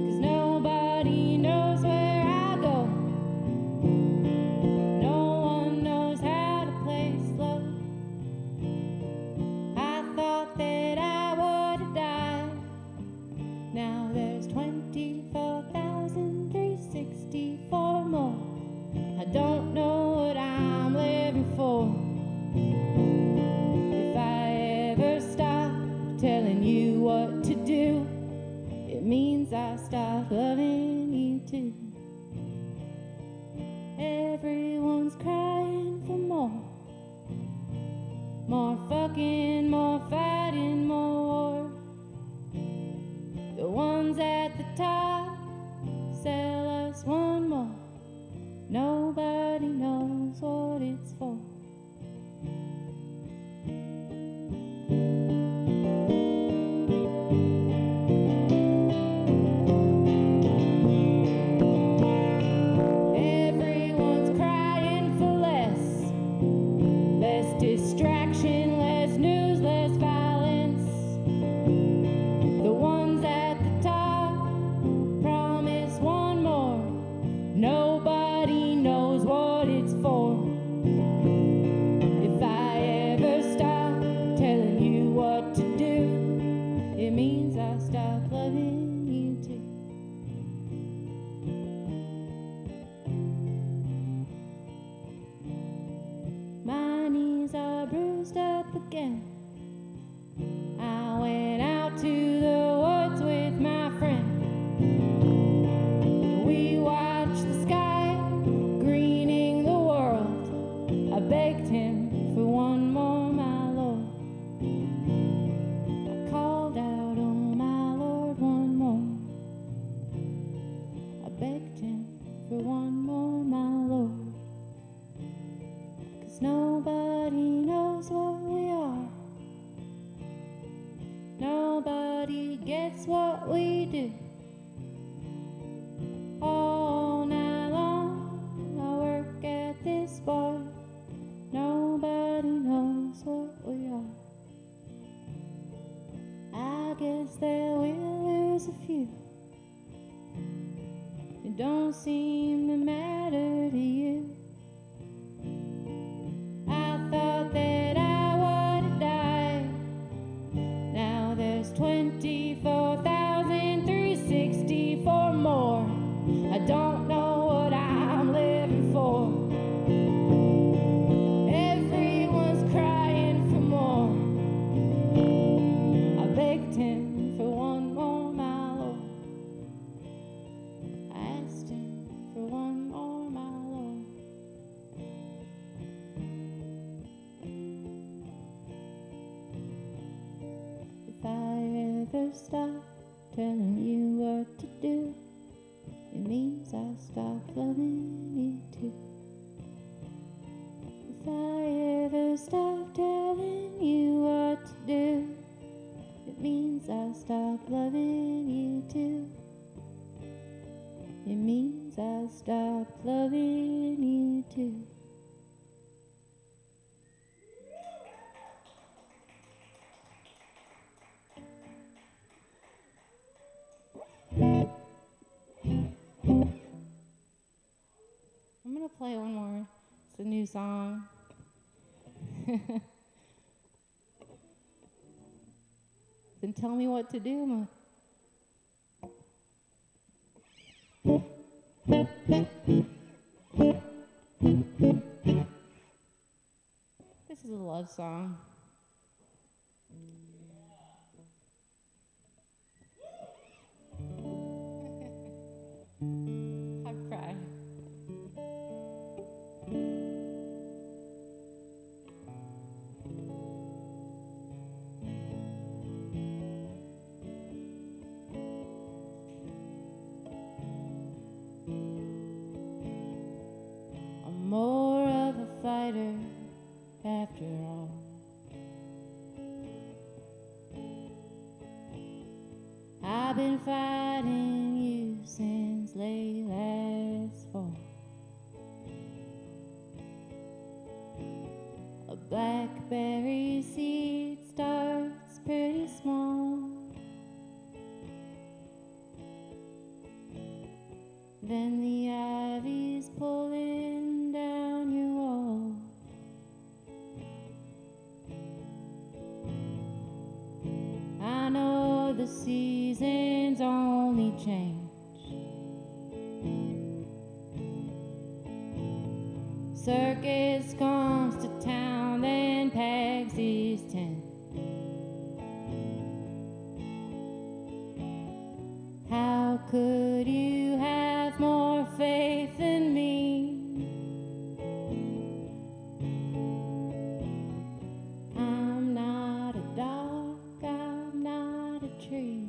'Cause nobody knows where I go. No one knows how to play slow. I thought that I would have died. Now there's 24,364 more. I don't know what I'm living for. If I ever stop telling you what to do, it means I stop loving you too. Everyone's crying for more. More fucking, more fighting, more war. The ones at the top sell just one more. Nobody knows what it's for. Everyone's crying for less. Less distraction, less news, less violence. The ones at the top promise one more. Nobody knows what it's for. If I ever stop telling you what to do, it means I stop loving you too. My knees are bruised up again. I went out to the woods with my friend. We watched the sky greening the world. I begged him for one more, my Lord. I called out, oh my Lord, one more. I begged him for one more, my Lord. 'Cause nobody knows what we are. Nobody gets what we do. All night long, I work at this bar. Nobody knows what we are. I guess that we'll lose a few. It don't seem to matter to you. I thought that I would have died. Now there's 24,364 more. I don't know what I'm living for. Everyone's crying for more. I begged him for one more, my Lord. I asked him for one more, my Lord. If I ever stop telling you what to do, it means I stop loving you too. If I ever stop telling you what to do, it means I stop loving you too. It means I stop loving you too. I'm gonna play one more. It's a new song. Then tell me what to do, Ma. This is a love song. I've cried. I'm more of a fighter after all. I've been fighting you since late last fall. A blackberry seed starts pretty small. Then the ivy's pulling down your wall. I know the seasons only change. Circus comes to town, then pegs his tent. How could you have more faith in me? I'm not a dog, I'm not a tree.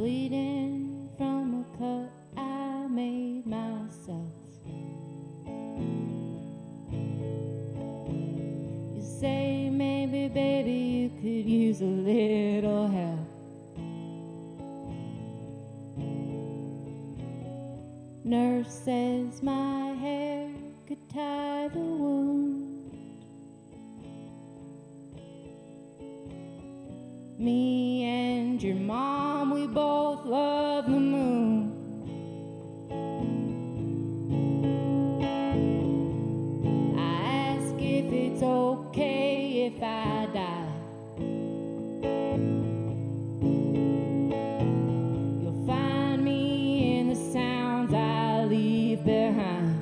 bleeding from a cut I made myself. You say maybe, baby, you could use a little help. Nurse says my hair could tie the wound. Me and your mom, we both love the moon. I ask if it's okay if I die. You'll find me in the sounds I leave behind.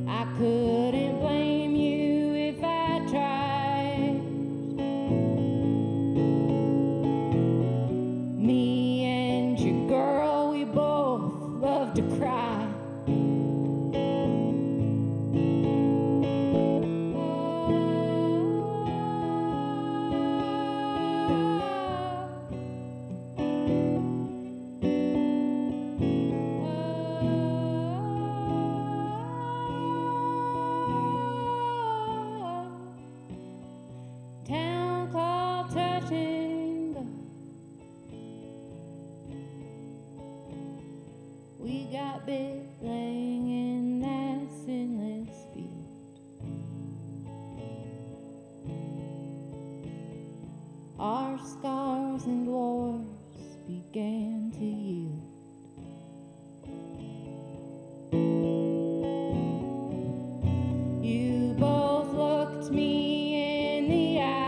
I couldn't blame you if I tried. Me and your girl, we both love to cry. Town called touch and go. We got bit laying in that sinless field. Our scars and wars began to yield. You both looked me in the eye.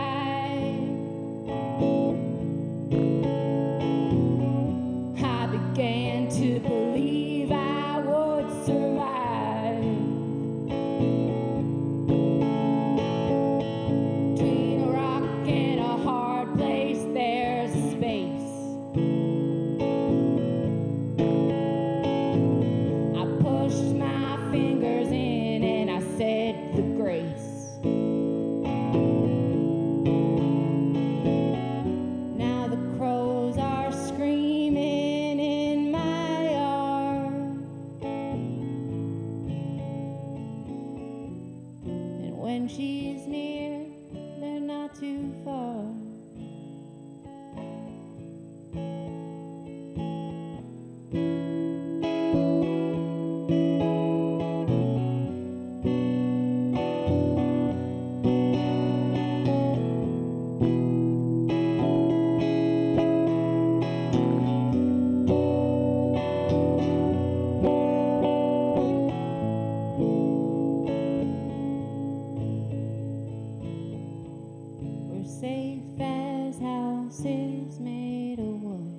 I began to believe I would survive. Between a rock and a hard place, there's a space. I pushed my fingers in and I said the grace. Now the crows are screaming in my yard. And when she's near, they're not too far. We're safe as houses made of wood.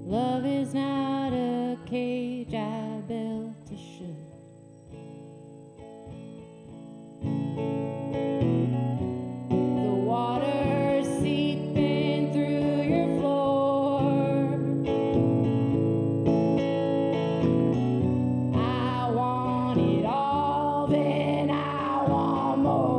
Love is not a cage I built to should. The water's seeping through your floor. I want it all, then I want more.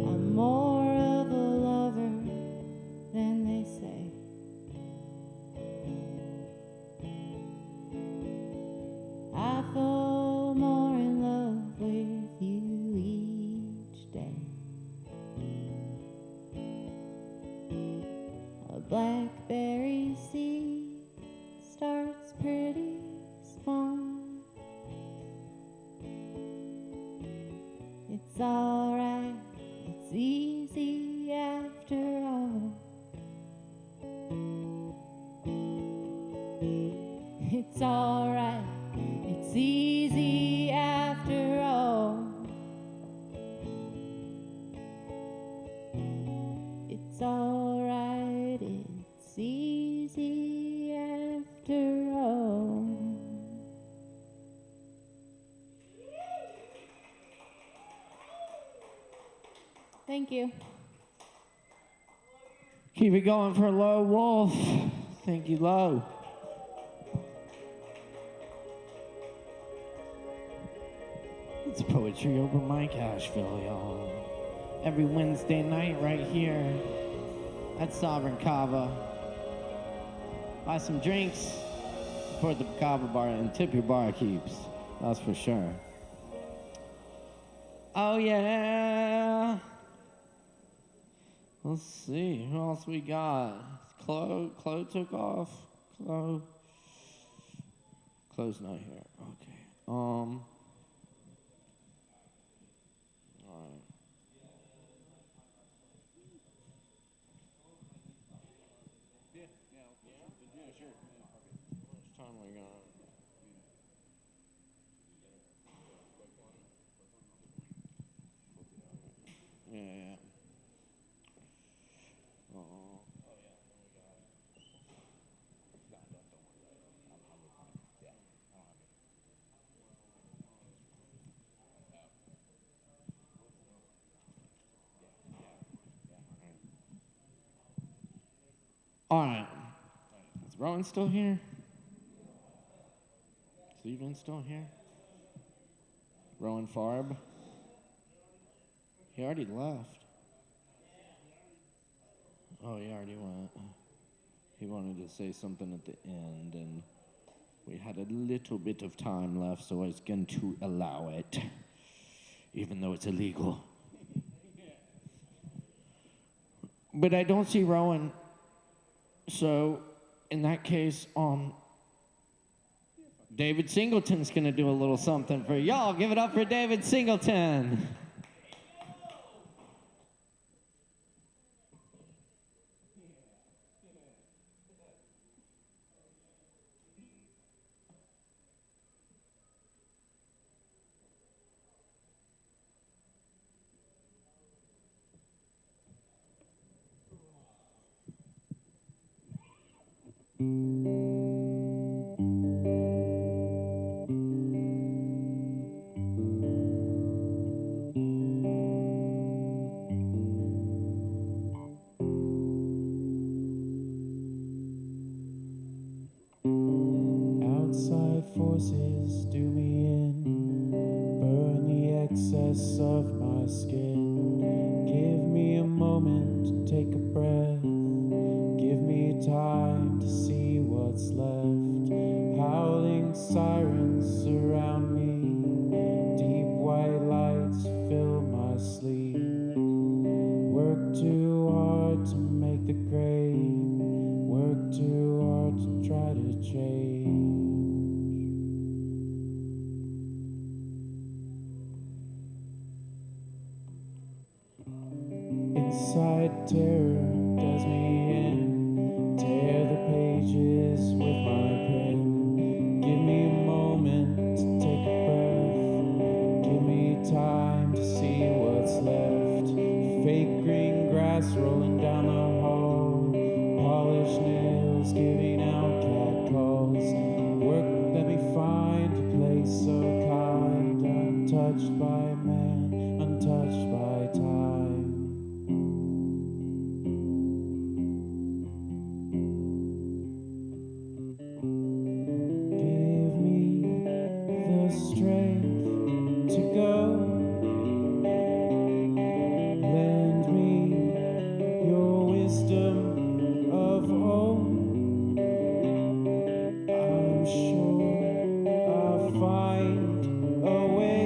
I'm more of a lover than they say. I fall more in love with you each day. A blackberry seed starts pretty small. It's alright, it's easy after all. It's alright, it's easy after all. It's alright, it's easy after all. Thank you. Keep it going for Low Wolf. Thank you, Low. It's Poetry Open Mic Asheville, y'all. Every Wednesday night right here at Sovereign Kava. Buy some drinks, support the Kava bar, and tip your barkeeps. That's for sure. Oh, yeah. Let's see, who else we got? Chloe took off. Chloe's not here. Okay. All right. Yeah, sure. How much time we got? Yeah. All right. Is Rowan still here? Steven still here? Rowan Farb? He already left. Oh, he already went. He wanted to say something at the end, and we had a little bit of time left, so I was going to allow it, even though it's illegal. But I don't see Rowan, so in that case, David Singleton's going to do a little something for y'all. Give it up for David Singleton. Outside forces do me in, burn the excess of my skin. Give me a moment to take a breath, give me time to see what's left. Howling sirens surround me, deep white lights fill my sleep. Work too hard to make the grade, work too hard to try to change. Inside terror does me in, tear the pages with my pen. Give me a moment to take a breath, give me time to see what's left. Fake green grass rolling down the hall, polished nails giving out cat calls. Work, let me find a place so kind, untouched by man, untouched by time. Give me the strength to go. Lend me your wisdom of old. I'm sure I'll find a way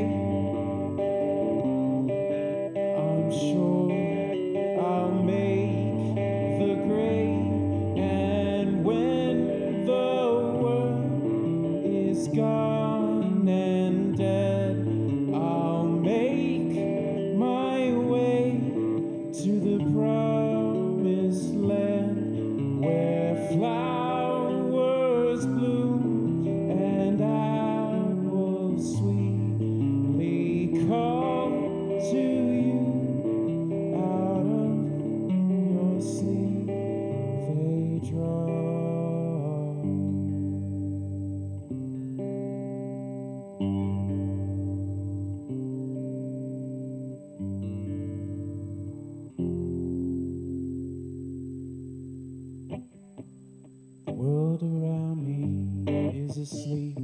asleep.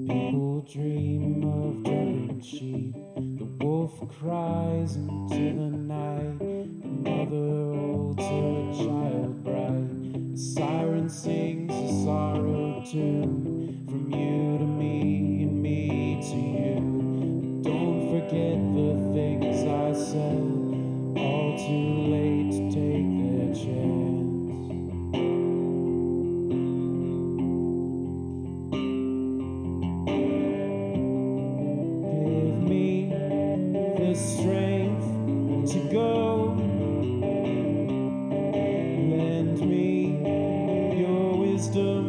People dream of jumping sheep. The wolf cries into the night. The mother holds her child bright. The siren sings a sorrow tune. From you to me and me to you. But don't forget the things I said. All too late to take their chance. Give me the strength to go. Lend me your wisdom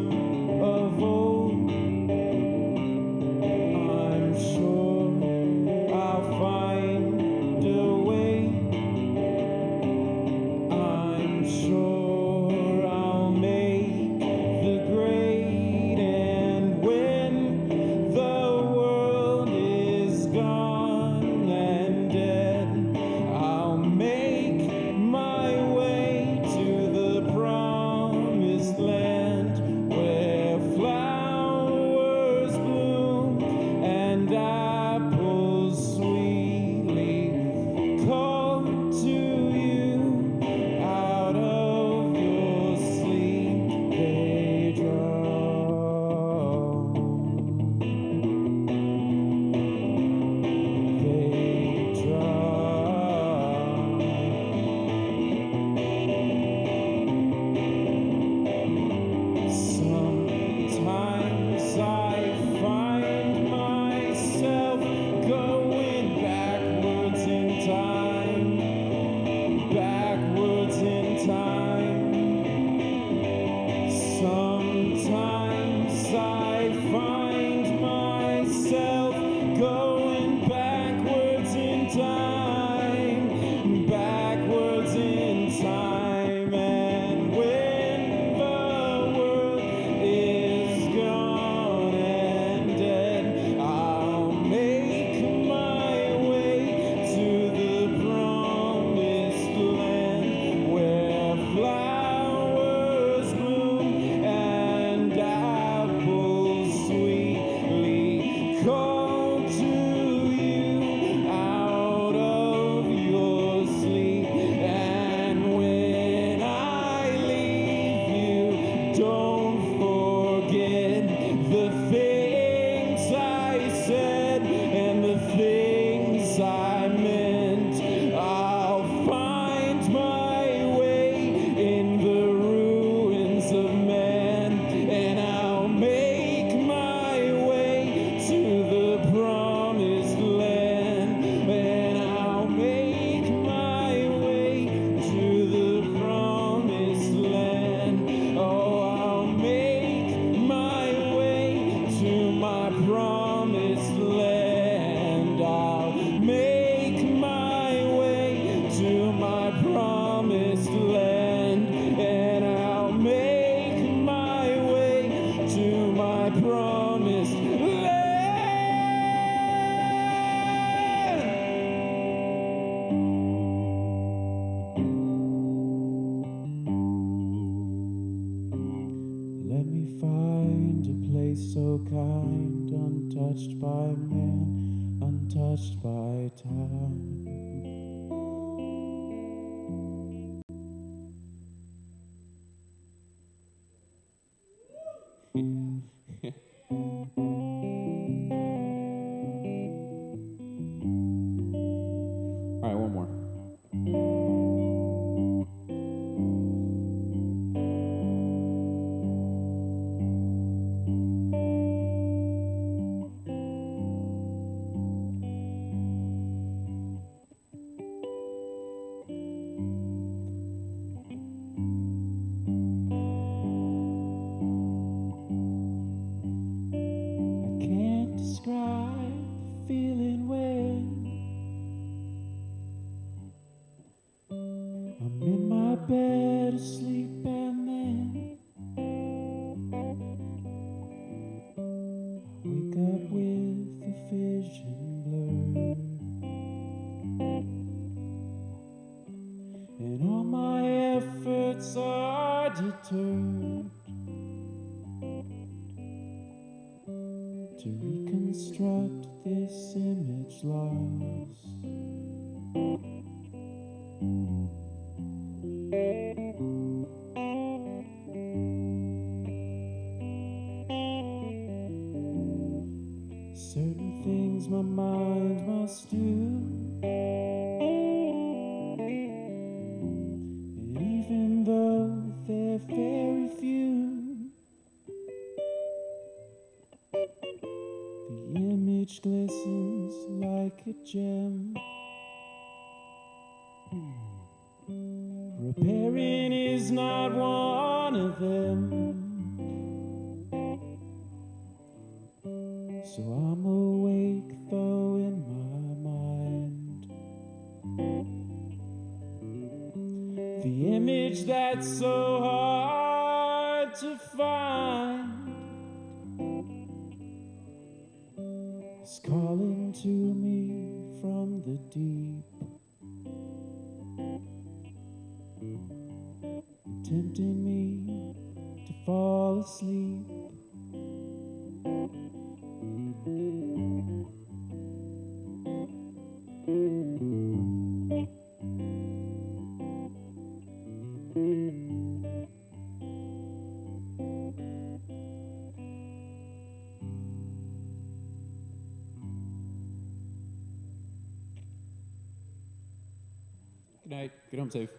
of old. I'm sure I'll find a way. I'm sure I'll make the grade. And when the world is gone and dead, I'll make my way to the promised land where flowers bloom and apples sweetly call to you. Out of your sleep they drown. They drown. Sometimes I find myself going backwards in time. Backwards in time. Sometimes I find myself going backwards in time. Backwards in time. And when the world is gone and dead, I'll make my way to the promised land where flowers bloom and apples sweetly call to you. Out of your sleep. And when I leave you, don't forget the things I said and the things I meant. I'll find my way in the ruins of man, and I'll make my way to the promised land, and I'll make my way to the promised land. Oh, I'll make my way to my promised land. I'll make my way to my promised land, and I'll make my way to my promised land. Let me find a place so kind, untouched by man, untouched by time. All right, one more. I can't describe the feeling when I'm in my bed asleep and then I wake up with the vision blurred, and all my efforts are deterred. to reconstruct this image lost. Certain things my mind must do, and even though they're very few, the image glistens like a gem. Repairing is not one of them. So I'm awake though in my mind. The image that's so hard to find is calling to me from the deep, tempting me to fall asleep. Good night. Get home safe.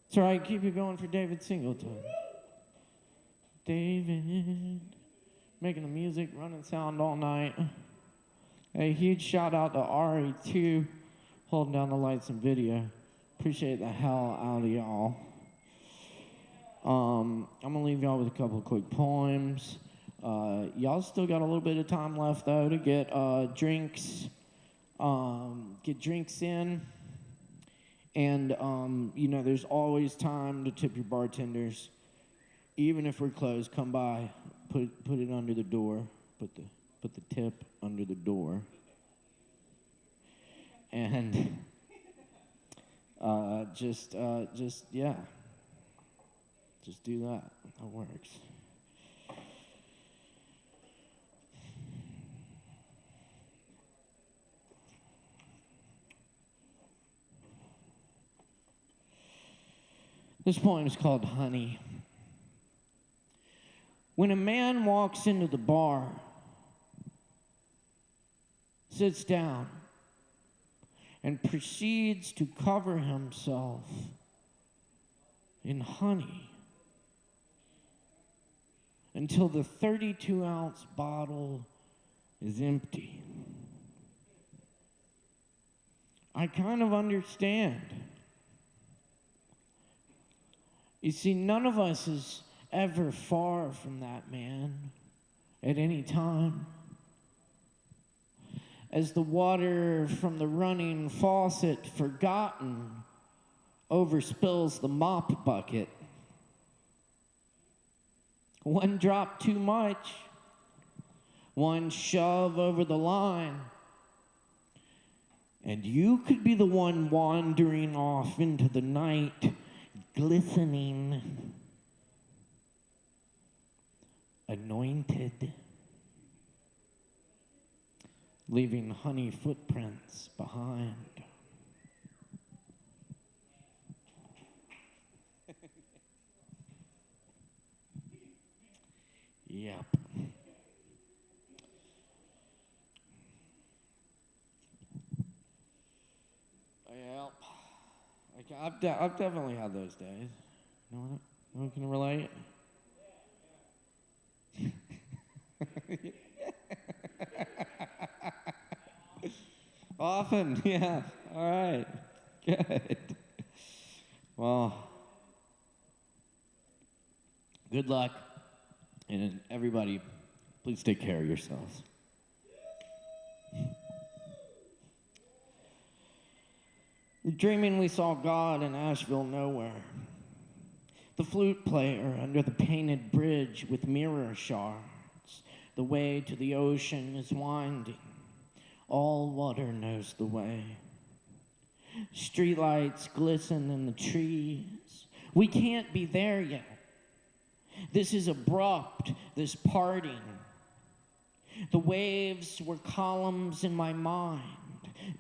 It's all right, keep it going for David Singleton. David, making the music, running sound all night. A huge shout out to Ari, too, holding down the lights and video. Appreciate the hell out of y'all. I'm gonna leave y'all with a couple of quick poems. Y'all still got a little bit of time left, though, to get drinks in. And, there's always time to tip your bartenders. Even if we're closed, come by, put it under the door, put the tip under the door. And just do that. That works. This poem is called Honey. When a man walks into the bar, sits down, and proceeds to cover himself in honey until the 32-ounce bottle is empty, I kind of understand. You see, none of us is ever far from that man at any time. As the water from the running faucet, forgotten, overspills the mop bucket. One drop too much, one shove over the line, and you could be the one wandering off into the night, glistening, anointed, leaving honey footprints behind. Yep. Yep. I've definitely had those days. You know what? No one can relate. Often, yeah. All right. Good. Well, good luck. And everybody, please take care of yourselves. Dreaming we saw God in Asheville nowhere. The flute player under the painted bridge with mirror shards. The way to the ocean is winding. All water knows the way. Streetlights glisten in the trees. We can't be there yet. This is abrupt, this parting. The waves were columns in my mind.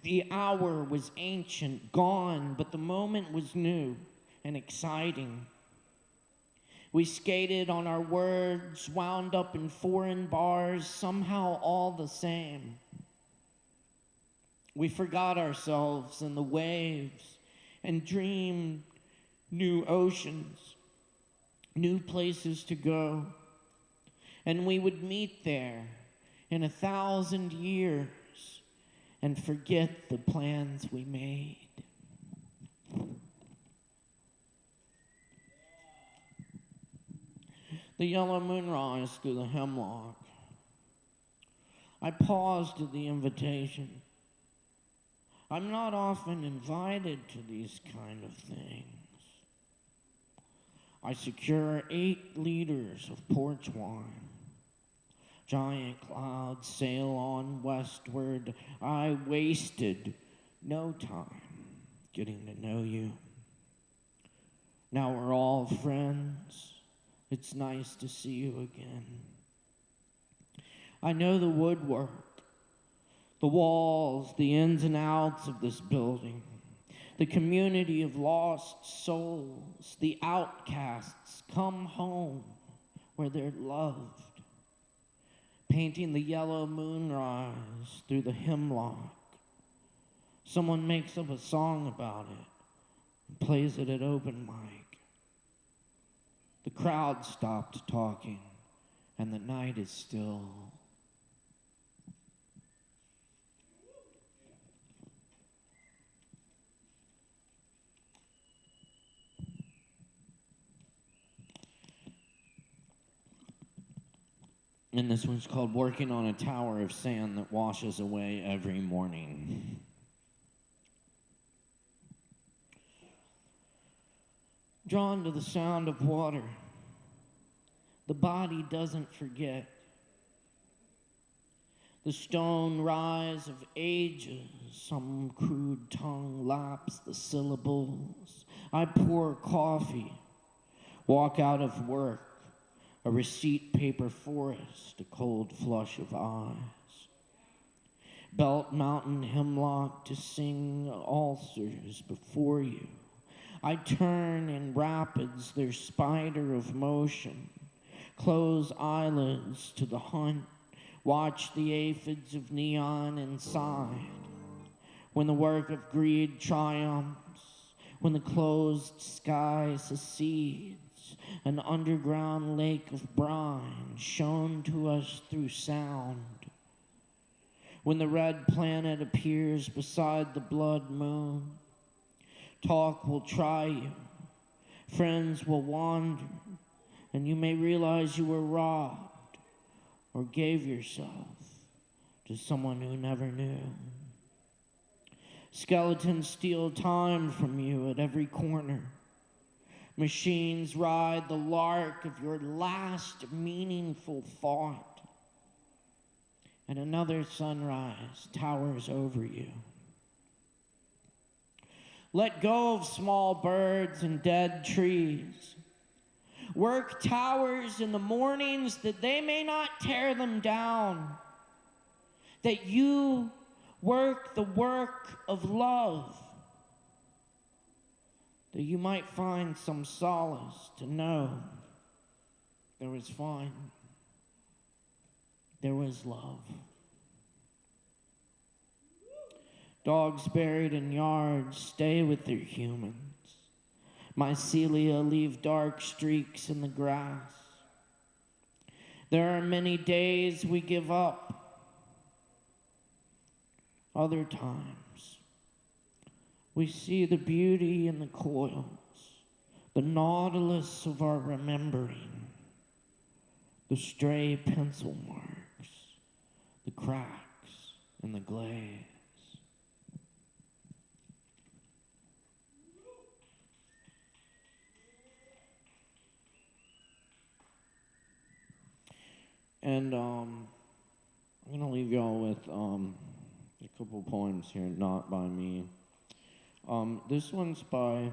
The hour was ancient, gone, but the moment was new and exciting. We skated on our words, wound up in foreign bars, somehow all the same. We forgot ourselves in the waves and dreamed new oceans, new places to go. And we would meet there in 1,000 years and forget the plans we made. The yellow moon rise through the hemlock. I paused at the invitation. I'm not often invited to these kind of things. I secure 8 liters of porch wine. Giant clouds sail on westward. I wasted no time getting to know you. Now we're all friends. It's nice to see you again. I know the woodwork, the walls, the ins and outs of this building, the community of lost souls, the outcasts come home where they're loved. Painting the yellow moonrise through the hemlock. Someone makes up a song about it and plays it at open mic. The crowd stopped talking, and the night is still. And this one's called Working on a Tower of Sand That Washes Away Every Morning. Drawn to the sound of water, the body doesn't forget. The stone rise of ages, some crude tongue laps the syllables. I pour coffee, walk out of work, a receipt paper forest, a cold flush of eyes. Belt mountain hemlock to sing ulcers before you. I turn in rapids, their spider of motion. Close eyelids to the hunt. Watch the aphids of neon inside. When the work of greed triumphs, when the closed sky secedes, an underground lake of brine shown to us through sound. When the red planet appears beside the blood moon, talk will try you, friends will wander, and you may realize you were robbed or gave yourself to someone who never knew. Skeletons steal time from you at every corner. Machines ride the lark of your last meaningful thought. And another sunrise towers over you. Let go of small birds and dead trees. Work towers in the mornings that they may not tear them down. That you work the work of love. That you might find some solace to know there was fun. There was love. Dogs buried in yards stay with their humans. Mycelia leave dark streaks in the grass. There are many days we give up. Other times, we see the beauty in the coils, the nautilus of our remembering, the stray pencil marks, the cracks in the glaze. And I'm going to leave y'all with a couple poems here, not by me. This one's by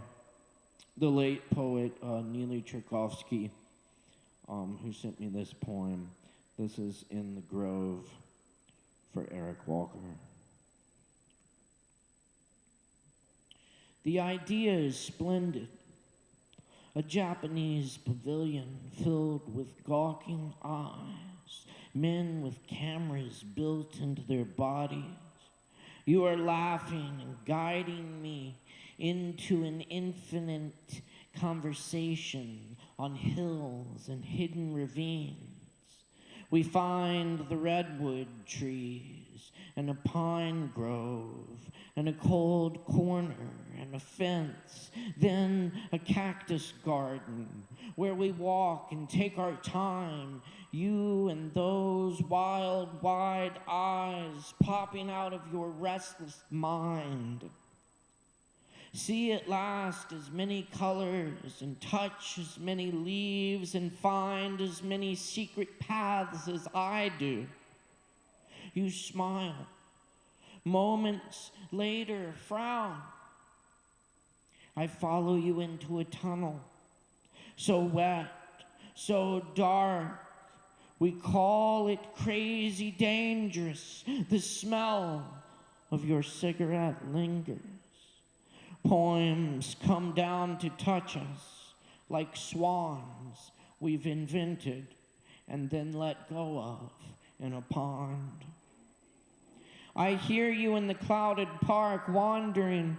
the late poet Neely Tchaikovsky, who sent me this poem. This is In the Grove for Eric Walker. The idea is splendid. A Japanese pavilion filled with gawking eyes, men with cameras built into their bodies. You are laughing and guiding me into an infinite conversation on hills and hidden ravines. We find the redwood trees and a pine grove and a cold corner and a fence, then a cactus garden where we walk and take our time, you and those wild, wide eyes popping out of your restless mind. See at last as many colors and touch as many leaves and find as many secret paths as I do. You smile. Moments later, frown. I follow you into a tunnel, so wet, so dark. We call it crazy dangerous. The smell of your cigarette lingers. Poems come down to touch us like swans we've invented and then let go of in a pond. I hear you in the clouded park wondering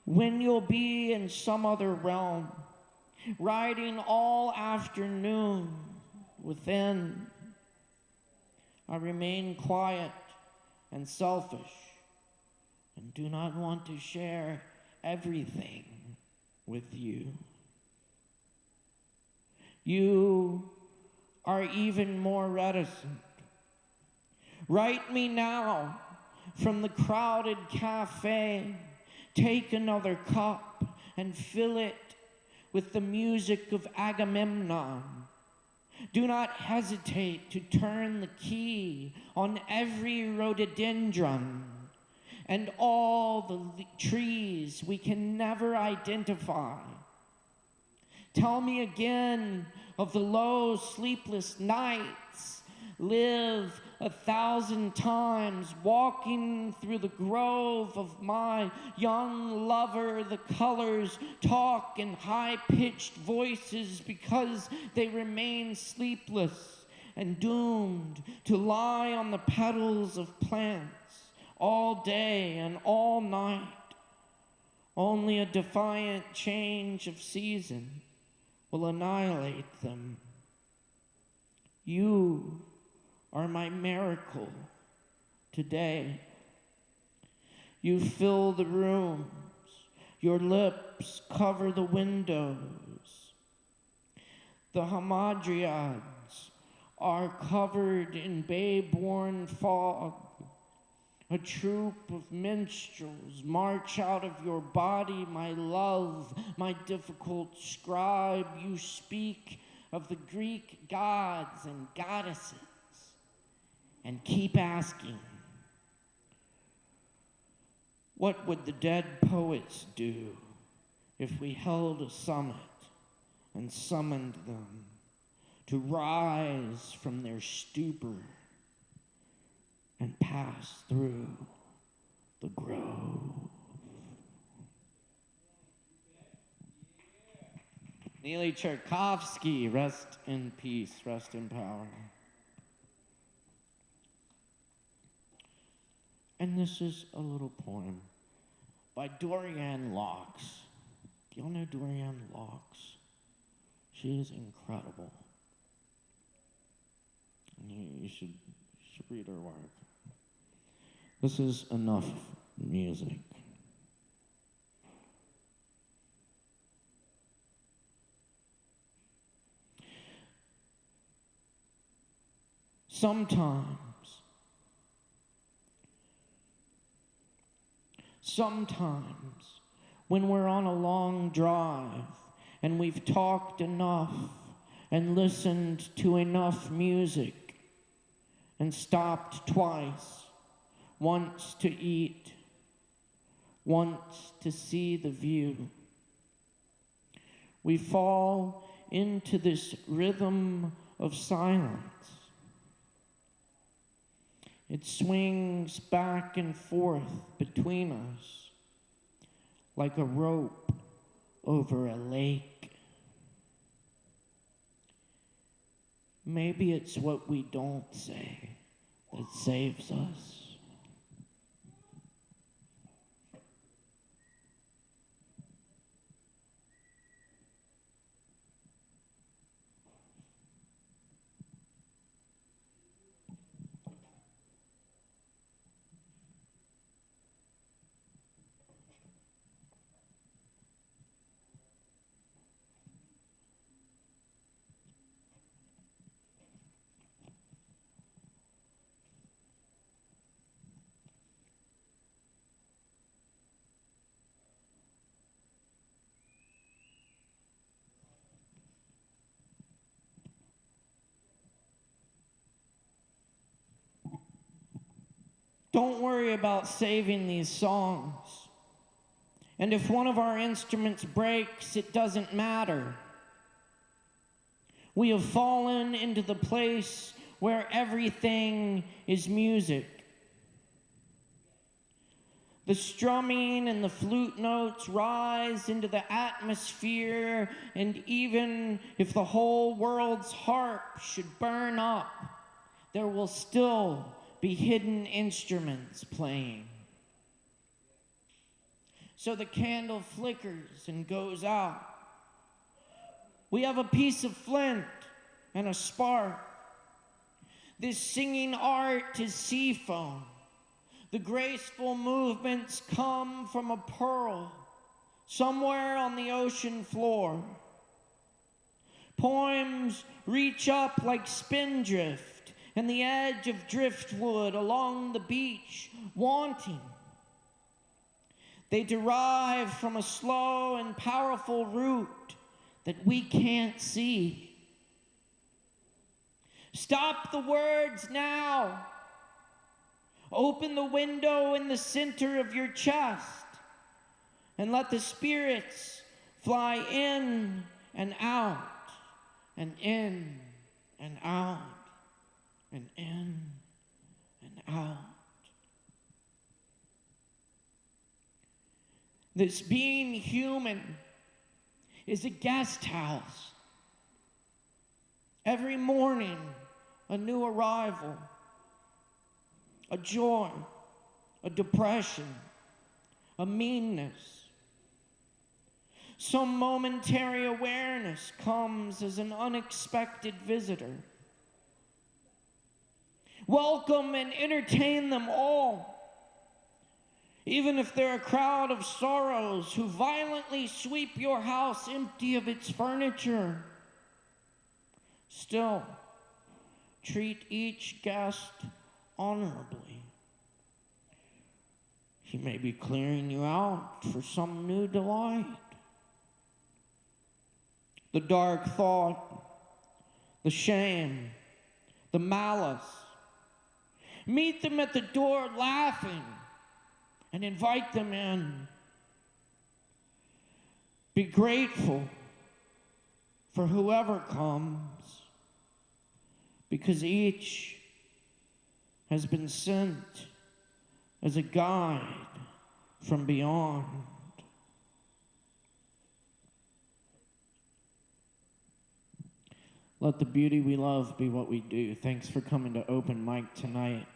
when you'll be in some other realm, riding all afternoon within. I remain quiet and selfish and do not want to share everything with you. You are even more reticent. Write me now from the crowded cafe. Take another cup and fill it with the music of Agamemnon. Do not hesitate to turn the key on every rhododendron and all the trees we can never identify. Tell me again of the low, sleepless nights. Live 1,000 times walking through the grove of my young lover. The colors talk in high-pitched voices because they remain sleepless and doomed to lie on the petals of plants all day and all night. Only a defiant change of season will annihilate them. You are my miracle today. You fill the rooms. Your lips cover the windows. The hamadryads are covered in bay-born fog. A troop of minstrels march out of your body, my love, my difficult scribe. You speak of the Greek gods and goddesses and keep asking, what would the dead poets do if we held a summit and summoned them to rise from their stupor and pass through the grove? Neely Tchaikovsky, rest in peace, rest in power. And this is a little poem by Dorianne Locks. Do y'all know Dorianne Locks? She is incredible. And you should read her work. This is enough music. Sometimes, when we're on a long drive and we've talked enough and listened to enough music and stopped twice, once to eat, wants to see the view. We fall into this rhythm of silence. It swings back and forth between us like a rope over a lake. Maybe it's what we don't say that saves us. Don't worry about saving these songs. And if one of our instruments breaks, it doesn't matter. We have fallen into the place where everything is music. The strumming and the flute notes rise into the atmosphere, and even if the whole world's harp should burn up, there will still be hidden instruments playing. So the candle flickers and goes out. We have a piece of flint and a spark. This singing art is sea foam. The graceful movements come from a pearl somewhere on the ocean floor. Poems reach up like spindrift and the edge of driftwood along the beach, wanting. They derive from a slow and powerful root that we can't see. Stop the words now. Open the window in the center of your chest and let the spirits fly in and out, and in and out, and in and out. This being human is a guest house. Every morning, a new arrival, a joy, a depression, a meanness. Some momentary awareness comes as an unexpected visitor. Welcome and entertain them all, even if they're a crowd of sorrows who violently sweep your house empty of its furniture. Still, treat each guest honorably. He may be clearing you out for some new delight. The dark thought, the shame, the malice. Meet them at the door laughing and invite them in. Be grateful for whoever comes, because each has been sent as a guide from beyond. Let the beauty we love be what we do. Thanks for coming to open mic tonight.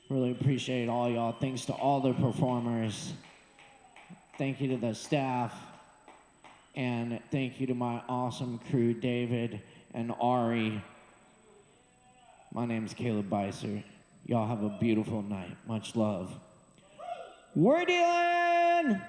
Really appreciate all y'all. Thanks to all the performers. Thank you to the staff. And thank you to my awesome crew, David and Ari. My name's Caleb Beissert. Y'all have a beautiful night. Much love. We're dealing!